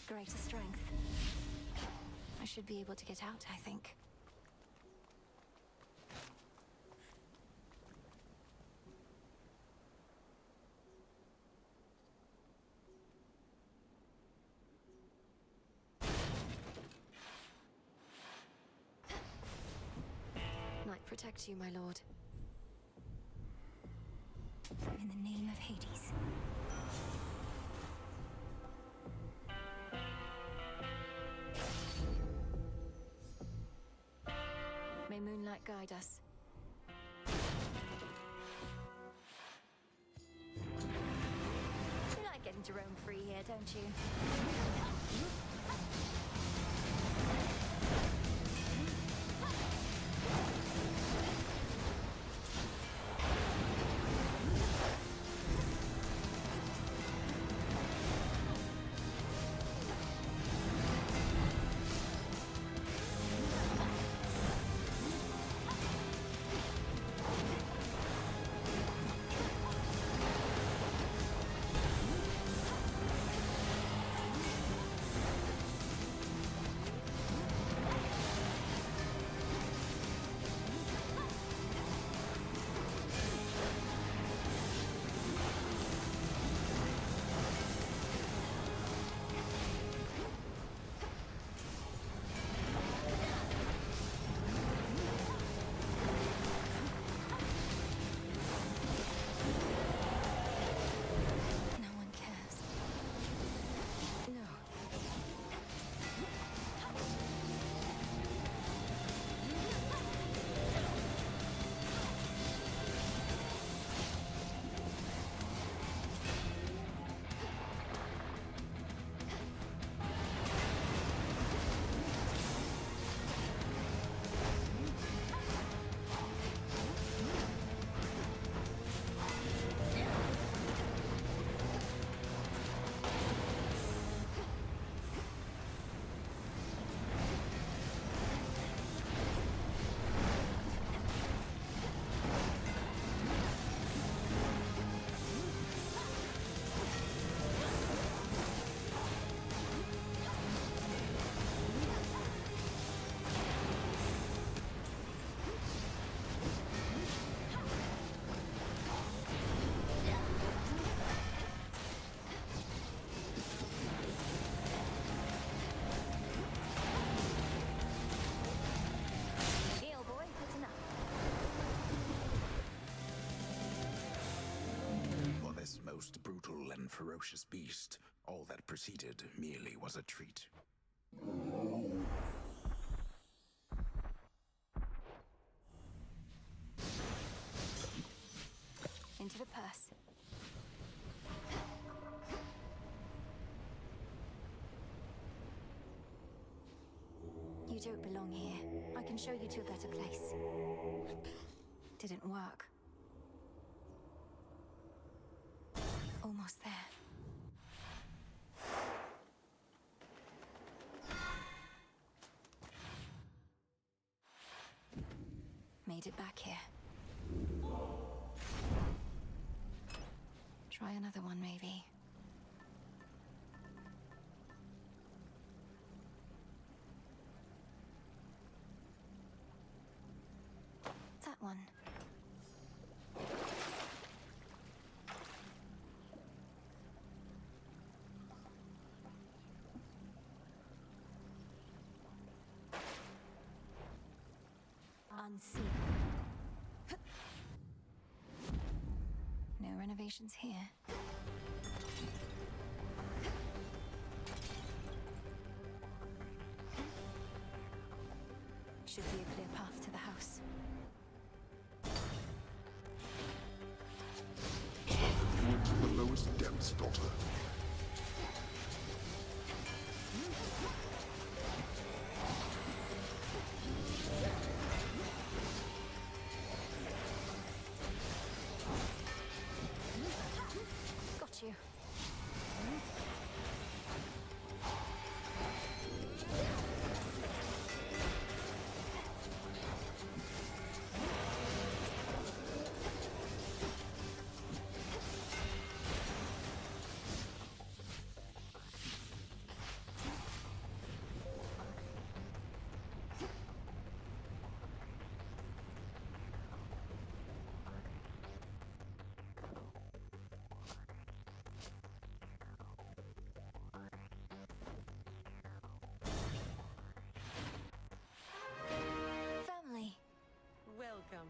Greater strength. I should be able to get out, I think. Might protect you, my lord. In the name of Hades. May moonlight guide us. You like getting to roam free here, don't you? most brutal and ferocious beast, all that preceded merely was a treat. Into the purse. You don't belong here. I can show you to a better place. Didn't work. Almost there. Made it back here. Try another one, maybe. That one. Unseen. No renovations here. Should be a clear path to the house. You went to the lowest depths, daughter. Got you. Family. Welcome.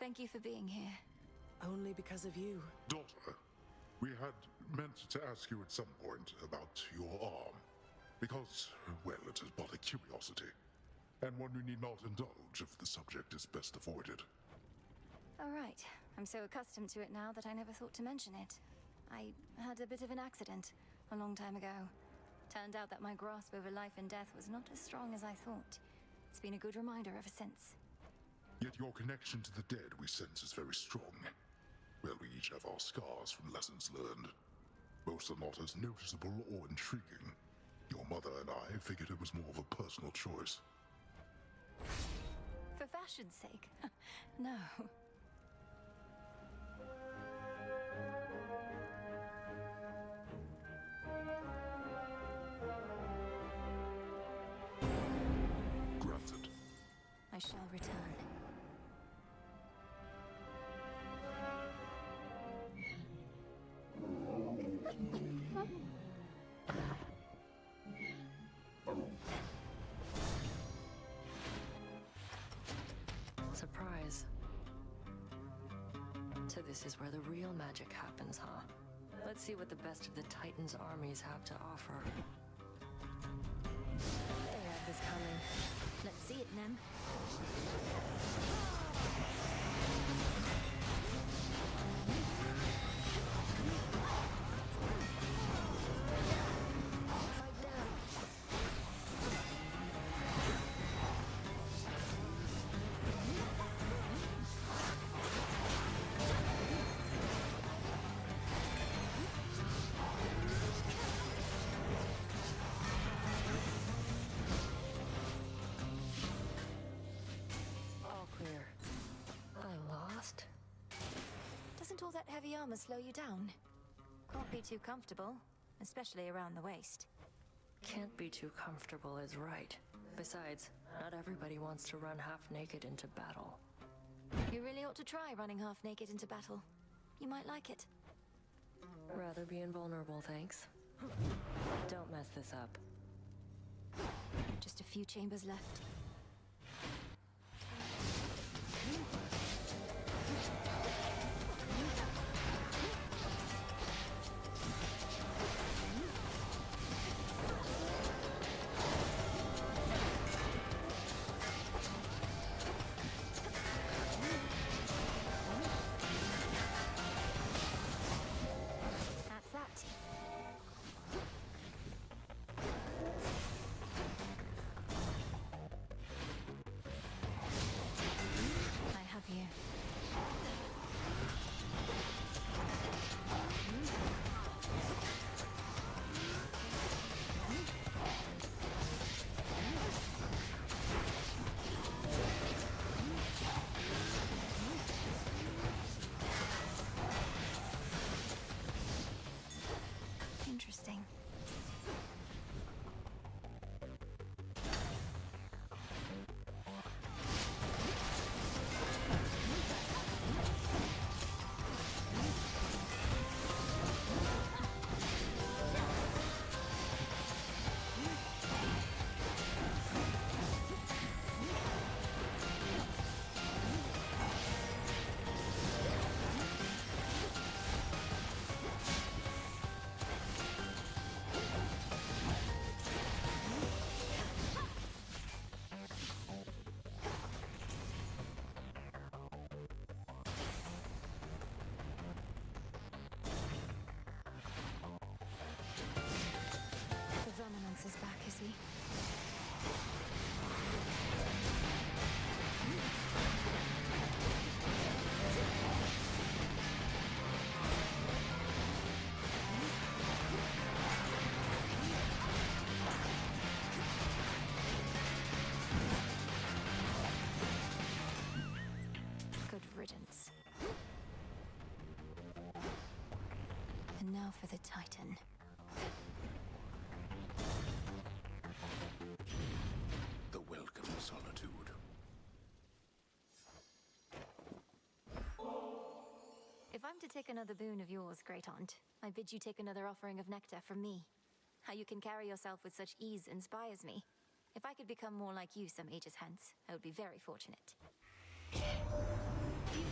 Thank you for being here. Only because of you. Daughter, we had meant to ask you at some point about your arm. Because, well, it is but a curiosity. And one you need not indulge if the subject is best avoided. All right. I'm so accustomed to it now that I never thought to mention it. I had a bit of an accident a long time ago. Turned out that my grasp over life and death was not as strong as I thought. It's been a good reminder ever since. Yet your connection to the dead we sense is very strong. Well, we each have our scars from lessons learned. Most are not as noticeable or intriguing. Your mother and I figured it was more of a personal choice. For fashion's sake? No. Granted. I shall return. Surprise. So this is where the real magic happens, huh? Let's see what the best of the Titans' armies have to offer. They had this coming. Let's see it, Nem. Fight down. All clear. I lost? Doesn't all that heavy armor slow you down? Can't be too comfortable, especially around the waist. Can't be too comfortable is right. Besides, not everybody wants to run half naked into battle. You really ought to try running half naked into battle. You might like it. Rather be invulnerable, thanks. Don't mess this up. Just a few chambers left. for the Titan. The welcome solitude. If I'm to take another boon of yours, Great Aunt, I bid you take another offering of nectar from me. How you can carry yourself with such ease inspires me. If I could become more like you some ages hence, I would be very fortunate. You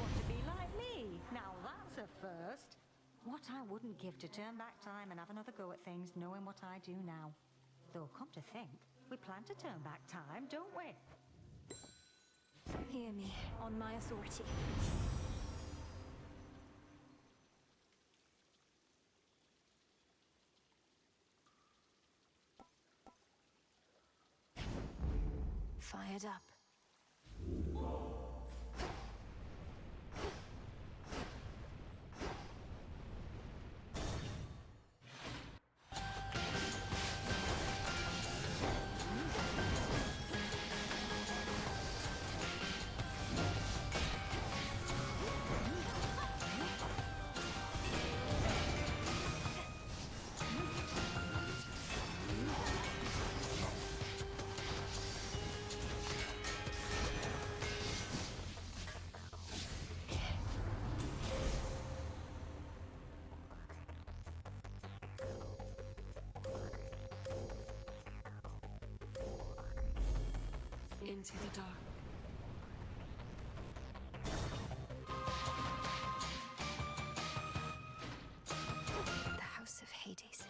want to be like me? Now that's a first. What I wouldn't give to turn back time and have another go at things knowing what I do now. Though, come to think, we plan to turn back time, don't we? Hear me, on my authority. Fired up. Into the dark. The House of Hades.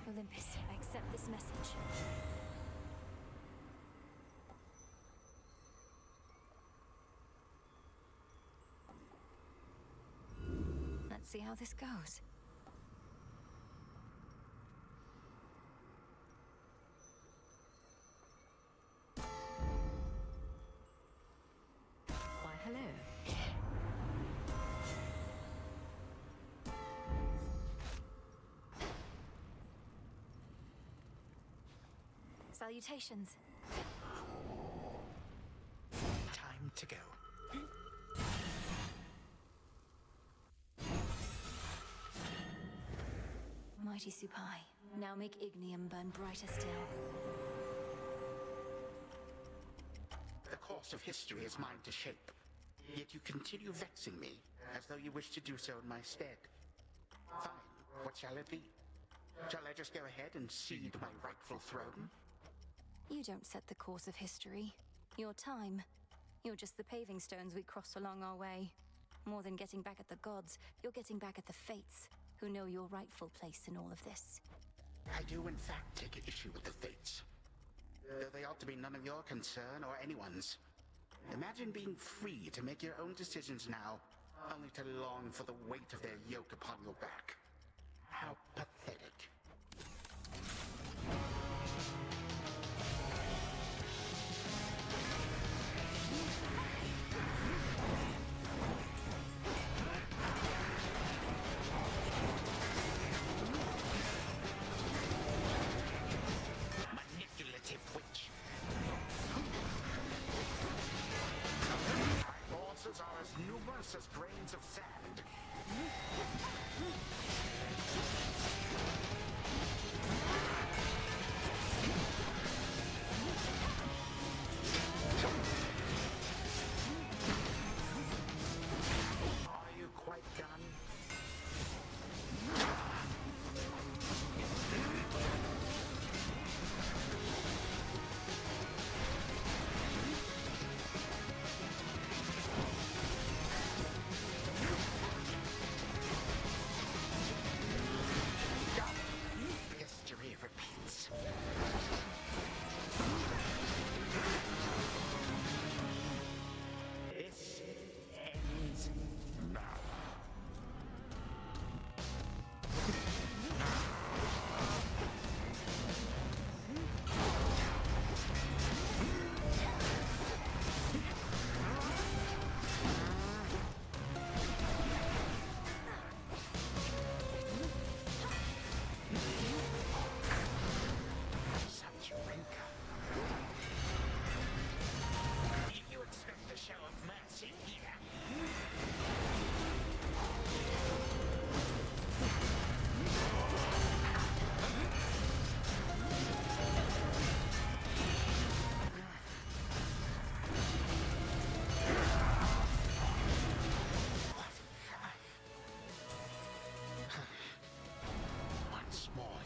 Olympus, I accept this message. Let's see how this goes. Why, hello. Salutations. Time to go. Mighty Supai, now make Ignium burn brighter still. The course of history is mine to shape. Yet you continue vexing me, as though you wish to do so in my stead. Fine, what shall it be? Shall I just go ahead and cede my rightful throne? You don't set the course of history. Your time. You're just the paving stones we cross along our way. More than getting back at the gods, you're getting back at the fates, who know your rightful place in all of this. I do in fact take issue with the fates. Though they ought to be none of your concern or anyone's. Imagine being free to make your own decisions now, only to long for the weight of their yoke upon your back. How pathetic. Manipulative witch. My forces are as numerous as grains of sand.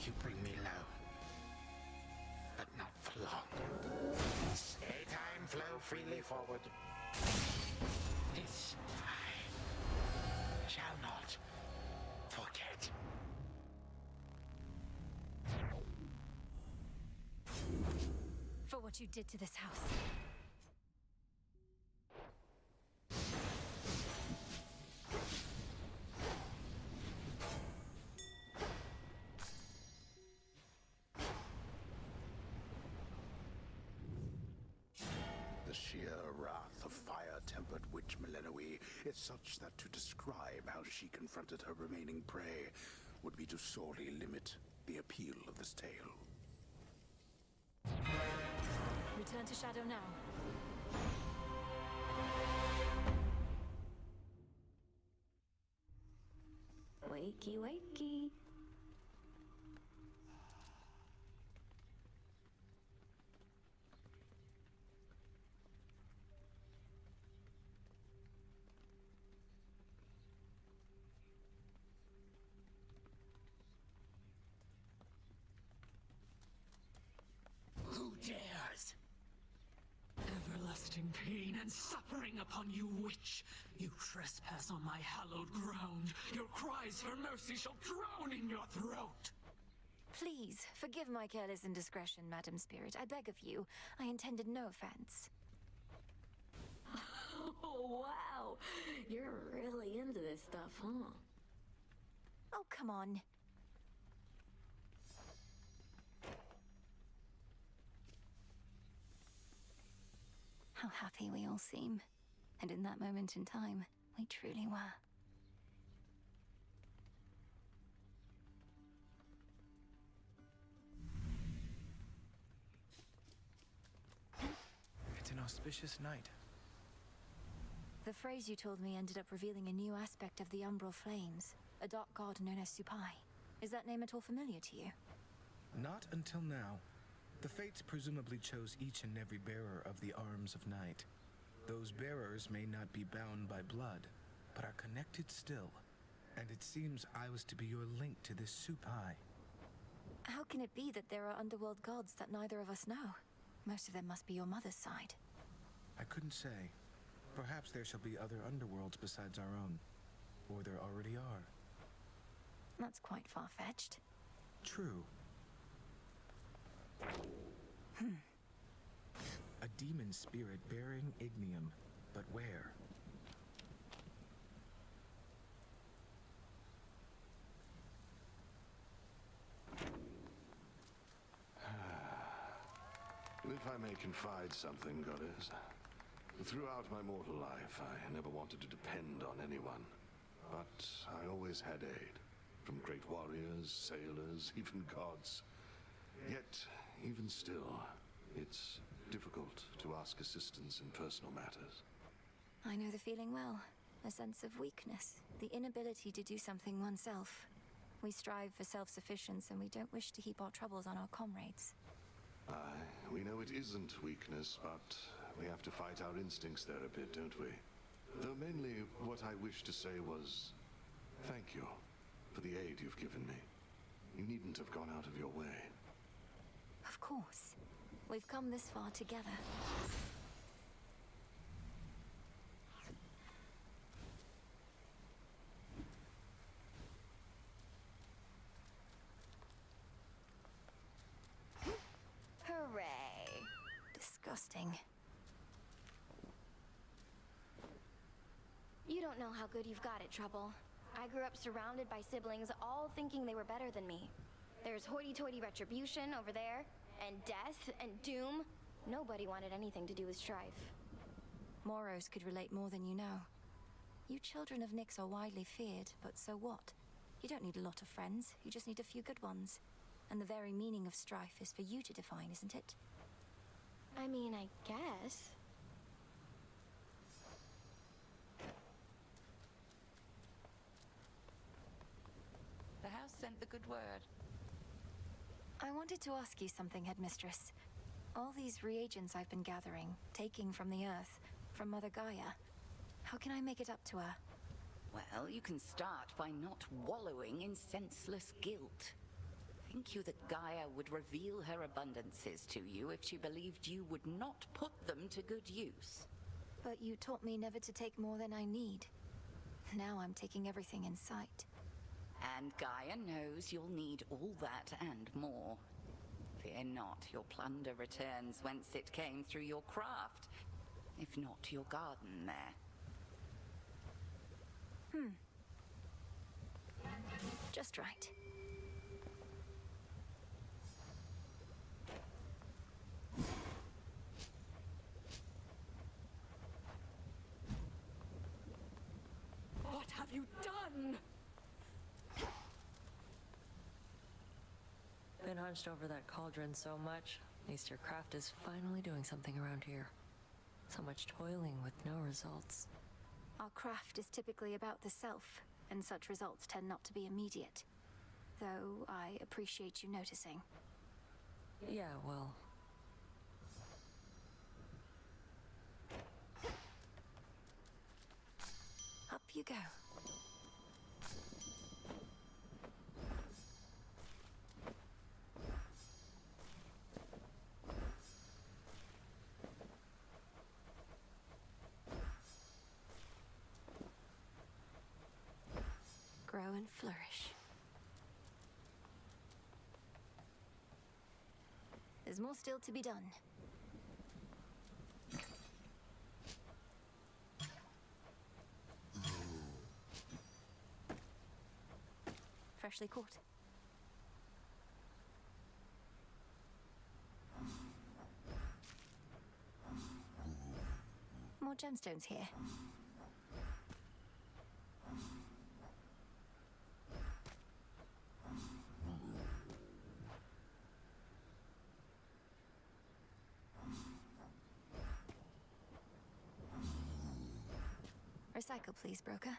you bring me low. But not for long. May time flow freely forward. This I shall not forget. For what you did to this house. The sheer wrath of fire-tempered witch Melinoe is such that to describe how she confronted her remaining prey would be to sorely limit the appeal of this tale. Return to Shadow now. Wakey, wakey. Who dares? Everlasting pain and suffering upon you, witch! You trespass on my hallowed ground. Your cries for mercy shall drown in your throat! Please, forgive my careless indiscretion, Madam Spirit. I beg of you. I intended no offense. Oh, wow. You're really into this stuff, huh? Oh, come on. How happy we all seem. And in that moment in time, we truly were. It's an auspicious night. The phrase you told me ended up revealing a new aspect of the Umbral Flames, a dark god known as Supai. Is that name at all familiar to you? Not until now. The Fates presumably chose each and every bearer of the Arms of Night. Those bearers may not be bound by blood, but are connected still. And it seems I was to be your link to this Supai. How can it be that there are underworld gods that neither of us know? Most of them must be your mother's side. I couldn't say. Perhaps there shall be other underworlds besides our own. Or there already are. That's quite far-fetched. True. A demon spirit bearing Ignium, but where? If I may confide something, Goddess. Throughout my mortal life, I never wanted to depend on anyone. But I always had aid. From great warriors, sailors, even gods. Yet, even still, it's difficult to ask assistance in personal matters. I know the feeling well. A sense of weakness. The inability to do something oneself. We strive for self-sufficiency and we don't wish to heap our troubles on our comrades. Aye, we know it isn't weakness, but we have to fight our instincts there a bit, don't we? Though mainly what I wished to say was thank you for the aid you've given me. You needn't have gone out of your way. Of course. We've come this far together. Hooray. Disgusting. You don't know how good you've got it, Trouble. I grew up surrounded by siblings, all thinking they were better than me. There's hoity-toity retribution over there, and death, and doom. Nobody wanted anything to do with strife. Moros could relate more than you know. You children of Nyx are widely feared, but so what? You don't need a lot of friends, you just need a few good ones. And the very meaning of strife is for you to define, isn't it? I mean, I guess. The house sent the good word. I wanted to ask you something, Headmistress. All these reagents I've been gathering, taking from the Earth, from Mother Gaia, how can I make it up to her? Well, you can start by not wallowing in senseless guilt. Think you that Gaia would reveal her abundances to you if she believed you would not put them to good use? But you taught me never to take more than I need. Now I'm taking everything in sight. And Gaia knows you'll need all that and more. Fear not, your plunder returns whence it came through your craft, if not your garden there. Just right. What have you done? Been hunched over that cauldron so much. At least your craft is finally doing something around here. So much toiling with no results. Our craft is typically about the self, and such results tend not to be immediate. Though I appreciate you noticing. Yeah, well... Up you go. Grow and flourish. There's more still to be done. Freshly caught. More gemstones here. Recycle, please, broker.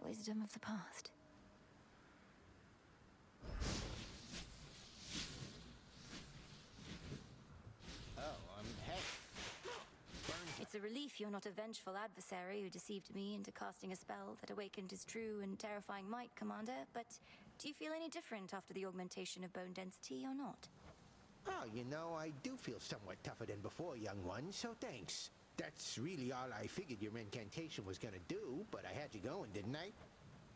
Wisdom of the past. Hey. It's a relief you're not a vengeful adversary who deceived me into casting a spell that awakened his true and terrifying might, Commander, but do you feel any different after the augmentation of bone density or not? Oh, you know, I do feel somewhat tougher than before, young one, so thanks. That's really all I figured your incantation was gonna do, but I had you going, didn't I?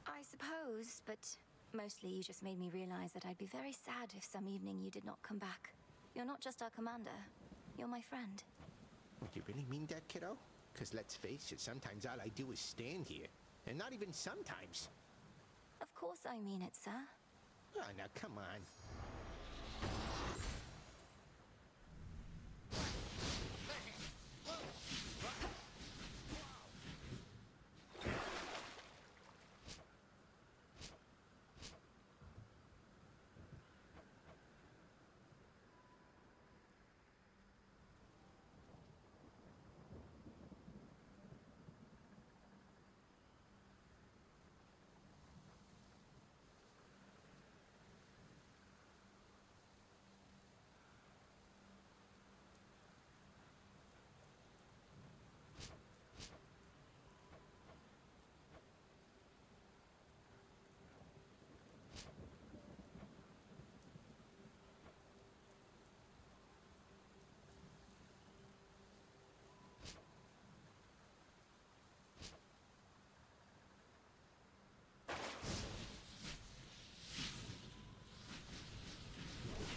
I suppose, but mostly you just made me realize that I'd be very sad if some evening you did not come back. You're not just our commander, you're my friend. Do you really mean that, kiddo? Because let's face it, sometimes all I do is stand here. And not even sometimes. Of course I mean it, sir. Oh, now come on.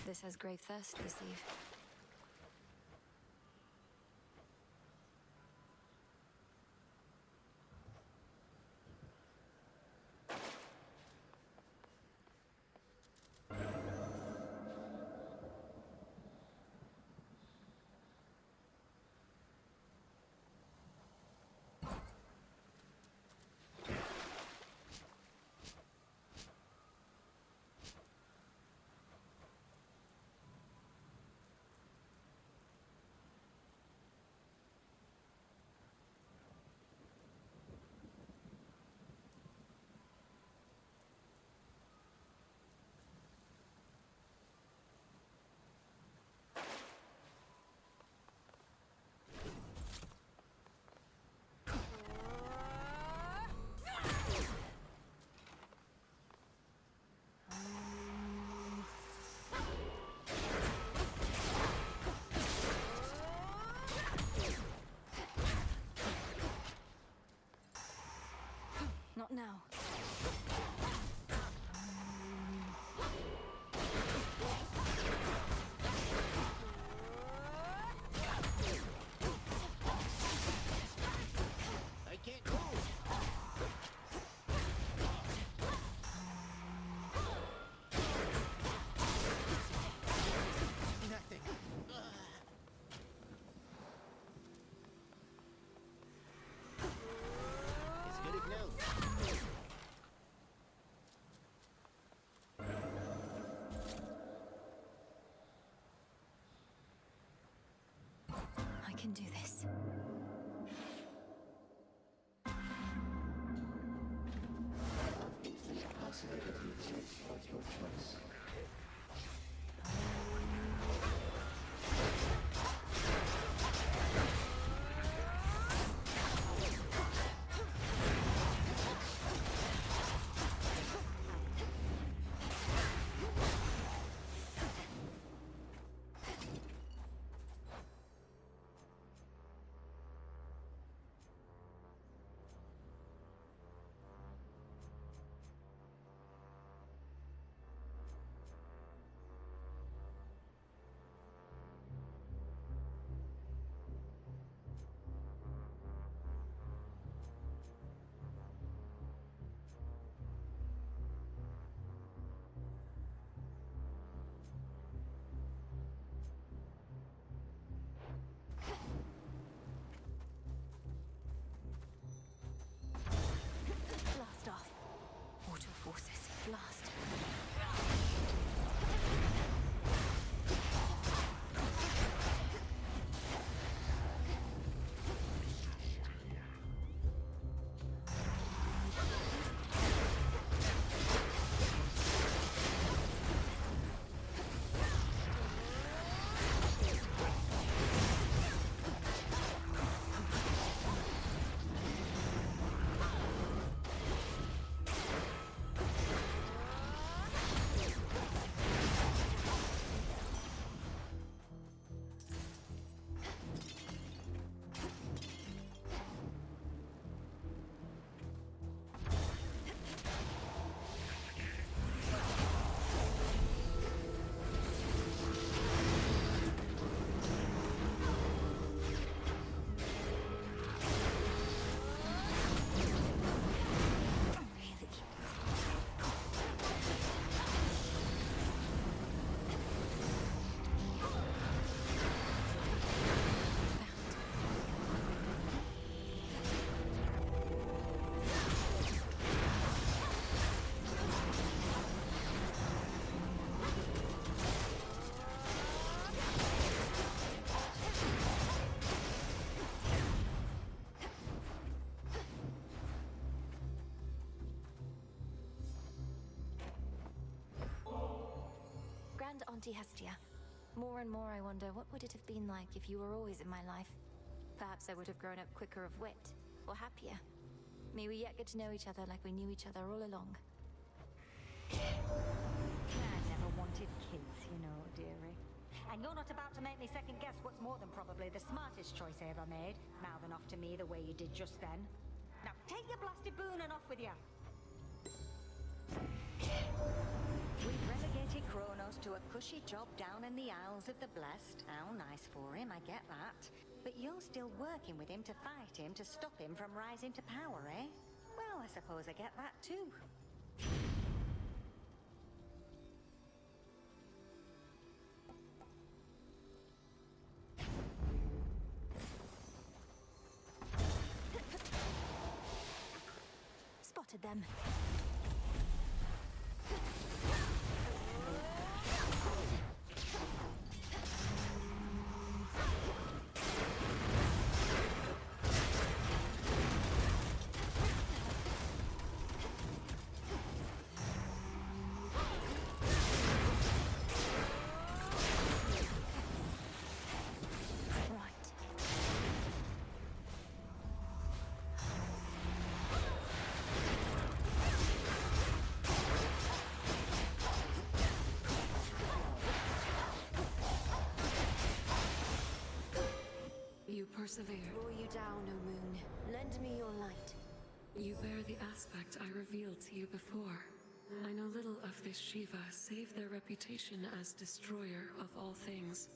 This has grave thirst this eve. can do this. Infinite possibilities of your choice. Blast off. Auto forces. Blast. Grand Auntie Hestia. More and more I wonder, what would it have been like if you were always in my life? Perhaps I would have grown up quicker of wit, or happier. May we yet get to know each other like we knew each other all along. I never wanted kids, you know, dearie. And you're not about to make me second guess what's more than probably the smartest choice I ever made, mouthing off to me the way you did just then. Now take your blasted boon and off with you! We've relegated Kronos to a cushy job down in the Isles of the Blessed. How nice for him, I get that. But you're still working with him to fight him, to stop him from rising to power, eh? Well, I suppose I get that too. Spotted them. Persevere. Roar you down, O moon. Lend me your light. You bear the aspect I revealed to you before. I know little of this Shiva, save their reputation as destroyer of all things.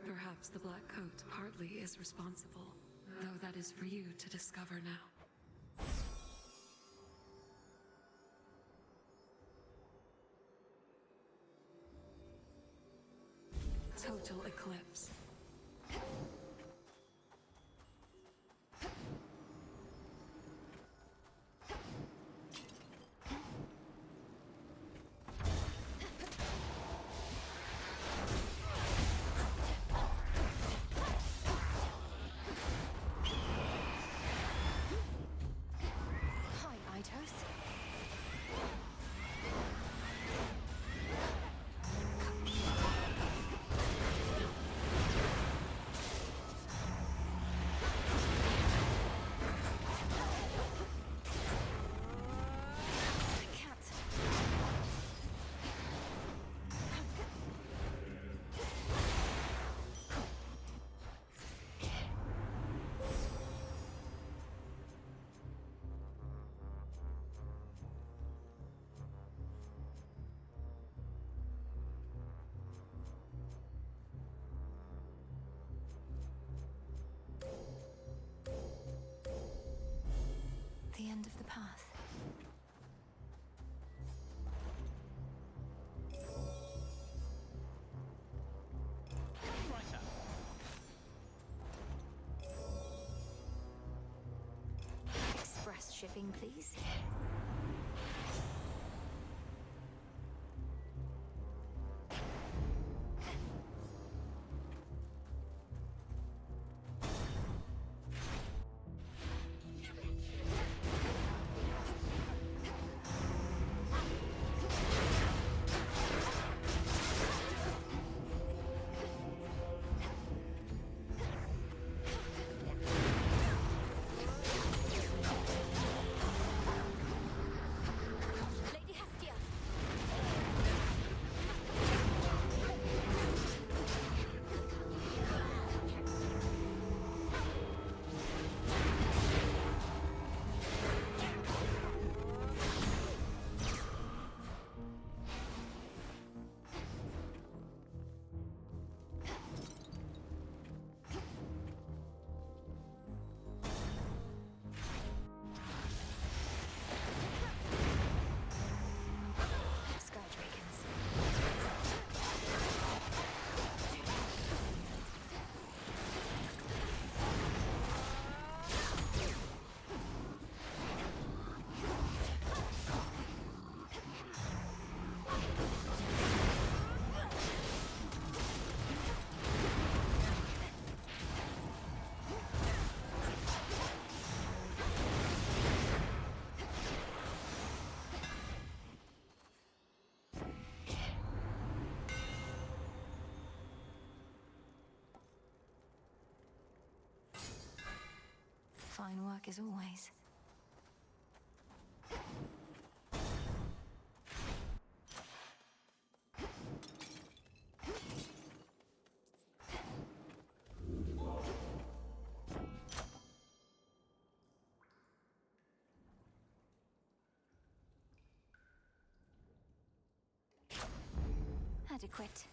Perhaps the Black Coat partly is responsible, though that is for you to discover now. Total eclipse. path. Right up. Express shipping, please. Lady Hestia. Sky Dragons. Fine work as always. Adequate.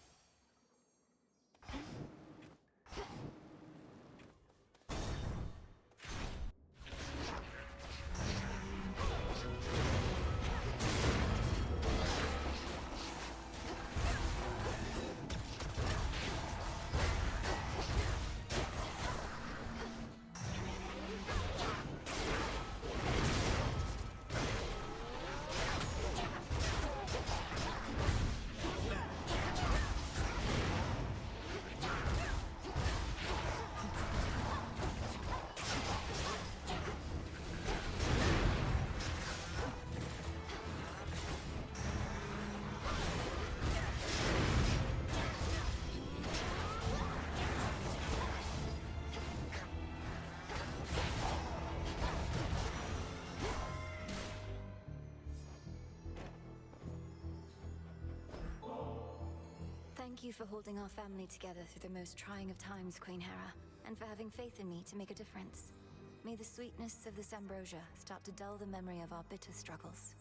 Thank you for holding our family together through the most trying of times, Queen Hera, and for having faith in me to make a difference. May the sweetness of this ambrosia start to dull the memory of our bitter struggles.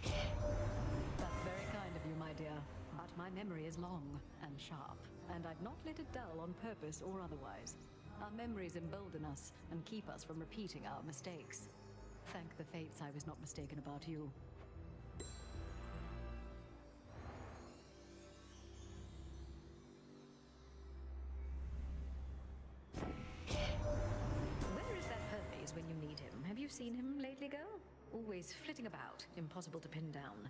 That's very kind of you, my dear. But my memory is long and sharp, and I'd not let it dull on purpose or otherwise. Our memories embolden us and keep us from repeating our mistakes. Thank the fates I was not mistaken about you. Where is that Hermes when you need him? Have you seen him lately, girl? Always flitting about, impossible to pin down.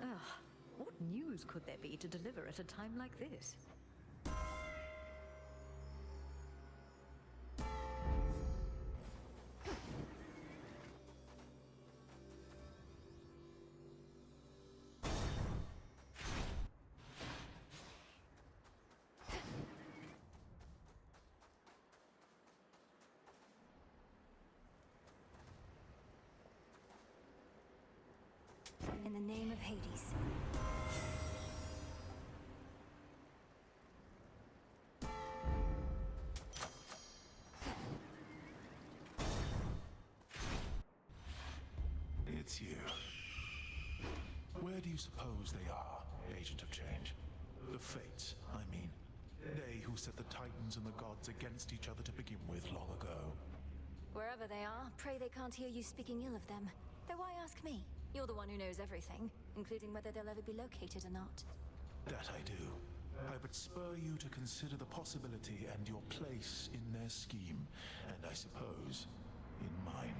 Ugh, what news could there be to deliver at a time like this? In the name of Hades. It's you. Where do you suppose they are, Agent of Change? The Fates, I mean. They who set the Titans and the gods against each other to begin with long ago. Wherever they are, pray they can't hear you speaking ill of them. Though why ask me? You're the one who knows everything, including whether they'll ever be located or not. That I do. I would spur you to consider the possibility and your place in their scheme, and I suppose, in mine.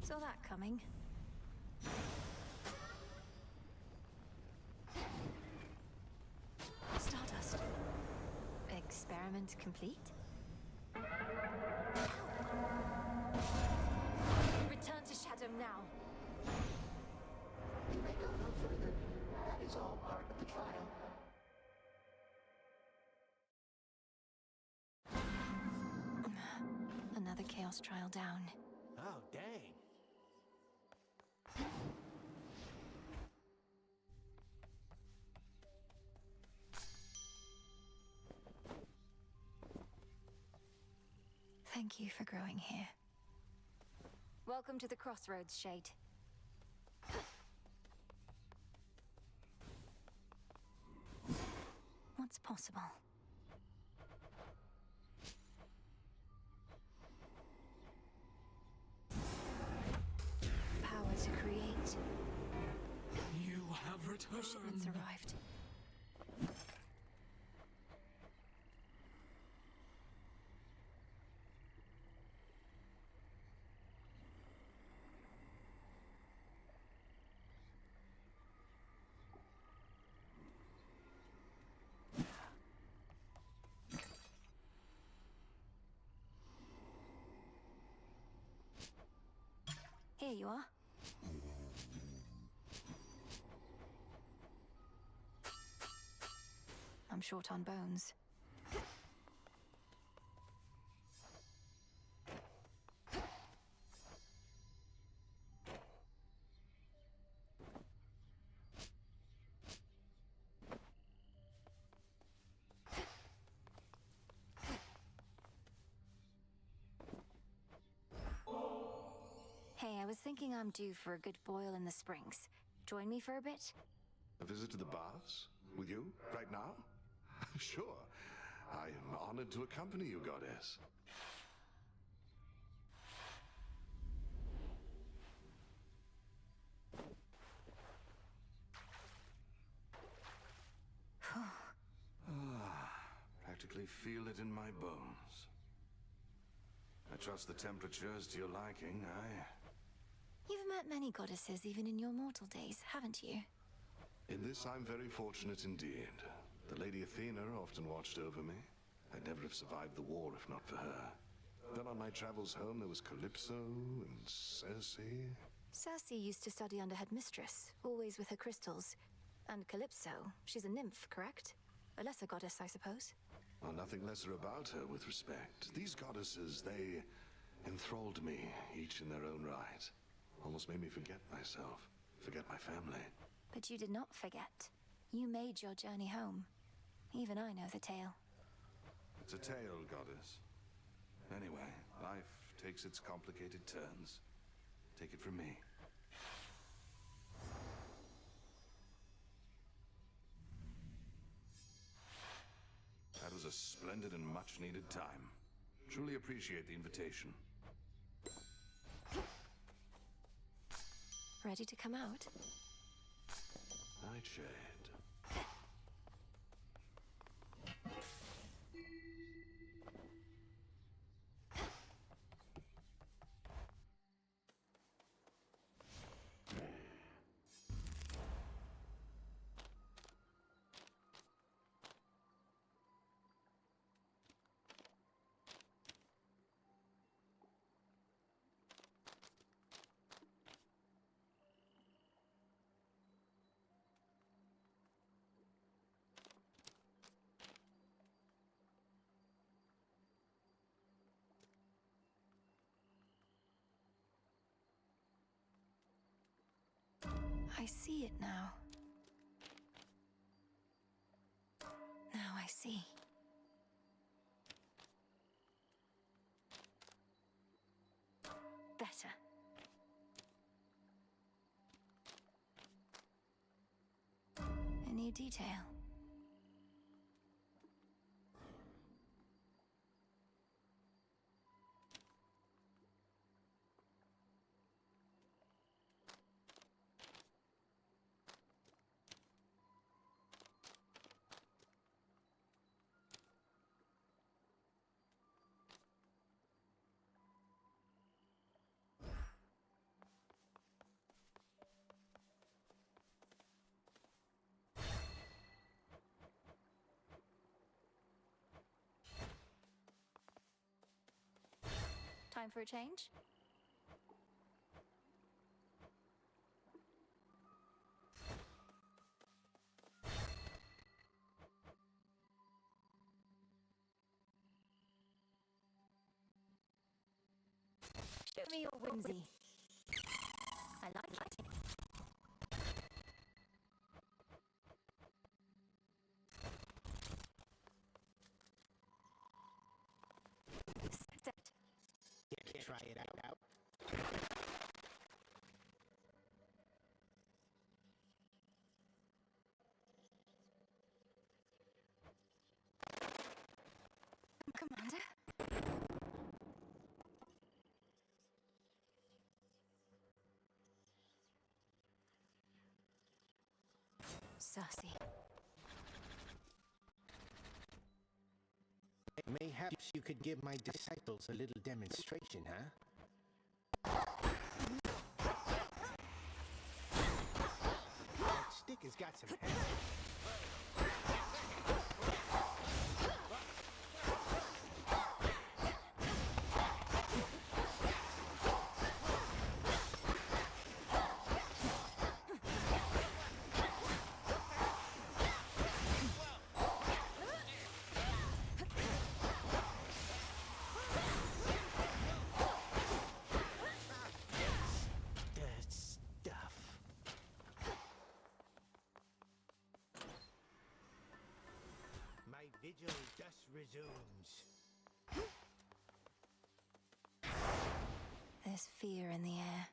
Saw that coming. Stardust. Experiment complete? Return to Shadow now. You may go no further. That is all part of the trial. Another Chaos trial down. Oh, dang. Thank you for growing here. Welcome to the Crossroads, Shade. What's possible? The shipment's arrived. Here you are. I'm short on bones. Hey, I was thinking I'm due for a good boil in the springs. Join me for a bit? A visit to the baths? With you? Right now? Sure. I am honored to accompany you, Goddess. Practically feel it in my bones. I trust the temperature is to your liking. You've met many goddesses even in your mortal days, haven't you? In this, I'm very fortunate indeed. The Lady Athena often watched over me. I'd never have survived the war if not for her. Then on my travels home, there was Calypso and Circe. Circe used to study under Headmistress, always with her crystals. And Calypso, she's a nymph, correct? A lesser goddess, I suppose? Well, nothing lesser about her with respect. These goddesses, they enthralled me, each in their own right. Almost made me forget myself, forget my family. But you did not forget. You made your journey home. Even I know the tale. It's a tale, Goddess. Anyway, life takes its complicated turns. Take it from me. That was a splendid and much-needed time. Truly appreciate the invitation. Ready to come out? Nightshade. I see it now. Now I see. Better. A new detail. Time for a change? Show me your whimsy. I like it. Set. Try it out. Commander? Cersei. Mayhaps you could give my disciples a little demonstration, huh? That stick has got some hair. Vigil thus resumes. There's fear in the air.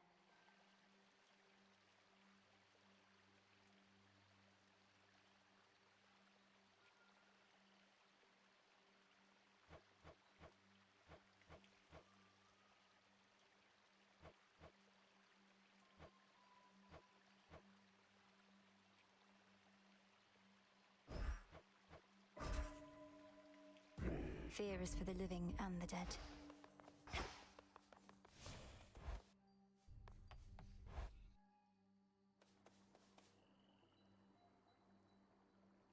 Fear is for the living and the dead.